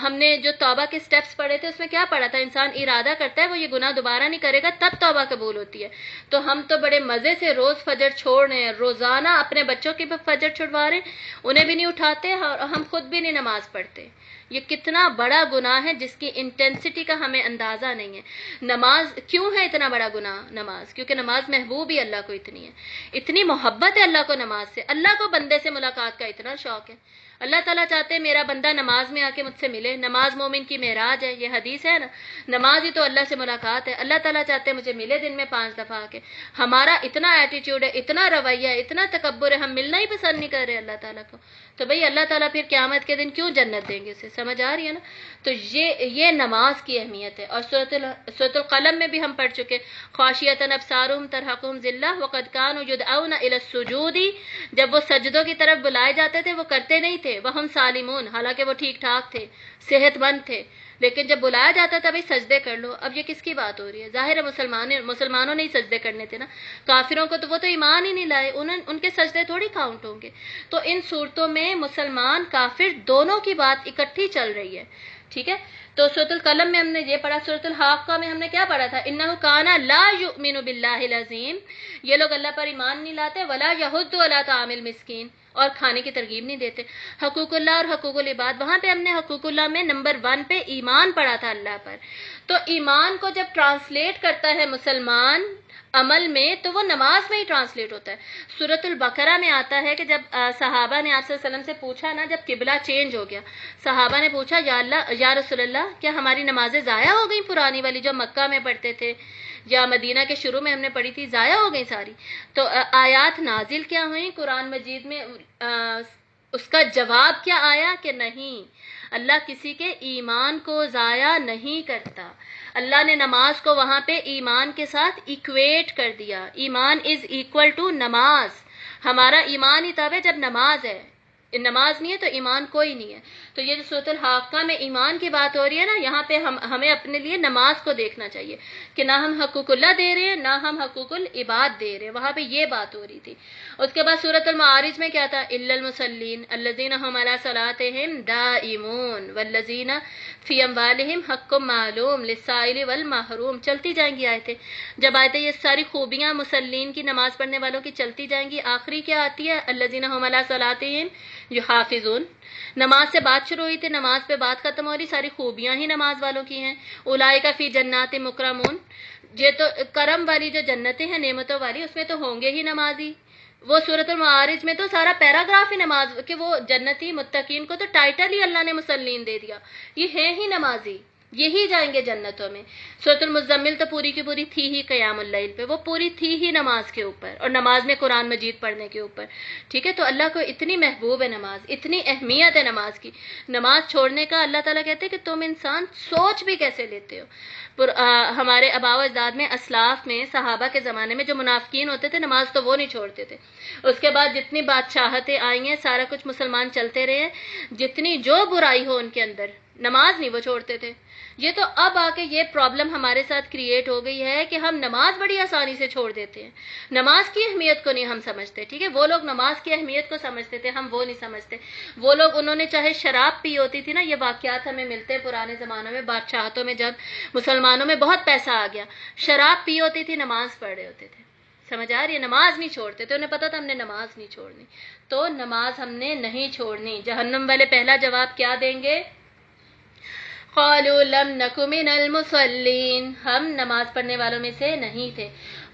ہم نے جو توبہ کے سٹیپس پڑھے تھے اس میں کیا پڑھا تھا؟ انسان ارادہ کرتا ہے وہ یہ گناہ دوبارہ نہیں کرے گا تب توبہ قبول ہوتی ہے. تو ہم تو بڑے مزے سے روز فجر چھوڑ رہے ہیں، روزانہ اپنے بچوں کی بھی فجر چھڑوا رہے ہیں، انہیں بھی نہیں اٹھاتے اور ہم خود بھی نہیں نماز پڑھتے. یہ کتنا بڑا گناہ ہے جس کی انٹینسٹی کا ہمیں اندازہ نہیں ہے. نماز کیوں ہے اتنا بڑا گناہ؟ نماز کیونکہ نماز محبوب ہی اللہ کو اتنی ہے، اتنی محبت ہے اللہ کو نماز سے. اللہ کو بندے سے ملاقات کا اتنا شوق ہے. اللہ تعالیٰ چاہتے ہیں میرا بندہ نماز میں آ کے مجھ سے ملے. نماز مومن کی معراج ہے، یہ حدیث ہے نا، نماز ہی تو اللہ سے ملاقات ہے. اللہ تعالیٰ چاہتے ہیں مجھے ملے دن میں 5 دفعہ آ کے. ہمارا اتنا ایٹیٹیوڈ ہے، اتنا رویہ ہے، اتنا تکبر ہے، ہم ملنا ہی پسند نہیں کر رہے اللہ تعالیٰ کو. تو بھئی اللہ تعالیٰ پھر قیامت کے دن کیوں جنت دیں گے اسے؟ سمجھ آ رہی ہے نا؟ تو یہ نماز کی اہمیت ہے. اور سورۃ القلم میں بھی ہم پڑھ چکے، خاشعۃ ابصارہم ترہقہم ذلہ وقد کانوا یدعون الی السجود. جب وہ سجدوں کی طرف بلائے جاتے تھے وہ کرتے نہیں تھے. وہم سالمون، حالانکہ وہ ٹھیک ٹھاک تھے، صحت مند تھے، لیکن جب بلایا جاتا تھا بھئی سجدے کر لو. اب یہ کس کی بات ہو رہی ہے؟ ظاہر ہے مسلمانوں نے ہی سجدے کرنے تھے نا. کافروں کو تو وہ تو ایمان ہی نہیں لائے، ان کے سجدے تھوڑی کاؤنٹ ہوں گے. تو ان صورتوں میں مسلمان کافر دونوں کی بات اکٹھی چل رہی ہے. ٹھیک ہے، تو سورۃ القلم میں ہم نے یہ پڑھا، سورۃ الحاقہ میں ہم نے کیا پڑھا تھا، انہ کان لا یؤمن باللہ العظیم، یہ لوگ اللہ پر ایمان نہیں لاتے، ولا یحض علی طعام المسکین، اور کھانے کی ترغیب نہیں دیتے۔ حقوق اللہ اور حقوق العباد، وہاں پہ ہم نے حقوق اللہ میں نمبر 1 پہ ایمان پڑھا تھا اللہ پر۔ تو ایمان کو جب ٹرانسلیٹ کرتا ہے مسلمان عمل میں تو وہ نماز میں ہی ٹرانسلیٹ ہوتا ہے۔ سورۃ البقرہ میں آتا ہے کہ جب صحابہ نے آپ صلی اللہ علیہ وسلم سے پوچھا نا، جب قبلہ چینج ہو گیا، صحابہ نے پوچھا یا رسول اللہ کیا ہماری نمازیں ضائع ہو گئیں، پرانی والی جو مکہ میں پڑھتے تھے یا مدینہ کے شروع میں ہم نے پڑھی تھی، ضائع ہو گئی ساری؟ تو آیات نازل کیا ہوئیں قرآن مجید میں، اس کا جواب کیا آیا کہ نہیں، اللہ کسی کے ایمان کو ضائع نہیں کرتا۔ اللہ نے نماز کو وہاں پہ ایمان کے ساتھ ایکویٹ کر دیا، ایمان از ایکول ٹو نماز، ہمارا ایمان ہی تب ہے جب نماز ہے، نماز نہیں ہے تو ایمان کوئی نہیں ہے۔ تو یہ جو سورۃ الحاقہ میں ایمان کی بات ہو رہی ہے نا، یہاں پہ ہمیں اپنے لیے نماز کو دیکھنا چاہیے کہ نہ ہم حقوق اللہ دے رہے ہیں نہ ہم حقوق العباد دے رہے ہیں، وہاں پہ یہ بات ہو رہی تھی۔ اس کے بعد سورۃ المعارج میں کیا تھا، الا المصلین الذین هم علی صلاتهم دائمون والذین فی اموالہم حق معلوم للسائل والمحروم، چلتی جائیں گی آیتیں، جب آیتیں یہ ساری خوبیاں مسلین کی، نماز پڑھنے والوں کی چلتی جائیں گی، آخری کیا آتی ہے، الذین هم علی صلاتهم یحافظون، نماز سے بات شروع ہوئی تھی، نماز پہ بات ختم ہو رہی، ساری خوبیاں ہی نماز والوں کی ہیں۔ اولئک فی جنات مکرمون، یہ تو کرم والی جو جنتیں ہیں نعمتوں والی، اس میں تو ہوں گے ہی نمازی۔ وہ سورۃ المعارج میں تو سارا پیراگراف ہی نماز کہ وہ جنتی متقین کو تو ٹائٹل ہی اللہ نے مسلین دے دیا، یہ ہیں ہی نمازی، یہی جائیں گے جنتوں میں۔ سورۃ المزمل تو پوری کی پوری تھی ہی قیام اللیل پہ، وہ پوری تھی ہی نماز کے اوپر، اور نماز میں قرآن مجید پڑھنے کے اوپر، ٹھیک ہے۔ تو اللہ کو اتنی محبوب ہے نماز، اتنی اہمیت ہے نماز کی، نماز چھوڑنے کا اللہ تعالیٰ کہتے ہیں کہ تم انسان سوچ بھی کیسے لیتے ہو۔ ہمارے آباء و اجداد میں، اسلاف میں، صحابہ کے زمانے میں جو منافقین ہوتے تھے، نماز تو وہ نہیں چھوڑتے تھے۔ اس کے بعد جتنی بادشاہتیں آئی ہیں، سارا کچھ مسلمان چلتے رہے، جتنی جو برائی ہو ان کے اندر، نماز نہیں وہ چھوڑتے تھے۔ یہ تو اب آ کے یہ پرابلم ہمارے ساتھ کریٹ ہو گئی ہے کہ ہم نماز بڑی آسانی سے چھوڑ دیتے ہیں، نماز کی اہمیت کو نہیں ہم سمجھتے، ٹھیک ہے۔ وہ لوگ نماز کی اہمیت کو سمجھتے تھے، ہم وہ نہیں سمجھتے۔ وہ لوگ، انہوں نے چاہے شراب پی ہوتی تھی نا، یہ واقعات ہمیں ملتے ہیں پرانے زمانوں میں، بادشاہتوں میں جب مسلمانوں میں بہت پیسہ آ گیا، شراب پی ہوتی تھی، نماز پڑھ رہے ہوتے تھے، سمجھ آ رہی ہے، نماز نہیں چھوڑتے تھے، انہیں پتا تھا ہم نے نماز نہیں چھوڑنی، تو نماز ہم نے نہیں چھوڑنی۔ جہنم والے پہلا جواب کیا دیں گے، قالوا لم نک من المصلین، ہم نماز پڑھنے والوں میں سے نہیں تھے،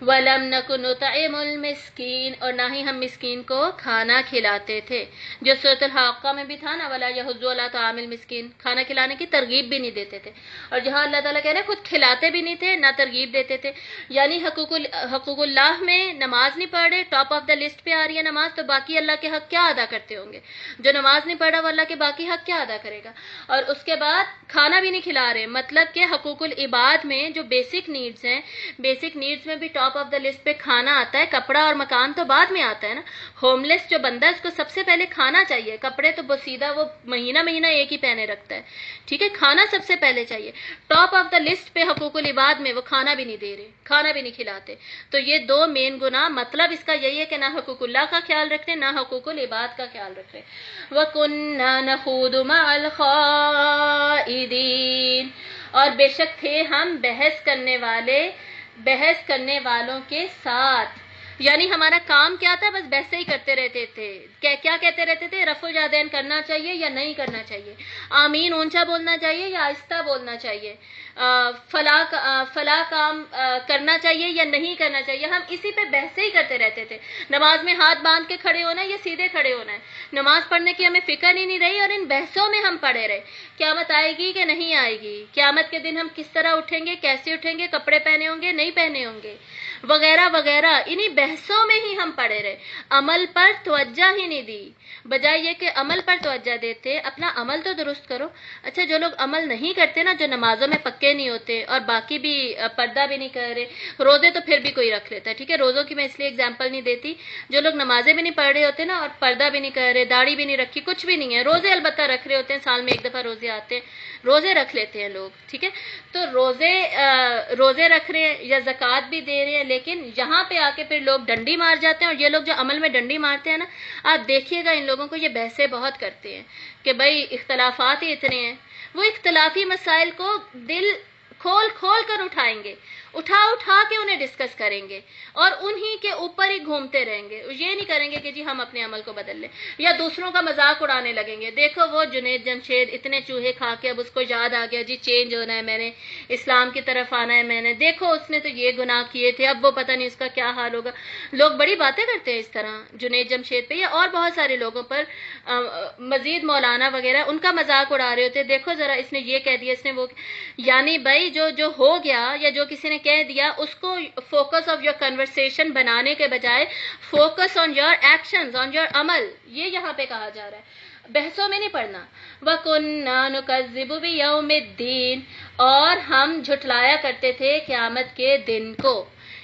وَلَمْ نَكُ نُطْعِمُ الْمِسْكِينَ، اور نہ ہی ہم مسکین کو کھانا کھلاتے تھے، جو سورۃ الحاقہ میں بھی تھا نا، وَلَا يَحُضُّ عَلَىٰ طَعَامِ الْمِسْكِينَ، کھانا کھلانے کی ترغیب بھی نہیں دیتے تھے، اور جہاں اللہ تعالیٰ کہہ رہے ہیں خود کھلاتے بھی نہیں تھے نہ ترغیب دیتے تھے، یعنی حقوق اللہ میں نماز نہیں پڑھ رہے، ٹاپ آف دا لسٹ پہ آ رہی ہے نماز، تو باقی اللہ کے حق کیا ادا کرتے ہوں گے؟ جو نماز نہیں پڑھ رہا وہ اللہ کے باقی حق کیا ادا کرے گا؟ اور اس کے بعد کھانا بھی نہیں کھلا رہے، مطلب کہ حقوق العباد میں جو بیسک نیڈز ہیں، بیسک نیڈز میں بھی ٹاپ آف دا لسٹ پہ کھانا آتا ہے، کپڑا اور مکان تو بعد میں آتا ہے نا۔ ہوم لیس جو بندہ ہے اس کو سب سے پہلے کھانا چاہیے، کپڑے تو بسیدہ وہ مہینہ ایک ہی پہنے رکھتا ہے، ٹھیک ہے، کھانا سب سے پہلے چاہیے۔ ٹاپ آف دا لسٹ پہ حقوق العباد میں وہ کھانا بھی نہیں دے رہے، کھانا بھی نہیں کھلاتے، تو یہ دو مین گناہ، مطلب اس کا یہی ہے کہ نہ حقوق اللہ کا خیال رکھ رہے نہ حقوق العباد کا خیال رکھ رہے۔ وَكُنَّا نَخُوضُ مَعَ الْخَائِضِينَ، اور بے شک تھے ہم بحث کرنے والوں کے ساتھ، یعنی ہمارا کام کیا تھا، بس بحث ہی کرتے رہتے تھے۔ کیا کہتے رہتے تھے، رفع الیدین کرنا چاہیے یا نہیں کرنا چاہیے، آمین اونچا بولنا چاہیے یا آہستہ بولنا چاہیے، فلاں کام کرنا چاہیے یا نہیں کرنا چاہیے، ہم اسی پہ بحث ہی کرتے رہتے تھے۔ نماز میں ہاتھ باندھ کے کھڑے ہونا ہے یا سیدھے کھڑے ہونا ہے، نماز پڑھنے کی ہمیں فکر ہی نہیں رہی، اور ان بحثوں میں ہم پڑے رہے۔ قیامت آئے گی کہ نہیں آئے گی، قیامت کے دن ہم کس طرح اٹھیں گے، کیسے اٹھیں گے، کپڑے پہنے ہوں گے نہیں پہنے ہوں گے، وغیرہ وغیرہ، انہی بحثوں میں ہی ہم پڑے رہے، عمل پر توجہ ہی نہیں دی، بجائے یہ کہ عمل پر توجہ دیتے، اپنا عمل تو درست کرو۔ اچھا، جو لوگ عمل نہیں کرتے نا، جو نمازوں میں پکے نہیں ہوتے اور باقی بھی پردہ بھی نہیں کر رہے، روزے تو پھر بھی کوئی رکھ لیتا ہے، ٹھیک ہے، روزوں کی میں اس لیے اگزامپل نہیں دیتی، جو لوگ نمازیں بھی نہیں پڑھ رہے ہوتے نا اور پردہ بھی نہیں کر رہے، داڑھی بھی نہیں رکھی، کچھ بھی نہیں ہے، روزے البتہ رکھ رہے ہوتے ہیں، سال میں ایک دفعہ روزے آتے ہیں، روزے رکھ لیتے ہیں لوگ، ٹھیک ہے، تو روزے رکھ رہے ہیں یا زکوٰۃ بھی دے رہے ہیں، لیکن یہاں پہ آ کے پھر لوگ ڈنڈی مار جاتے ہیں، اور یہ لوگ جو عمل میں ڈنڈی مارتے ہیں نا، آپ دیکھیے گا ان لوگوں کو یہ بحثیں بہت کرتے ہیں کہ بھائی اختلافات ہی اتنے ہیں، وہ اختلافی مسائل کو دل کھول کھول کر اٹھائیں گے، اٹھا کے انہیں ڈسکس کریں گے اور انہی کے اوپر ہی گھومتے رہیں گے. یہ نہیں کریں گے کہ جی ہم اپنے عمل کو بدل لیں یا دوسروں کا مذاق اڑانے لگیں گے. دیکھو وہ جنید جمشید اتنے چوہے کھا کے اب اس کو یاد آ گیا جی چینج ہونا ہے، میں نے اسلام کی طرف آنا ہے، میں نے دیکھو اس نے تو یہ گناہ کیے تھے، اب وہ پتہ نہیں اس کا کیا حال ہوگا. لوگ بڑی باتیں کرتے ہیں اس طرح جنید جمشید پہ یا اور بہت سارے لوگوں پر. مزید مولانا وغیرہ ان کا مذاق اڑا رہے ہوتے، دیکھو ذرا اس نے یہ کہہ دیا، اس نے وہ. یعنی بھائی جو ہو گیا یا جو کسی نے کہہ دیا اس کو فوکس آف یور کنورسیشن بنانے کے بجائے focus on your actions, on your عمل، یہ یہاں پہ کہا جا رہا ہے، بحثوں میں نہیں پڑھنا. وَكُنَّا نُكَذِّبُ بِيَوْمِ الدِّينِ، اور ہم جھٹلایا کرتے تھے قیامت کے دن کو.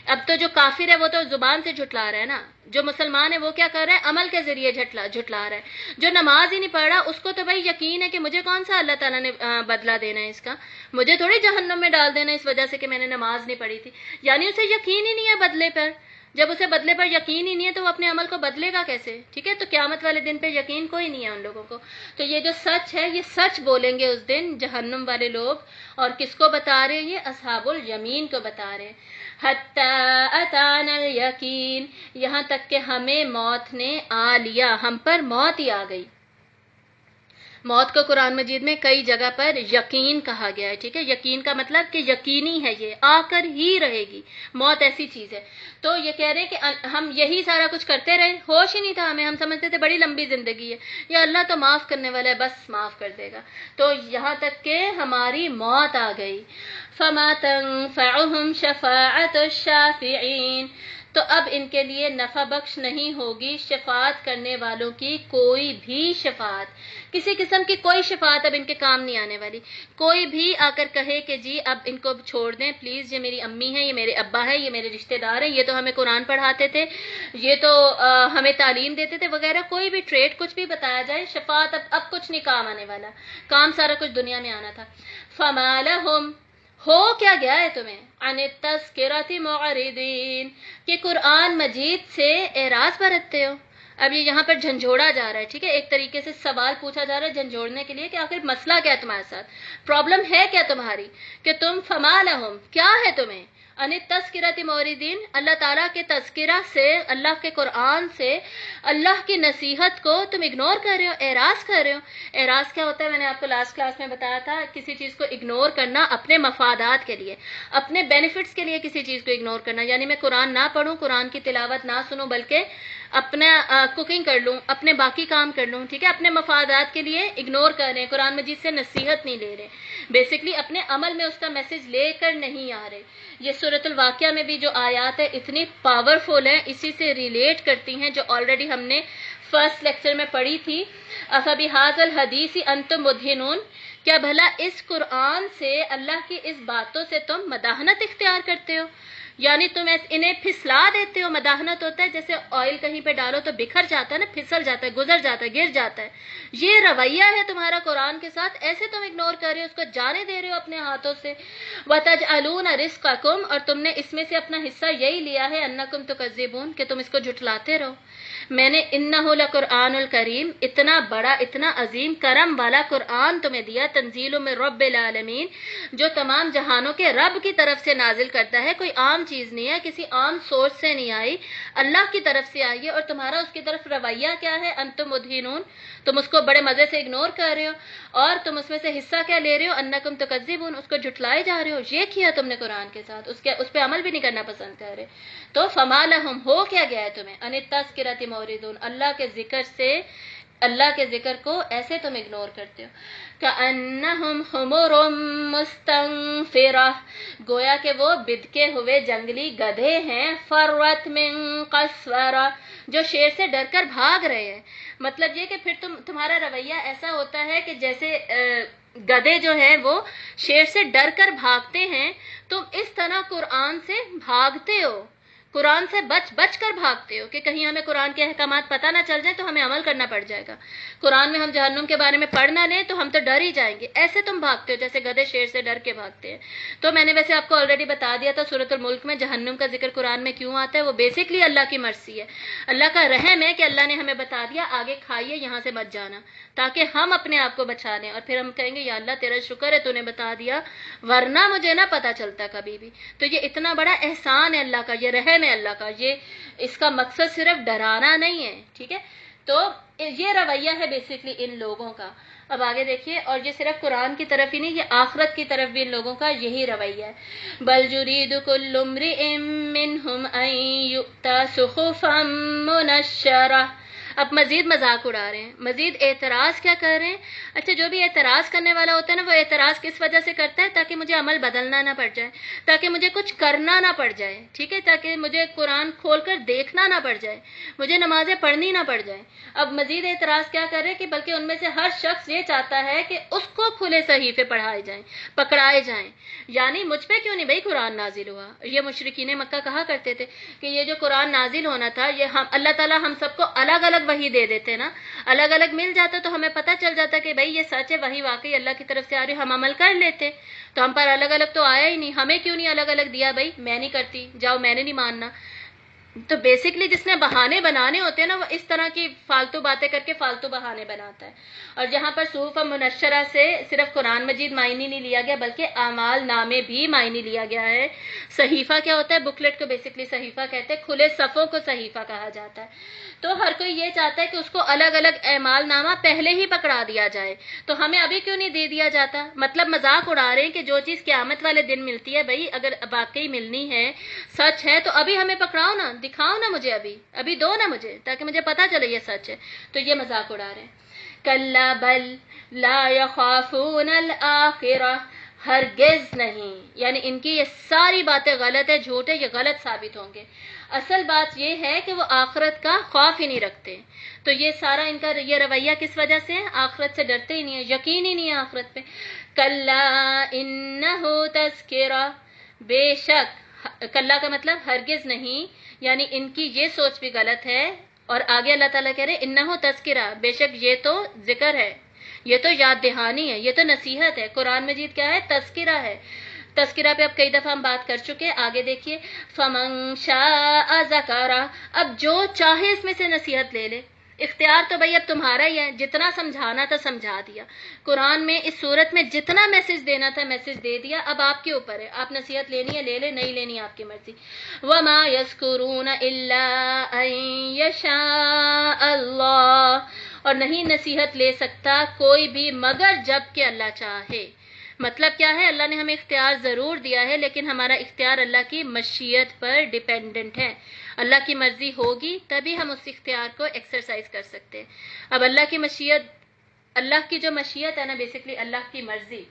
اب تو جو کافر ہے وہ تو زبان سے جھٹلا رہا ہے نا، جو مسلمان ہے وہ کیا کر رہا ہے؟ عمل کے ذریعے جھٹلا رہا ہے. جو نماز ہی نہیں پڑھ رہا اس کو تو بھائی یقین ہے کہ مجھے کون سا اللہ تعالیٰ نے بدلہ دینا ہے اس کا، مجھے تھوڑی جہنم میں ڈال دینا اس وجہ سے کہ میں نے نماز نہیں پڑھی تھی. یعنی اسے یقین ہی نہیں ہے بدلے پر. جب اسے بدلے پر یقین ہی نہیں ہے تو وہ اپنے عمل کو بدلے گا کیسے؟ ٹھیک ہے، تو قیامت والے دن پہ یقین کوئی نہیں ہے ان لوگوں کو. تو یہ جو سچ ہے یہ سچ بولیں گے اس دن جہنم والے لوگ. اور کس کو بتا رہے ہیں؟ یہ اصحاب الیمین کو بتا رہے ہیں. حتی اتانا الیقین، یہاں تک کہ ہمیں موت نے آ لیا، ہم پر موت ہی آ گئی. موت کو قرآن مجید میں کئی جگہ پر یقین کہا گیا ہے. ٹھیک ہے، یقین کا مطلب کہ یقینی ہے، یہ آ کر ہی رہے گی. موت ایسی چیز ہے. تو یہ کہہ رہے ہیں کہ ہم یہی سارا کچھ کرتے رہے، ہوش ہی نہیں تھا ہمیں، ہم سمجھتے تھے بڑی لمبی زندگی ہے یا اللہ تو معاف کرنے والا ہے، بس معاف کر دے گا. تو یہاں تک کہ ہماری موت آ گئی. فما تنفعهم شفاعت الشافعین، تو اب ان کے لیے نفع بخش نہیں ہوگی شفاعت کرنے والوں کی کوئی بھی شفاعت. کسی قسم کی کوئی شفاعت اب ان کے کام نہیں آنے والی. کوئی بھی آ کر کہے کہ جی اب ان کو چھوڑ دیں پلیز، یہ میری امی ہے، یہ میرے ابا ہے، یہ میرے رشتہ دار ہیں، یہ تو ہمیں قرآن پڑھاتے تھے، یہ تو ہمیں تعلیم دیتے تھے وغیرہ، کوئی بھی ٹریٹ کچھ بھی بتایا جائے، شفاعت اب کچھ نہیں کام آنے والا. کام سارا کچھ دنیا میں آنا تھا. فما لہم، ہو کیا گیا ہے تمہیں؟ عن التذکرۃ معرضین، کہ قرآن مجید سے اعراض برتتے ہو. اب یہ یہاں پر جھنجھوڑا جا رہا ہے. ٹھیک ہے، ایک طریقے سے سوال پوچھا جا رہا ہے جھنجھوڑنے کے لیے کہ آخر مسئلہ کیا ہے تمہارے ساتھ، پرابلم ہے کیا تمہاری کہ تم فما لہم، کیا ہے تمہیں؟ ان التذکرۃ معرضین، اللہ تعالیٰ کے تذکرہ سے، اللہ کے قرآن سے، اللہ کی نصیحت کو تم اگنور کر رہے ہو، اعراض کر رہے ہو. اعراض کیا ہوتا ہے؟ میں نے آپ کو لاسٹ کلاس میں بتایا تھا، کسی چیز کو اگنور کرنا اپنے مفادات کے لیے، اپنے بینیفٹس کے لیے کسی چیز کو اگنور کرنا. یعنی میں قرآن نہ پڑھوں، قرآن کی تلاوت نہ سنوں، بلکہ اپنا کوکنگ کر لوں، اپنے باقی کام کر لوں. ٹھیک ہے، اپنے مفادات کے لیے اگنور کر رہے ہیں، قرآن مجید سے نصیحت نہیں لے رہے، بیسکلی اپنے عمل میں اس کا میسج لے کر نہیں آ رہے. یہ سورۃ الواقعہ میں بھی جو آیات ہے اتنی پاورفل ہیں، اسی سے ریلیٹ کرتی ہیں جو آلریڈی ہم نے فرسٹ لیکچر میں پڑھی تھی. افبہذا الحدیث انتم مدہنون، کیا بھلا اس قرآن سے، اللہ کی اس باتوں سے تم مداحنت اختیار کرتے ہو؟ یعنی تم انہیں پھسلا دیتے ہو. مداحنت ہوتا ہے جیسے آئل کہیں پہ ڈالو تو بکھر جاتا ہے نا، پھسل جاتا ہے، گزر جاتا ہے، گر جاتا ہے. یہ رویہ ہے تمہارا قرآن کے ساتھ، ایسے تم اگنور کر رہے ہو، اس کو جانے دے رہے ہو اپنے ہاتھوں سے. وَتَجْعَلُونَ رِزْقَكُمْ، اور تم نے اس میں سے اپنا حصہ یہی لیا ہے، أَنَّكُمْ تُكَذِّبُونَ، کہ تم اس کو جھٹلاتے رہو. میں نے انہ لقرآن الکریم، اتنا بڑا اتنا عظیم کرم والا قرآن تمہیں دیا، تنزیل من رب العالمین، جو تمام جہانوں کے رب کی طرف سے نازل کرتا ہے. کوئی عام چیز نہیں ہے، کسی عام سورس سے نہیں آئی، اللہ کی طرف سے آئی ہے. اور تمہارا اس کی طرف رویہ کیا ہے؟ انتم مدہنون، تم اس کو بڑے مزے سے اگنور کر رہے ہو، اور تم اس میں سے حصہ کیا لے رہے ہو؟ انکم تکذبون، اس کو جھٹلائے جا رہے ہو. یہ کیا تم نے قرآن کے ساتھ، اس پہ عمل بھی نہیں کرنا پسند کر رہے. تو فما لہم، ہو کیا گیا ہے تمہیں؟ ان التذکرۃ معرضون، اللہ کے ذکر سے، اللہ کے ذکر کو ایسے تم اگنور کرتے ہو. کأنہم حمر مستنفرہ، گویا کہ وہ بدکے ہوئے جنگلی گدھے ہیں. فرت من قسورہ، جو شیر سے ڈر کر بھاگ رہے ہیں. مطلب یہ کہ پھر تمہارا رویہ ایسا ہوتا ہے کہ جیسے گدھے جو ہیں وہ شیر سے ڈر کر بھاگتے ہیں، تم اس طرح قرآن سے بھاگتے ہو. قرآن سے بچ بچ کر بھاگتے ہو کہ کہیں ہمیں قرآن کے احکامات پتہ نہ چل جائیں تو ہمیں عمل کرنا پڑ جائے گا، قرآن میں ہم جہنم کے بارے میں پڑھ نہ لیں تو ہم تو ڈر ہی جائیں گے، ایسے تم بھاگتے ہو جیسے گدھے شیر سے ڈر کے بھاگتے ہیں۔ تو میں نے ویسے آپ کو آلریڈی بتا دیا تھا سورۃ الملک میں جہنم کا ذکر قرآن میں کیوں آتا ہے، وہ بیسکلی اللہ کی مرضی ہے، اللہ کا رحم ہے کہ اللہ نے ہمیں بتا دیا آگے کھائیے، یہاں سے مت جانا، تاکہ ہم اپنے آپ کو بچا لیں، اور پھر ہم کہیں گے یا اللہ تیرا شکر ہے تو نے بتا دیا، ورنہ مجھے نہ پتا چلتا کبھی بھی۔ تو یہ اتنا بڑا احسان ہے اللہ کا، یہ رحم ہے اللہ کا، یہ اس کا مقصد صرف ڈرانا نہیں ہے، ٹھیک ہے۔ تو یہ رویہ ہے بیسکلی ان لوگوں کا۔ اب آگے دیکھیے، اور یہ صرف قرآن کی طرف ہی نہیں، یہ آخرت کی طرف بھی ان لوگوں کا یہی رویہ ہے۔ بل یرید کل امرئ منہم ان یؤتی صحفا منشرہ۔ اب مزید مذاق اڑا رہے ہیں، مزید اعتراض کیا کر رہے ہیں؟ اچھا، جو بھی اعتراض کرنے والا ہوتا ہے نا، وہ اعتراض کس وجہ سے کرتا ہے؟ تاکہ مجھے عمل بدلنا نہ پڑ جائے، تاکہ مجھے کچھ کرنا نہ پڑ جائے، ٹھیک ہے، تاکہ مجھے قرآن کھول کر دیکھنا نہ پڑ جائے، مجھے نمازیں پڑھنی نہ پڑ جائے۔ اب مزید اعتراض کیا کر رہے ہیں کہ بلکہ ان میں سے ہر شخص یہ چاہتا ہے کہ اس کو کھلے صحیفے پڑھائے جائیں، پکڑائے جائیں، یعنی مجھ پہ کیوں نہیں بھائی قرآن نازل ہوا؟ یہ مشرکین مکہ کہا کرتے تھے کہ یہ جو قرآن نازل ہونا تھا، یہ ہم اللہ تعالیٰ ہم سب کو الگ الگ وحی دے دیتے نا، الگ الگ مل جاتا تو ہمیں پتہ چل جاتا کہ بھائی یہ سچ ہے، وحی واقعی اللہ کی طرف سے آ رہی، ہم عمل کر لیتے۔ تو ہم پر الگ الگ تو آیا ہی نہیں، ہمیں کیوں نہیں الگ الگ دیا؟ بھائی میں نہیں کرتی، جاؤ میں نے نہیں ماننا۔ تو بیسکلی جس نے بہانے بنانے ہوتے ہیں نا، وہ اس طرح کی فالتو باتیں کر کے فالتو بہانے بناتا ہے۔ اور جہاں پر صحف منشرہ سے صرف قرآن مجید معنی نہیں لیا گیا بلکہ اعمال نامے بھی معنی لیا گیا ہے۔ صحیفہ کیا ہوتا ہے؟ بکلیٹ کو بیسکلی صحیفہ کہتے ہیں، کھلے صفوں کو صحیفہ کہا جاتا ہے۔ تو ہر کوئی یہ چاہتا ہے کہ اس کو الگ الگ اعمال نامہ پہلے ہی پکڑا دیا جائے، تو ہمیں ابھی کیوں نہیں دے دیا جاتا؟ مطلب مذاق اڑا رہے ہیں کہ جو چیز قیامت والے دن ملتی ہے، بھائی اگر واقعی ملنی ہے، سچ ہے، تو ابھی ہمیں پکڑاؤ نا، دکھاؤ نا مجھے، ابھی دو نا مجھے، تاکہ مجھے پتا چلے یہ سچ ہے۔ تو یہ مذاق اڑا رہے ہیں۔ کلا بل لا یخافون الآخرہ، ہرگز نہیں، یعنی ان کی یہ ساری باتیں غلط ہے، جھوٹ ہے، یہ غلط ثابت ہوں گے۔ اصل بات یہ ہے کہ وہ آخرت کا خوف ہی نہیں رکھتے، تو یہ سارا ان کا یہ رویہ کس وجہ سے ہے؟ آخرت سے ڈرتے ہی نہیں ہے، یقین ہی نہیں ہے آخرت پہ۔ کلا انہ تذکرہ، بے شک، کلا کا مطلب ہرگز نہیں، یعنی ان کی یہ سوچ بھی غلط ہے۔ اور آگے اللہ تعالیٰ کہہ رہے انہ تذکرہ، بے شک یہ تو ذکر ہے، یہ تو یاد دہانی ہے، یہ تو نصیحت ہے۔ قرآن مجید کیا ہے؟ تذکرہ ہے۔ تذکرہ پہ اب کئی دفعہ ہم بات کر چکے، آگے دیکھیے، فَمَن شَاءَ ذَكَرَ، اب جو چاہے اس میں سے نصیحت لے لے، اختیار تو بھائی اب تمہارا ہی ہے، جتنا سمجھانا تھا سمجھا دیا، قرآن میں اس صورت میں جتنا میسج دینا تھا میسج دے دیا، اب آپ کے اوپر ہے، آپ نصیحت لینی ہے لے لے، نہیں لینی آپ کی مرضی۔ وَمَا يَذْكُرُونَ إِلَّا أَن يَشَاءَ اللَّهُ، اور نہیں نصیحت لے سکتا کوئی بھی مگر جب کہ اللہ چاہے۔ مطلب کیا ہے؟ اللہ نے ہمیں اختیار ضرور دیا ہے، لیکن ہمارا اختیار اللہ کی مشیت پر ڈیپینڈنٹ ہے، اللہ کی مرضی ہوگی تبھی ہم اس اختیار کو ایکسرسائز کر سکتے ہیں۔ اب اللہ کی مشیت، اللہ کی جو مشیت ہے نا، بیسکلی اللہ کی مرضی،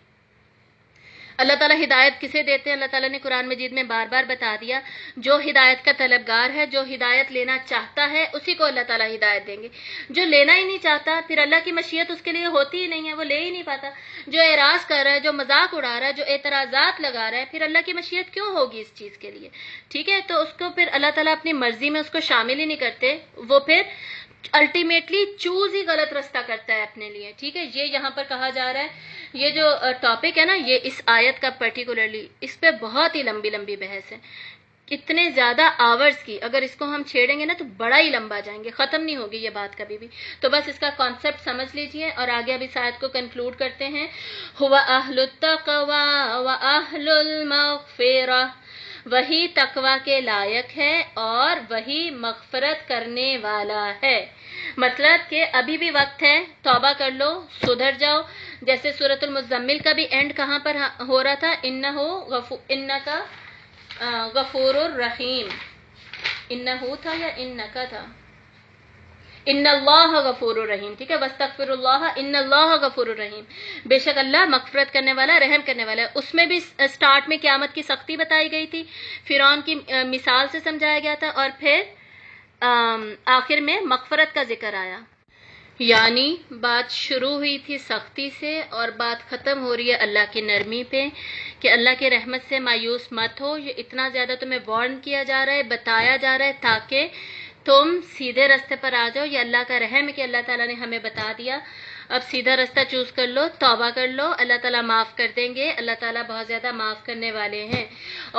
اللہ تعالیٰ ہدایت کسے دیتے ہیں؟ اللہ تعالیٰ نے قرآن مجید میں بار بار بتا دیا، جو ہدایت کا طلبگار ہے، جو ہدایت لینا چاہتا ہے، اسی کو اللہ تعالیٰ ہدایت دیں گے۔ جو لینا ہی نہیں چاہتا، پھر اللہ کی مشیت اس کے لیے ہوتی ہی نہیں ہے، وہ لے ہی نہیں پاتا۔ جو اعراض کر رہا ہے، جو مذاق اڑا رہا ہے، جو اعتراضات لگا رہا ہے، پھر اللہ کی مشیت کیوں ہوگی اس چیز کے لیے؟ ٹھیک ہے، تو اس کو پھر اللہ تعالیٰ اپنی مرضی میں اس کو شامل ہی نہیں کرتے، وہ پھر الٹیمیٹلی چوز ہی غلط رستہ کرتا ہے اپنے لیے۔ ٹھیک ہے، یہ یہاں پر کہا جا رہا ہے، یہ جو ٹاپک ہے نا، یہ اس آیت کا پرٹیکولرلی، اس پہ بہت ہی لمبی لمبی بحث ہے، کتنے زیادہ آورز کی، اگر اس کو ہم چھیڑیں گے نا تو بڑا ہی لمبا جائیں گے، ختم نہیں ہوگی یہ بات کبھی بھی۔ تو بس اس کا کانسیپٹ سمجھ لیجئے، اور آگے اب اس آیت کو کنکلوڈ کرتے ہیں۔ هو اہل التقوی واہل المغفرہ، وہی تقوی کے لائق ہے اور وہی مغفرت کرنے والا ہے۔ مطلب کہ ابھی بھی وقت ہے، توبہ کر لو، سدھر جاؤ۔ جیسے سورۃ المزمل کا بھی اینڈ کہاں پر ہو رہا تھا؟ انکا غفور الرحیم، انہو تھا یا انکا تھا؟ ان اللہ غفور الرحیم، ٹھیک ہے، واستغفر اللہ ان اللہ غفور الرحیم، بے شک اللہ مغفرت کرنے والا، رحم کرنے والا ہے۔ اس میں بھی سٹارٹ میں قیامت کی سختی بتائی گئی تھی، فرعون کی مثال سے سمجھایا گیا تھا، اور پھر آخر میں مغفرت کا ذکر آیا۔ یعنی بات شروع ہوئی تھی سختی سے اور بات ختم ہو رہی ہے اللہ کی نرمی پہ کہ اللہ کی رحمت سے مایوس مت ہو. یہ اتنا زیادہ تمہیں وارن کیا جا رہا ہے، بتایا جا رہا ہے تاکہ تم سیدھے راستے پر آ جاؤ. یہ اللہ کا رحم ہے کہ اللہ تعالیٰ نے ہمیں بتا دیا. اب سیدھا راستہ چوز کر لو، توبہ کر لو، اللہ تعالیٰ معاف کر دیں گے. اللہ تعالیٰ بہت زیادہ معاف کرنے والے ہیں.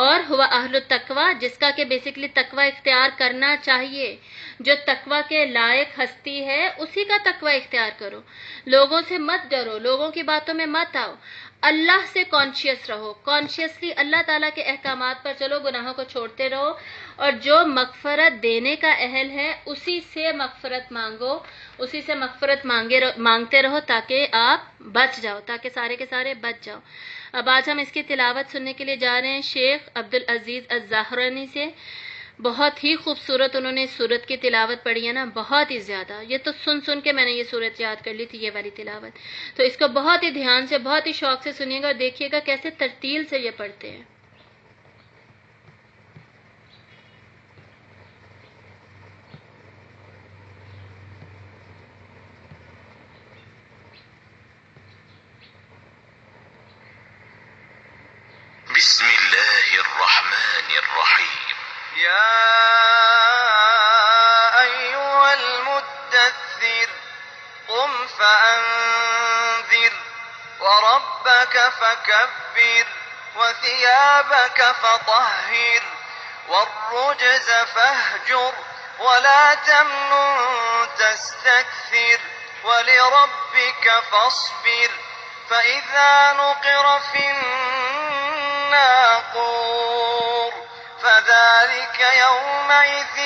اور ہوا اہل التقوی، جس کا کہ بیسیکلی تقوی اختیار کرنا چاہیے. جو تقوی کے لائق ہستی ہے اسی کا تقوی اختیار کرو. لوگوں سے مت ڈرو، لوگوں کی باتوں میں مت آؤ. اللہ سے کانشیس رہو، کانشیسلی اللہ تعالیٰ کے احکامات پر چلو، گناہوں کو چھوڑتے رہو. اور جو مغفرت دینے کا اہل ہے اسی سے مغفرت مانگو، اسی سے مغفرت مانگتے رہو تاکہ آپ بچ جاؤ، تاکہ سارے کے سارے بچ جاؤ. اب آج ہم اس کی تلاوت سننے کے لیے جا رہے ہیں شیخ عبدالعزیز الزہرانی سے. بہت ہی خوبصورت انہوں نے سورت کی تلاوت پڑھی ہے نا، بہت ہی زیادہ. یہ تو سن کے میں نے یہ سورت یاد کر لی تھی، یہ والی تلاوت. تو اس کو بہت ہی دھیان سے، بہت ہی شوق سے سنیے گا اور دیکھیے گا کیسے ترتیل سے یہ پڑھتے ہیں. بسم الله الرحمن الرحيم. يا أيها المدثر قم فأنذر وربك فكبر وثيابك فطهر والرجز فاهجر ولا تمنن تستكثر ولربك فاصبر فإذا نقر في الناقور فذلك يومئذ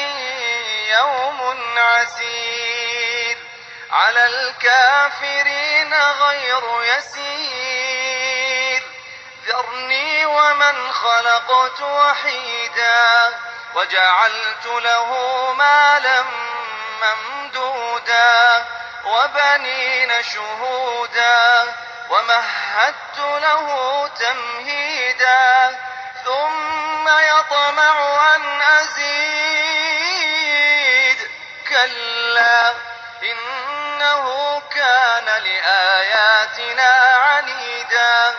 يوم عسير على الكافرين غير يسير ذرني ومن خلقت وحيدا وجعلت له مالا ممدودا وبنين شهودا ومهدت له تمهيدا ثم يطمع أن أزيد كلا إنه كان لآياتنا عنيدا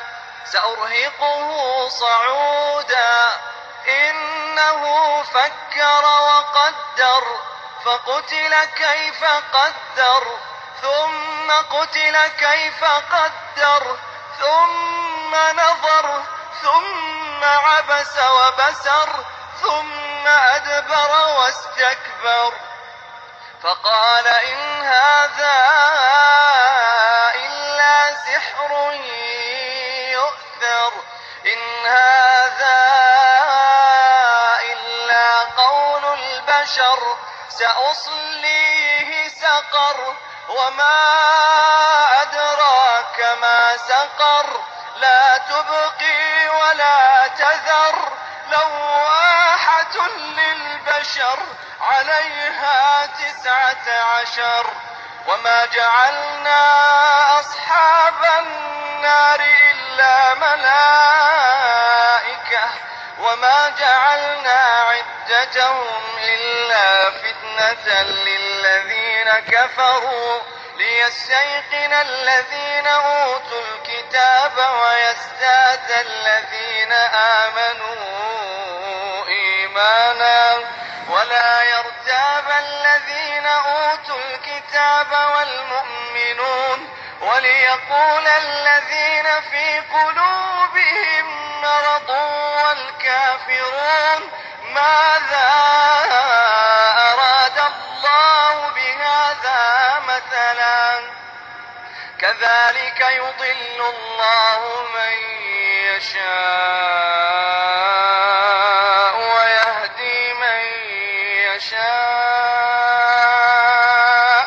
سأرهقه صعودا إنه فكر وقدر فقتل كيف قدر ثم قتل كيف قدر ثم نظر ثم عبس وبسر ثم أدبر واستكبر فقال إن هذا إلا سحر يؤثر إن هذا إلا قول البشر سأصليه سقر وما أدراك ما سقر لا تبقي ولا تذر لواحة للبشر عليها 19 وما جعلنا أصحاب النار إلا ملائكة وما جعلنا عدتهم إلا فتنة للذين كفروا ليستيقن الذين أوتوا الكتاب ويزداد الذين آمنوا إيمانا ولا يرتاب الذين أوتوا الكتاب والمؤمنون وليقول الذين في قلوبهم مرض والكافرون ماذا أراد الله بهذا مثلا كذلك يضل الله من يشاء ويهدي من يشاء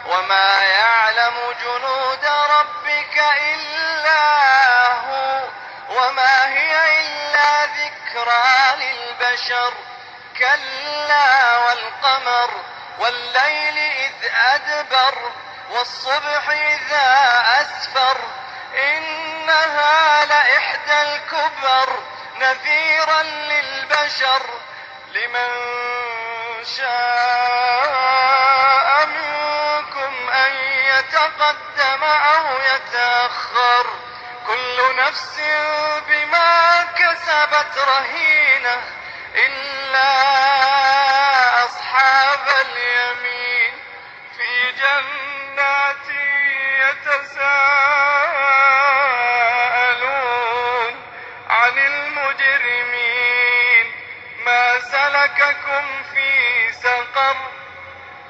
وما يعلم جنود ربك إلا هو وما هي إلا ذكرى للبشر كلا والقمر والليل إذ أدبر والصبح إذا أسفر إنها لإحدى الكبر نذيرا للبشر لمن شاء منكم أن نفس بما كسبت رهينة إلا أصحاب اليمين في جنات يتساءلون عن المجرمين ما سلككم في سقر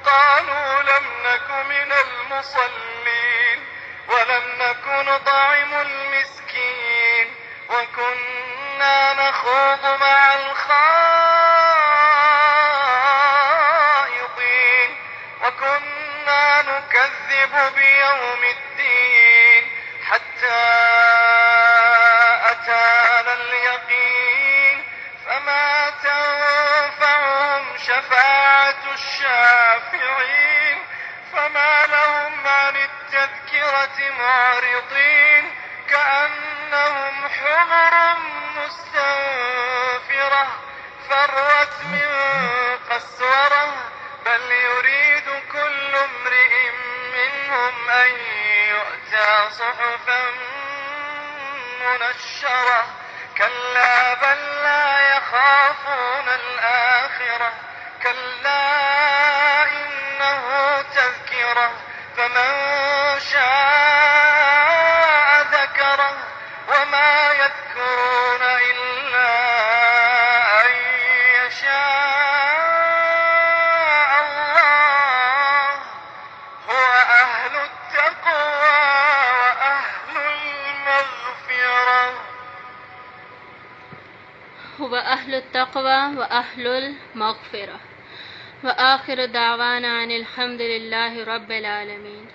قالوا لم نك من المصلين ولم نك نطعم المسكين وكنا نخوض مع الخائضين وكنا نكذب بيوم الدين حتى أتانا اليقين فما تنفعهم شفاعة الشافعين فما لهم عن التذكرة معرضين كأنهم حمر مستنفرة فرت من قسورة بل يريد كل امرئ منهم أن يؤتى صحفا منشرة كلا بل لا يخافون الآخرة كلا إنه تذكرة فمن شاء ذكره وما يذكرون إلا أن يشاء الله هو أهل التقوى وأهل المغفرة هو أهل التقوى وأهل المغفرة وآخر دعوانا عن الحمد لله رب العالمين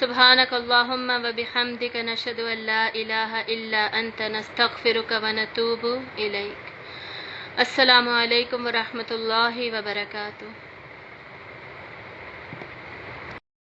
سبحانك اللهم وبحمدك نشهد أن لا إله إلا أنت نستغفرك ونتوب إليك. السلام علیکم ورحمۃ اللہ وبرکاتہ.